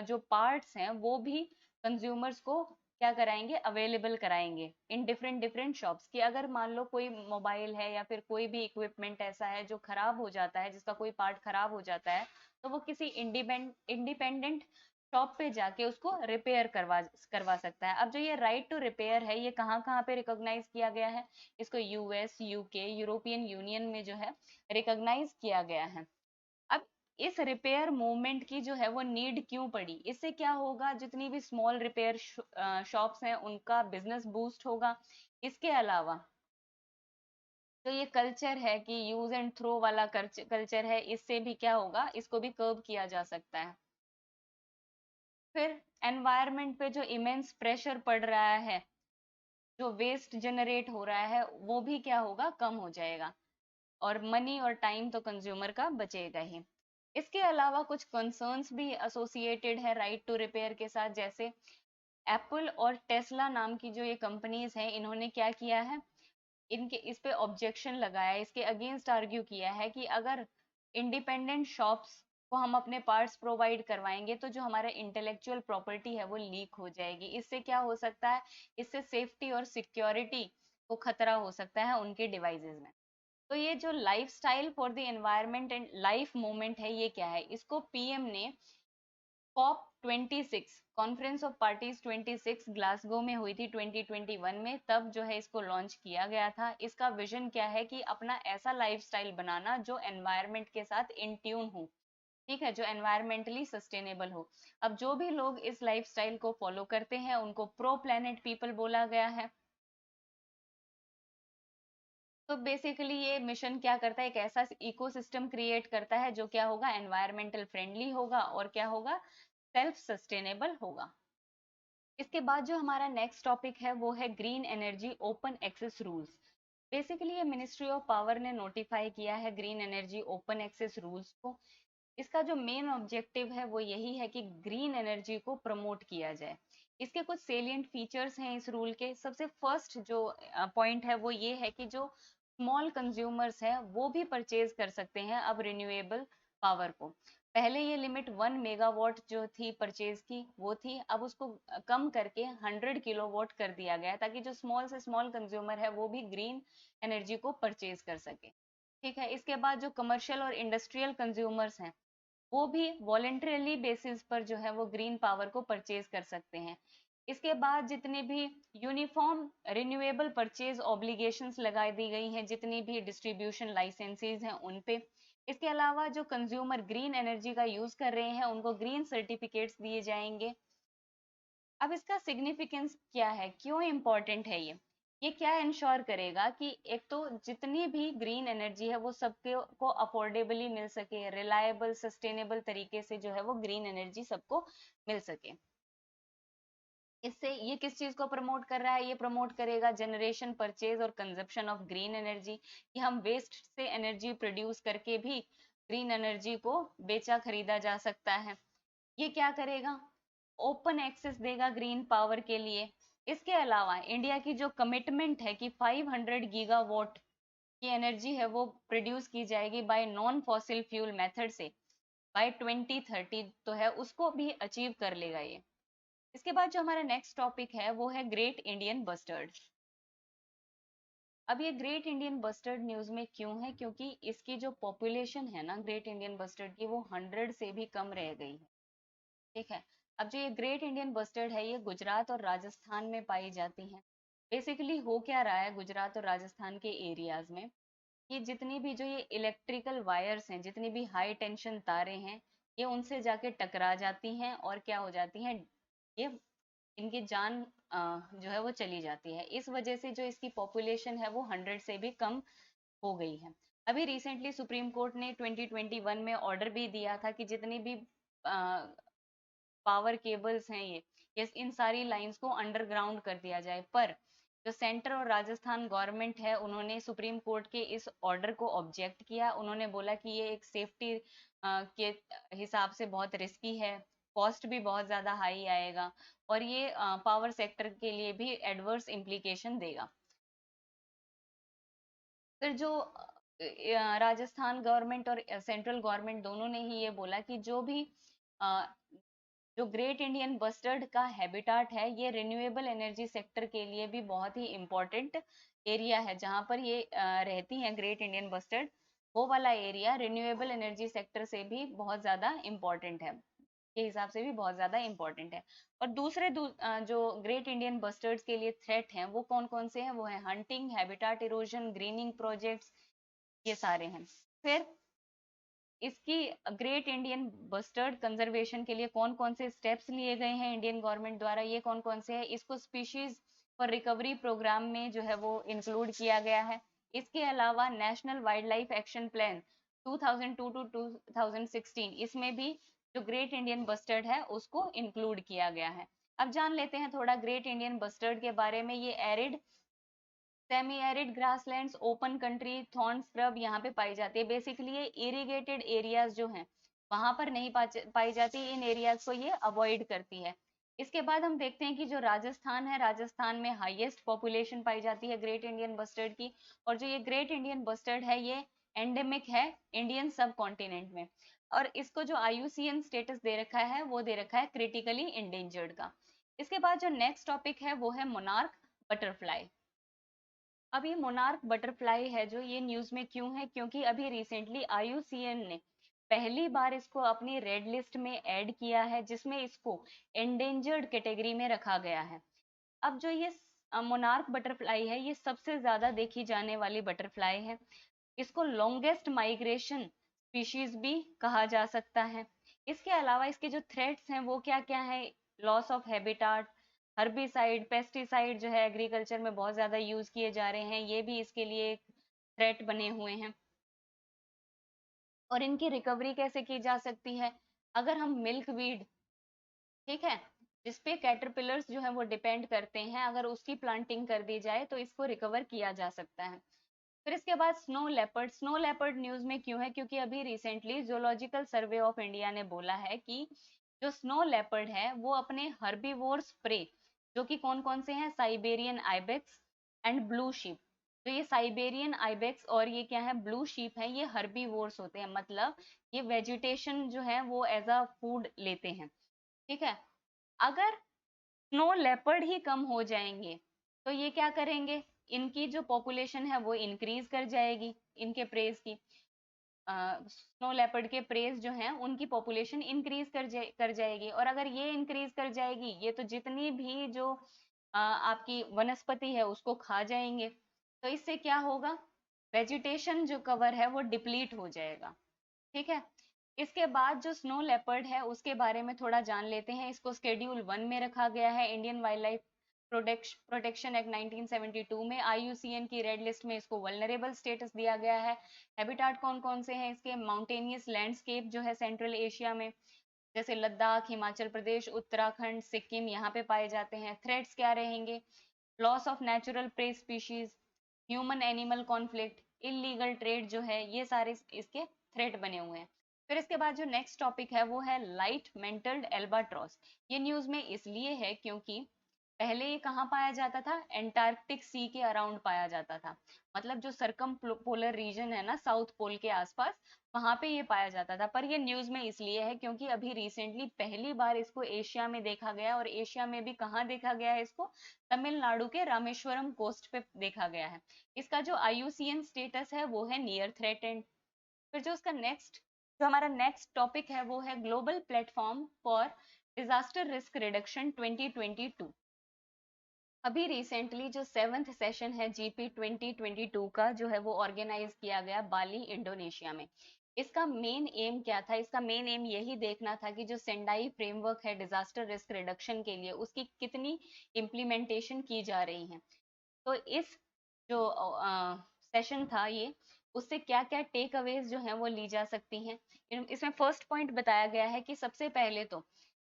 जो पार्ट्स हैं वो भी कंज्यूमर्स को क्या कराएंगे, अवेलेबल कराएंगे इन डिफरेंट डिफरेंट शॉप्स। की अगर मान लो कोई मोबाइल है या फिर कोई भी इक्विपमेंट ऐसा है जो खराब हो जाता है, जिसका कोई पार्ट खराब हो जाता है, तो वो किसी इंडिपेंडेंट शॉप पे जाके उसको रिपेयर करवा करवा सकता है। अब जो ये राइट टू रिपेयर है ये कहाँ कहाँ पे रिकॉग्नाइज किया गया है, इसको यूएस, यूके, यूरोपियन यूनियन में जो है रिकॉग्नाइज किया गया है। अब इस रिपेयर मूवमेंट की जो है वो नीड क्यों पड़ी, इससे क्या होगा, जितनी भी स्मॉल रिपेयर शॉप्स हैं उनका बिजनेस बूस्ट होगा। इसके अलावा जो ये कल्चर है कि यूज एंड थ्रो वाला कल्चर है, इससे भी क्या होगा, इसको भी कर्ब किया जा सकता है। फिर एनवायरनमेंट पे जो इमेंस प्रेशर पड़ रहा है, जो वेस्ट जनरेट हो रहा है, वो भी क्या होगा, कम हो जाएगा। और मनी और टाइम तो कंज्यूमर का बचेगा ही। इसके अलावा कुछ कंसर्न्स भी एसोसिएटेड है राइट टू रिपेयर के साथ। जैसे एप्पल और टेस्ला नाम की जो ये कंपनीज हैं, इन्होंने क्या किया है, इनके इस पे ऑब्जेक्शन लगाया है, इसके अगेंस्ट आर्ग्यू किया है कि अगर इंडिपेंडेंट शॉप्स को हम अपने पार्ट्स प्रोवाइड करवाएंगे तो जो हमारा इंटेलेक्चुअल प्रॉपर्टी है वो लीक हो जाएगी। इससे क्या हो सकता है, इससे सेफ्टी और सिक्योरिटी को खतरा हो सकता है उनके डिवाइसेस में। तो ये जो lifestyle for the environment and life movement है, ये क्या है, इसको पीएम ने COP 26 conference of parties 26 Glasgow में हुई थी 2021 में, तब जो है इसको लॉन्च किया गया था। इसका विजन क्या है कि अपना ऐसा लाइफस्टाइल बनाना जो एनवायरनमेंट के साथ इन ट्यून हो। ठीक है, जो एनवायरमेंटली सस्टेनेबल हो। अब जो भी लोग इस लाइफस्टाइल को फॉलो करते हैं उनको प्रो प्लेनेट पीपल बोला गया है। तो बेसिकली ये मिशन क्या करता है, एक ऐसा इकोसिस्टम क्रिएट करता है जो क्या होगा, एनवायरमेंटल फ्रेंडली होगा और क्या होगा, सेल्फ सस्टेनेबल होगा। इसके बाद जो हमारा नेक्स्ट टॉपिक है वो है green energy open access rules. Basically ये मिनिस्ट्री ऑफ पावर ने नोटिफाई किया है green energy open access rules को। इसका जो मेन ऑब्जेक्टिव है वो यही है कि ग्रीन एनर्जी को प्रमोट किया जाए। इसके कुछ सेलिएंट फीचर्स हैं इस रूल के। सबसे फर्स्ट जो पॉइंट है वो ये है कि जो स्मॉल कंज्यूमर्स है वो भी परचेज कर सकते हैं अब रिन्यूएबल पावर को। पहले ये लिमिट 1 मेगावाट जो थी परचेज की वो थी, अब उसको कम करके 100 किलोवाट कर दिया गया ताकि जो स्मॉल से स्मॉल कंज्यूमर है वो भी ग्रीन एनर्जी को परचेज कर सके। ठीक है, इसके बाद जो कमर्शियल और इंडस्ट्रियल कंज्यूमर्स हैं वो भी वॉलेंटरली बेसिस पर जो है वो ग्रीन पावर को परचेज कर सकते हैं। इसके बाद जितने भी यूनिफॉर्म रिन्यूएबल परचेज ऑब्लिगेशंस लगा दी गई हैं, जितनी भी डिस्ट्रीब्यूशन लाइसेंसेज हैं उन पे। इसके अलावा जो कंज्यूमर ग्रीन एनर्जी का यूज कर रहे हैं उनको ग्रीन सर्टिफिकेट्स दिए जाएंगे। अब इसका सिग्निफिकेंस क्या है, क्यों इम्पोर्टेंट है ये क्या इंश्योर करेगा कि एक तो जितनी भी ग्रीन एनर्जी है वो सबके को अफोर्डेबली मिल सके, रिलायबल सस्टेनेबल तरीके से जो है वो ग्रीन एनर्जी सबको मिल सके। इससे ये किस चीज को प्रमोट कर रहा है, ये प्रमोट करेगा जनरेशन, परचेज और कंजप्शन ऑफ ग्रीन एनर्जी, कि हम वेस्ट से एनर्जी प्रोड्यूस करके भी ग्रीन एनर्जी को बेचा खरीदा जा सकता है। ये क्या करेगा, ओपन एक्सेस देगा ग्रीन पावर के लिए। इसके अलावा इंडिया की जो कमिटमेंट है कि 500 गीगावाट की एनर्जी है वो प्रोड्यूस की जाएगी bye non fossil fuel method से बाय 2030, तो है उसको भी अचीव कर लेगा ये। इसके बाद जो हमारा नेक्स्ट टॉपिक है वो है ग्रेट इंडियन बस्टर्ड। अब ये ग्रेट इंडियन बस्टर्ड न्यूज में क्यों है, क्योंकि इसकी जो पॉपुलेशन है ना ग्रेट इंडियन बस्टर्ड की वो 100 से भी कम रह गई है। ठीक है, अब जो ये ग्रेट इंडियन बस्टर्ड है ये गुजरात और राजस्थान में पाई जाती हैं। बेसिकली हो क्या रहा है गुजरात और राजस्थान के एरियाज में, ये जितनी भी जो ये इलेक्ट्रिकल वायर्स हैं, जितनी भी हाई टेंशन तारें हैं, ये उनसे जाके टकरा जाती हैं और क्या हो जाती हैं, ये इनकी जान जो है वो चली जाती है। इस वजह से जो इसकी पॉपुलेशन है वो 100 से भी कम हो गई है। अभी रिसेंटली सुप्रीम कोर्ट ने 2021 में ऑर्डर भी दिया था कि जितनी भी पावर केबल्स हैं ये इन सारी लाइंस को अंडरग्राउंड कर दिया जाए, पर जो सेंटर और राजस्थान गवर्नमेंट है उन्होंने सुप्रीम कोर्ट के इस ऑर्डर को ऑब्जेक्ट किया। उन्होंने बोला कि ये एक सेफ्टी के हिसाब से बहुत रिस्की है, कॉस्ट भी बहुत ज्यादा हाई आएगा और ये पावर सेक्टर के लिए भी एडवर्स इम्प्लीकेशन देगा। फिर जो राजस्थान गवर्नमेंट और सेंट्रल गवर्नमेंट दोनों ने ही ये बोला कि जो भी अ, जो ग्रेट इंडियन बस्टर्ड का हैबिटाट है ये रिन्यूएबल एनर्जी सेक्टर के लिए भी बहुत ही इम्पोर्टेंट एरिया है। जहां पर ये रहती हैं ग्रेट इंडियन बस्टर्ड, वो वाला एरिया रिन्यूएबल एनर्जी सेक्टर से भी बहुत ज्यादा इम्पोर्टेंट है, के हिसाब से भी बहुत ज्यादा इम्पोर्टेंट है। और जो ग्रेट इंडियन बस्टर्ड्स के लिए थ्रेट हैं वो कौन कौन से हैं, वो है hunting, habitat erosion, grinning projects, ये सारे हैं। फिर इसकी ग्रेट इंडियन बस्टर्ड कंजर्वेशन के लिए कौन कौन से स्टेप्स लिए गए हैं इंडियन गवर्नमेंट द्वारा, ये कौन कौन से हैं, इसको स्पीशीज फॉर रिकवरी प्रोग्राम में जो है वो इंक्लूड किया गया है। इसके अलावा national wildlife action plan 2002 to 2016, इसमें भी जो ग्रेट इंडियन बस्टर्ड है उसको इंक्लूड किया गया है। अब जान लेते हैं थोड़ा ग्रेट इंडियन बस्टर्ड के बारे में। ये arid, semi arid grasslands, open country, thorn scrub यहाँ पे पाई जाती है। बेसिकली ये इरिगेटेड एरियाज जो हैं वहां पर नहीं पाई जाती, इन एरियाज को ये अवॉइड करती है। इसके बाद हम देखते हैं कि जो राजस्थान है, राजस्थान में हाईएस्ट पॉपुलेशन पाई जाती है ग्रेट इंडियन बस्टर्ड की। और जो ये ग्रेट इंडियन बस्टर्ड है ये एंडेमिक है इंडियन सब कॉन्टिनेंट में, और इसको जो IUCN स्टेटस दे रखा है वो दे रखा है क्रिटिकली इंडेंजर्ड का। इसके बाद जो नेक्स्ट टॉपिक है वो है मोनार्क बटरफ्लाई। अब ये मोनार्क बटरफ्लाई है जो ये न्यूज में क्यों है, क्योंकि अभी रिसेंटली IUCN ने पहली बार इसको अपनी रेड लिस्ट में ऐड किया है जिसमें इसको एंडेंजर्ड कैटेगरी में रखा गया है। अब जो ये मोनार्क बटरफ्लाई है ये सबसे ज्यादा देखी जाने वाली बटरफ्लाई है। इसको लॉन्गेस्ट माइग्रेशन स्पीशीज भी कहा जा सकता है। इसके अलावा इसके जो थ्रेट्स हैं वो क्या क्या है, loss of habitat, herbicide, pesticide जो है एग्रीकल्चर में बहुत ज्यादा यूज किए जा रहे हैं, ये भी इसके लिए एक थ्रेट बने हुए हैं। और इनकी रिकवरी कैसे की जा सकती है, अगर हम मिल्क वीड, ठीक है, जिसपे कैटरपिलर्स जो है वो डिपेंड करते हैं, अगर उसकी प्लांटिंग कर दी जाए तो इसको रिकवर किया जा सकता है। फिर इसके बाद स्नो लेपर्ड न्यूज में क्यों है, क्योंकि अभी recently zoological survey of India ने बोला है कि जो स्नो लेपर्ड है वो अपने हर्बीवोर्स प्रे, जो कि कौन कौन से हैं, Siberian ibex and blue sheep. तो ये साइबेरियन आइबेक्स और ये क्या है, ब्लू शीप है, ये हर्बीवोर्स होते हैं, मतलब ये वेजिटेशन जो है वो एज अ फूड लेते हैं। ठीक है। अगर स्नो लेपर्ड ही कम हो जाएंगे तो ये क्या करेंगे, इनकी जो पॉपुलेशन है वो इंक्रीज कर जाएगी, इनके प्रेज की, स्नो लेपर्ड के प्रेज जो हैं उनकी पॉपुलेशन इंक्रीज कर जाएगी, और अगर ये इंक्रीज कर जाएगी ये तो जितनी भी जो आपकी वनस्पति है उसको खा जाएंगे। तो इससे क्या होगा, वेजिटेशन जो कवर है वो डिप्लीट हो जाएगा। ठीक है। इसके बाद जो स्नो लेपर्ड है उसके बारे में थोड़ा जान लेते हैं। इसको शेड्यूल 1 में रखा गया है Indian wild life protection act 1972 में। आईयूसीएन की रेड लिस्ट में इसको वल्नरेबल स्टेटस दिया गया है। हैबिटाट कौन कौन से हैं इसके, माउंटेनियस लैंडस्केप जो है सेंट्रल एशिया में, जैसे लद्दाख, हिमाचल प्रदेश, उत्तराखंड, सिक्किम, यहाँ पे पाए जाते हैं। थ्रेट्स क्या रहेंगे, loss of natural prey species, human animal conflict, illegal trade जो है, ये सारे इसके थ्रेट बने हुए हैं। फिर इसके बाद जो नेक्स्ट टॉपिक है वो है लाइट मेंटल्ड एल्बाट्रॉस। ये न्यूज में इसलिए है क्योंकि पहले ये कहाँ पाया जाता था, एंटार्क्टिक सी के अराउंड पाया जाता था, मतलब जो सरकम पोलर रीजन है ना साउथ पोल के आसपास, वहां पे ये पाया जाता था। पर ये न्यूज में इसलिए है क्योंकि अभी रिसेंटली पहली बार इसको एशिया में देखा गया, और एशिया में भी कहाँ देखा गया है इसको, तमिलनाडु के रामेश्वरम कोस्ट पे देखा गया है। इसका जो आईयूसीएन स्टेटस है वो है नियर थ्रेटेंड। फिर जो उसका नेक्स्ट, जो हमारा नेक्स्ट टॉपिक है वो है global platform for disaster risk reduction 2022। अभी रिसेंटली जो 7th सेशन है जीपी 2022 का जो है वो ऑर्गेनाइज किया गया बाली इंडोनेशिया में। इसका मेन एम क्या था, इसका मेन एम यही देखना था कि जो सेंडाई फ्रेमवर्क है डिजास्टर रिस्क रिडक्शन के लिए उसकी कितनी इम्प्लीमेंटेशन की जा रही है। तो इस जो सेशन था ये, उससे क्या क्या टेक अवेज जो है वो ली जा सकती हैं। इसमें फर्स्ट पॉइंट बताया गया है कि सबसे पहले तो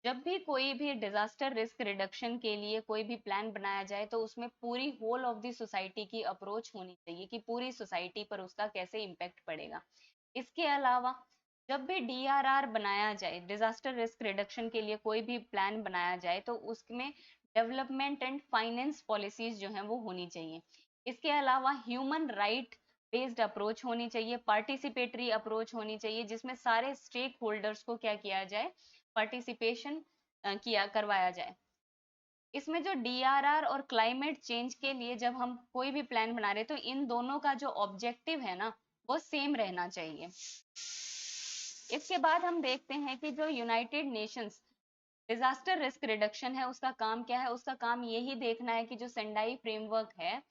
जब भी कोई भी डिजास्टर रिस्क रिडक्शन के लिए कोई भी प्लान बनाया जाए तो उसमें पूरी होल ऑफ द सोसाइटी की अप्रोच होनी चाहिए कि पूरी सोसाइटी पर उसका कैसे इम्पैक्ट पड़ेगा। इसके अलावा जब भी डीआरआर बनाया जाए, डिजास्टर रिस्क रिडक्शन के लिए कोई भी प्लान बनाया जाए, तो उसमें डेवलपमेंट एंड फाइनेंस पॉलिसीज जो हैं वो होनी चाहिए। इसके अलावा ह्यूमन राइट बेस्ड अप्रोच होनी चाहिए, पार्टिसिपेटरी अप्रोच होनी चाहिए, जिसमें सारे स्टेक होल्डर्स को क्या किया जाए, पार्टिसिपेशन किया करवाया जाए। इसमें जो डीआरआर और क्लाइमेट चेंज के लिए जब हम कोई भी प्लान बना रहे तो इन दोनों का जो ऑब्जेक्टिव है ना वो सेम रहना चाहिए। इसके बाद हम देखते हैं कि जो United Nations disaster risk reduction है उसका काम क्या है। उसका काम यही देखना है कि जो सेंडाई फ्रेमवर्क है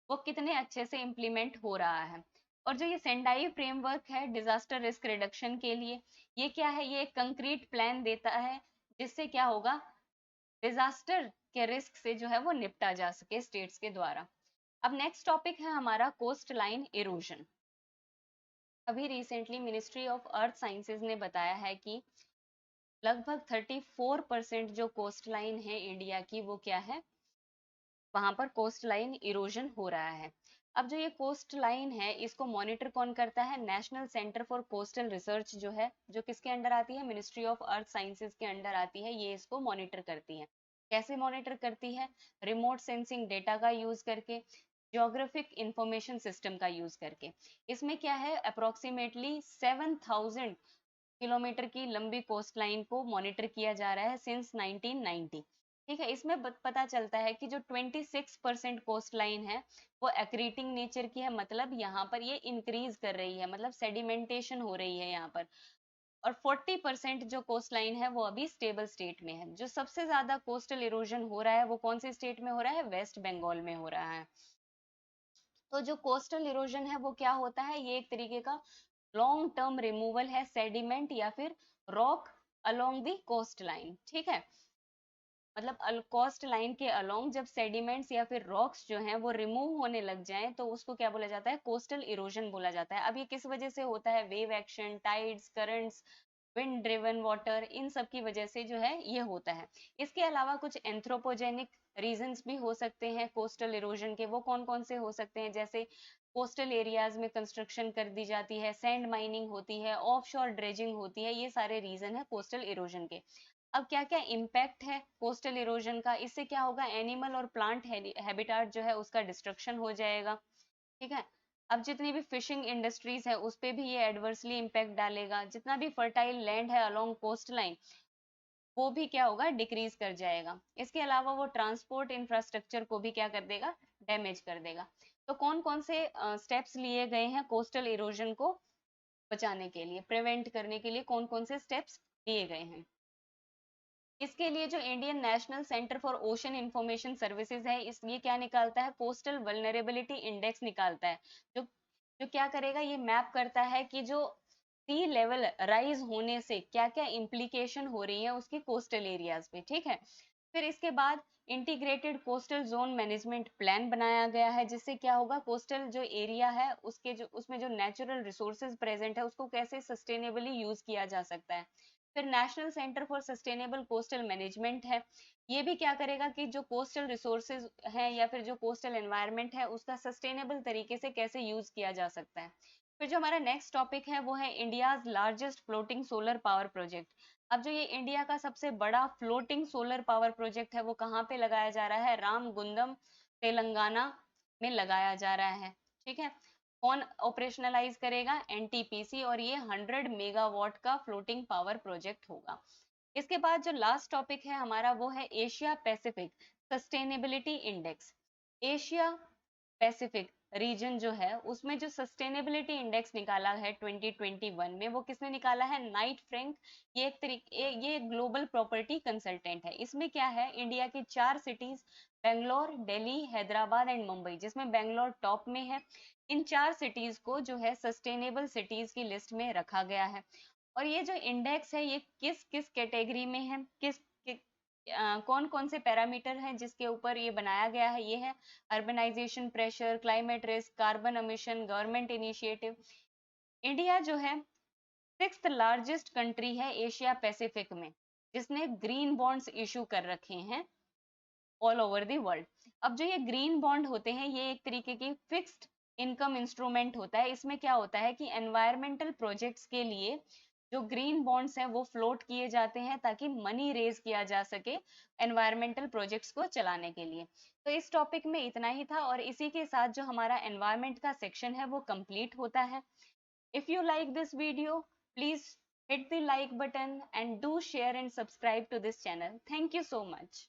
वो कितने अच्छे से इम्प्लीमेंट हो रहा है। और जो ये सेंडाई फ्रेमवर्क है डिजास्टर रिस्क रिडक्शन के लिए, ये क्या है, ये एक कंक्रीट प्लान देता है जिससे क्या होगा, डिजास्टर के रिस्क से जो है वो निपटा जा सके स्टेट्स के द्वारा। अब नेक्स्ट टॉपिक है हमारा कोस्ट लाइन इरोजन। अभी recently ministry of earth sciences ने बताया है कि लगभग 34% जो कोस्ट लाइन है इंडिया की वो क्या है, वहां पर कोस्ट लाइन इरोजन हो रहा है। अब जो ये कोस्ट लाइन है इसको मॉनिटर कौन करता है, national centre for coastal research जो है, जो किसके अंडर आती है, मिनिस्ट्री ऑफ अर्थ साइंसेज के अंडर आती है, ये इसको मॉनिटर करती है। कैसे मॉनिटर करती है, रिमोट सेंसिंग डेटा का यूज करके, जियोग्राफिक इंफॉर्मेशन सिस्टम का यूज करके। इसमें क्या है, अप्रोक्सीमेटली 7000 किलोमीटर की लंबी कोस्ट लाइन को मॉनिटर किया जा रहा है सिंस 1990। ठीक है। इसमें पता चलता है कि जो 26% कोस्ट लाइन है वो एक्रीटिंग नेचर की है, मतलब यहाँ पर ये इंक्रीज कर रही है, मतलब सेडिमेंटेशन हो रही है यहाँ पर। और 40% जो कोस्ट लाइन है वो अभी स्टेबल स्टेट में है। जो सबसे ज्यादा कोस्टल इरोजन हो रहा है वो कौन से स्टेट में हो रहा है, वेस्ट बंगाल में हो रहा है। तो जो कोस्टल इरोजन है वो क्या होता है, ये एक तरीके का लॉन्ग टर्म रिमूवल है सेडिमेंट या फिर rock along the coastline. ठीक है। मतलब कोस्ट लाइन के अलोंग जब सेडिमेंट्स या फिर रॉक्स जो हैं वो रिमूव होने लग जाएं तो उसको क्या बोला जाता है, कोस्टल इरोजन बोला जाता है। अब ये किस वजह से होता है, wave action, tides, currents, wind driven water, इन सब की वजह से जो है ये होता है। इसके अलावा कुछ एंथ्रोपोजेनिक रीजंस भी हो सकते हैं कोस्टल इरोजन के। वो कौन कौन से हो सकते हैं? जैसे कोस्टल एरियाज में कंस्ट्रक्शन कर दी जाती है, सैंड माइनिंग होती है, ऑफशोर ड्रेजिंग होती है, ये सारे रीजन है कोस्टल इरोजन के। अब क्या क्या इम्पैक्ट है कोस्टल इरोजन का? इससे क्या होगा, एनिमल और प्लांट हैबिटाट जो है उसका डिस्ट्रक्शन हो जाएगा। ठीक है। अब जितनी भी फिशिंग इंडस्ट्रीज है उस पे भी ये एडवर्सली इम्पैक्ट डालेगा। जितना भी फर्टाइल लैंड है अलोंग कोस्ट लाइन, वो भी क्या होगा, डिक्रीज कर जाएगा। इसके अलावा वो ट्रांसपोर्ट इंफ्रास्ट्रक्चर को भी क्या कर देगा, डैमेज कर देगा। तो कौन कौन से स्टेप्स लिए गए हैं कोस्टल इरोजन को बचाने के लिए, प्रिवेंट करने के लिए कौन कौन से स्टेप्स लिए गए हैं? इसके लिए जो Indian national centre for ocean information services है, इस ये क्या निकालता है, कोस्टल वल्नरेबिलिटी इंडेक्स निकालता है। जो जो क्या करेगा, ये मैप करता है कि जो सी लेवल राइज होने से क्या क्या इम्प्लीकेशन हो रही है उसकी कोस्टल एरियाज पे। ठीक है। फिर इसके बाद integrated coastal zone management plan बनाया गया है, जिससे क्या होगा, कोस्टल जो एरिया है उसके जो उसमें जो नेचुरल रिसोर्सेज प्रेजेंट है उसको कैसे सस्टेनेबली यूज किया जा सकता है। फिर national centre for sustainable coastal management है, ये भी क्या करेगा कि जो कोस्टल रिसोर्सेज है या फिर जो कोस्टल एनवायरनमेंट है उसका सस्टेनेबल तरीके से कैसे यूज किया जा सकता है। फिर जो हमारा नेक्स्ट टॉपिक है वो है India's largest floating solar power project. अब जो ये इंडिया का सबसे बड़ा फ्लोटिंग सोलर पावर प्रोजेक्ट है वो कहाँ पे लगाया जा रहा है, रामगुंडम तेलंगाना में लगाया जा रहा है। ठीक है। कौन ऑपरेशनलाइज करेगा, एनटीपीसी, और ये 100 मेगावाट का फ्लोटिंग पावर प्रोजेक्ट होगा। इसके बाद जो लास्ट टॉपिक है हमारा वो है Asia Pacific sustainability index. Asia Pacific region जो है उसमें जो सस्टेनेबिलिटी इंडेक्स निकाला है 2021 में, वो किसने निकाला है, नाइट फ्रैंक। ये एक ग्लोबल प्रॉपर्टी कंसल्टेंट है। इसमें क्या है, इंडिया की 4 सिटीज बेंगलोर, दिल्ली, हैदराबाद एंड मुंबई, जिसमें बेंगलोर टॉप में है। इन 4 सिटीज को जो है सस्टेनेबल सिटीज की लिस्ट में रखा गया है। और ये जो इंडेक्स है ये किस किस कैटेगरी में है, कौन कौन से पैरामीटर हैं जिसके ऊपर ये बनाया गया है, ये है urbanisation pressure, climate risk, carbon emission, government initiative. India जो है 6th लार्जेस्ट कंट्री है एशिया पैसिफिक में, जिसने ग्रीन बॉन्ड्स इशू कर रखे हैं ऑल ओवर द वर्ल्ड। अब जो ये ग्रीन बॉन्ड होते हैं ये एक तरीके की फिक्स्ड इनकम इंस्ट्रूमेंट होता है। इसमें क्या होता है कि एनवायरमेंटल प्रोजेक्ट्स के लिए जो ग्रीन बॉन्ड्स हैं वो फ्लोट किए जाते हैं ताकि मनी रेज किया जा सके एनवायरमेंटल प्रोजेक्ट्स को चलाने के लिए। तो इस टॉपिक में इतना ही था और इसी के साथ जो हमारा एनवायरमेंट का सेक्शन है वो कंप्लीट होता है। If you like this video, please hit the like button and do share and subscribe to this channel. Thank you so much.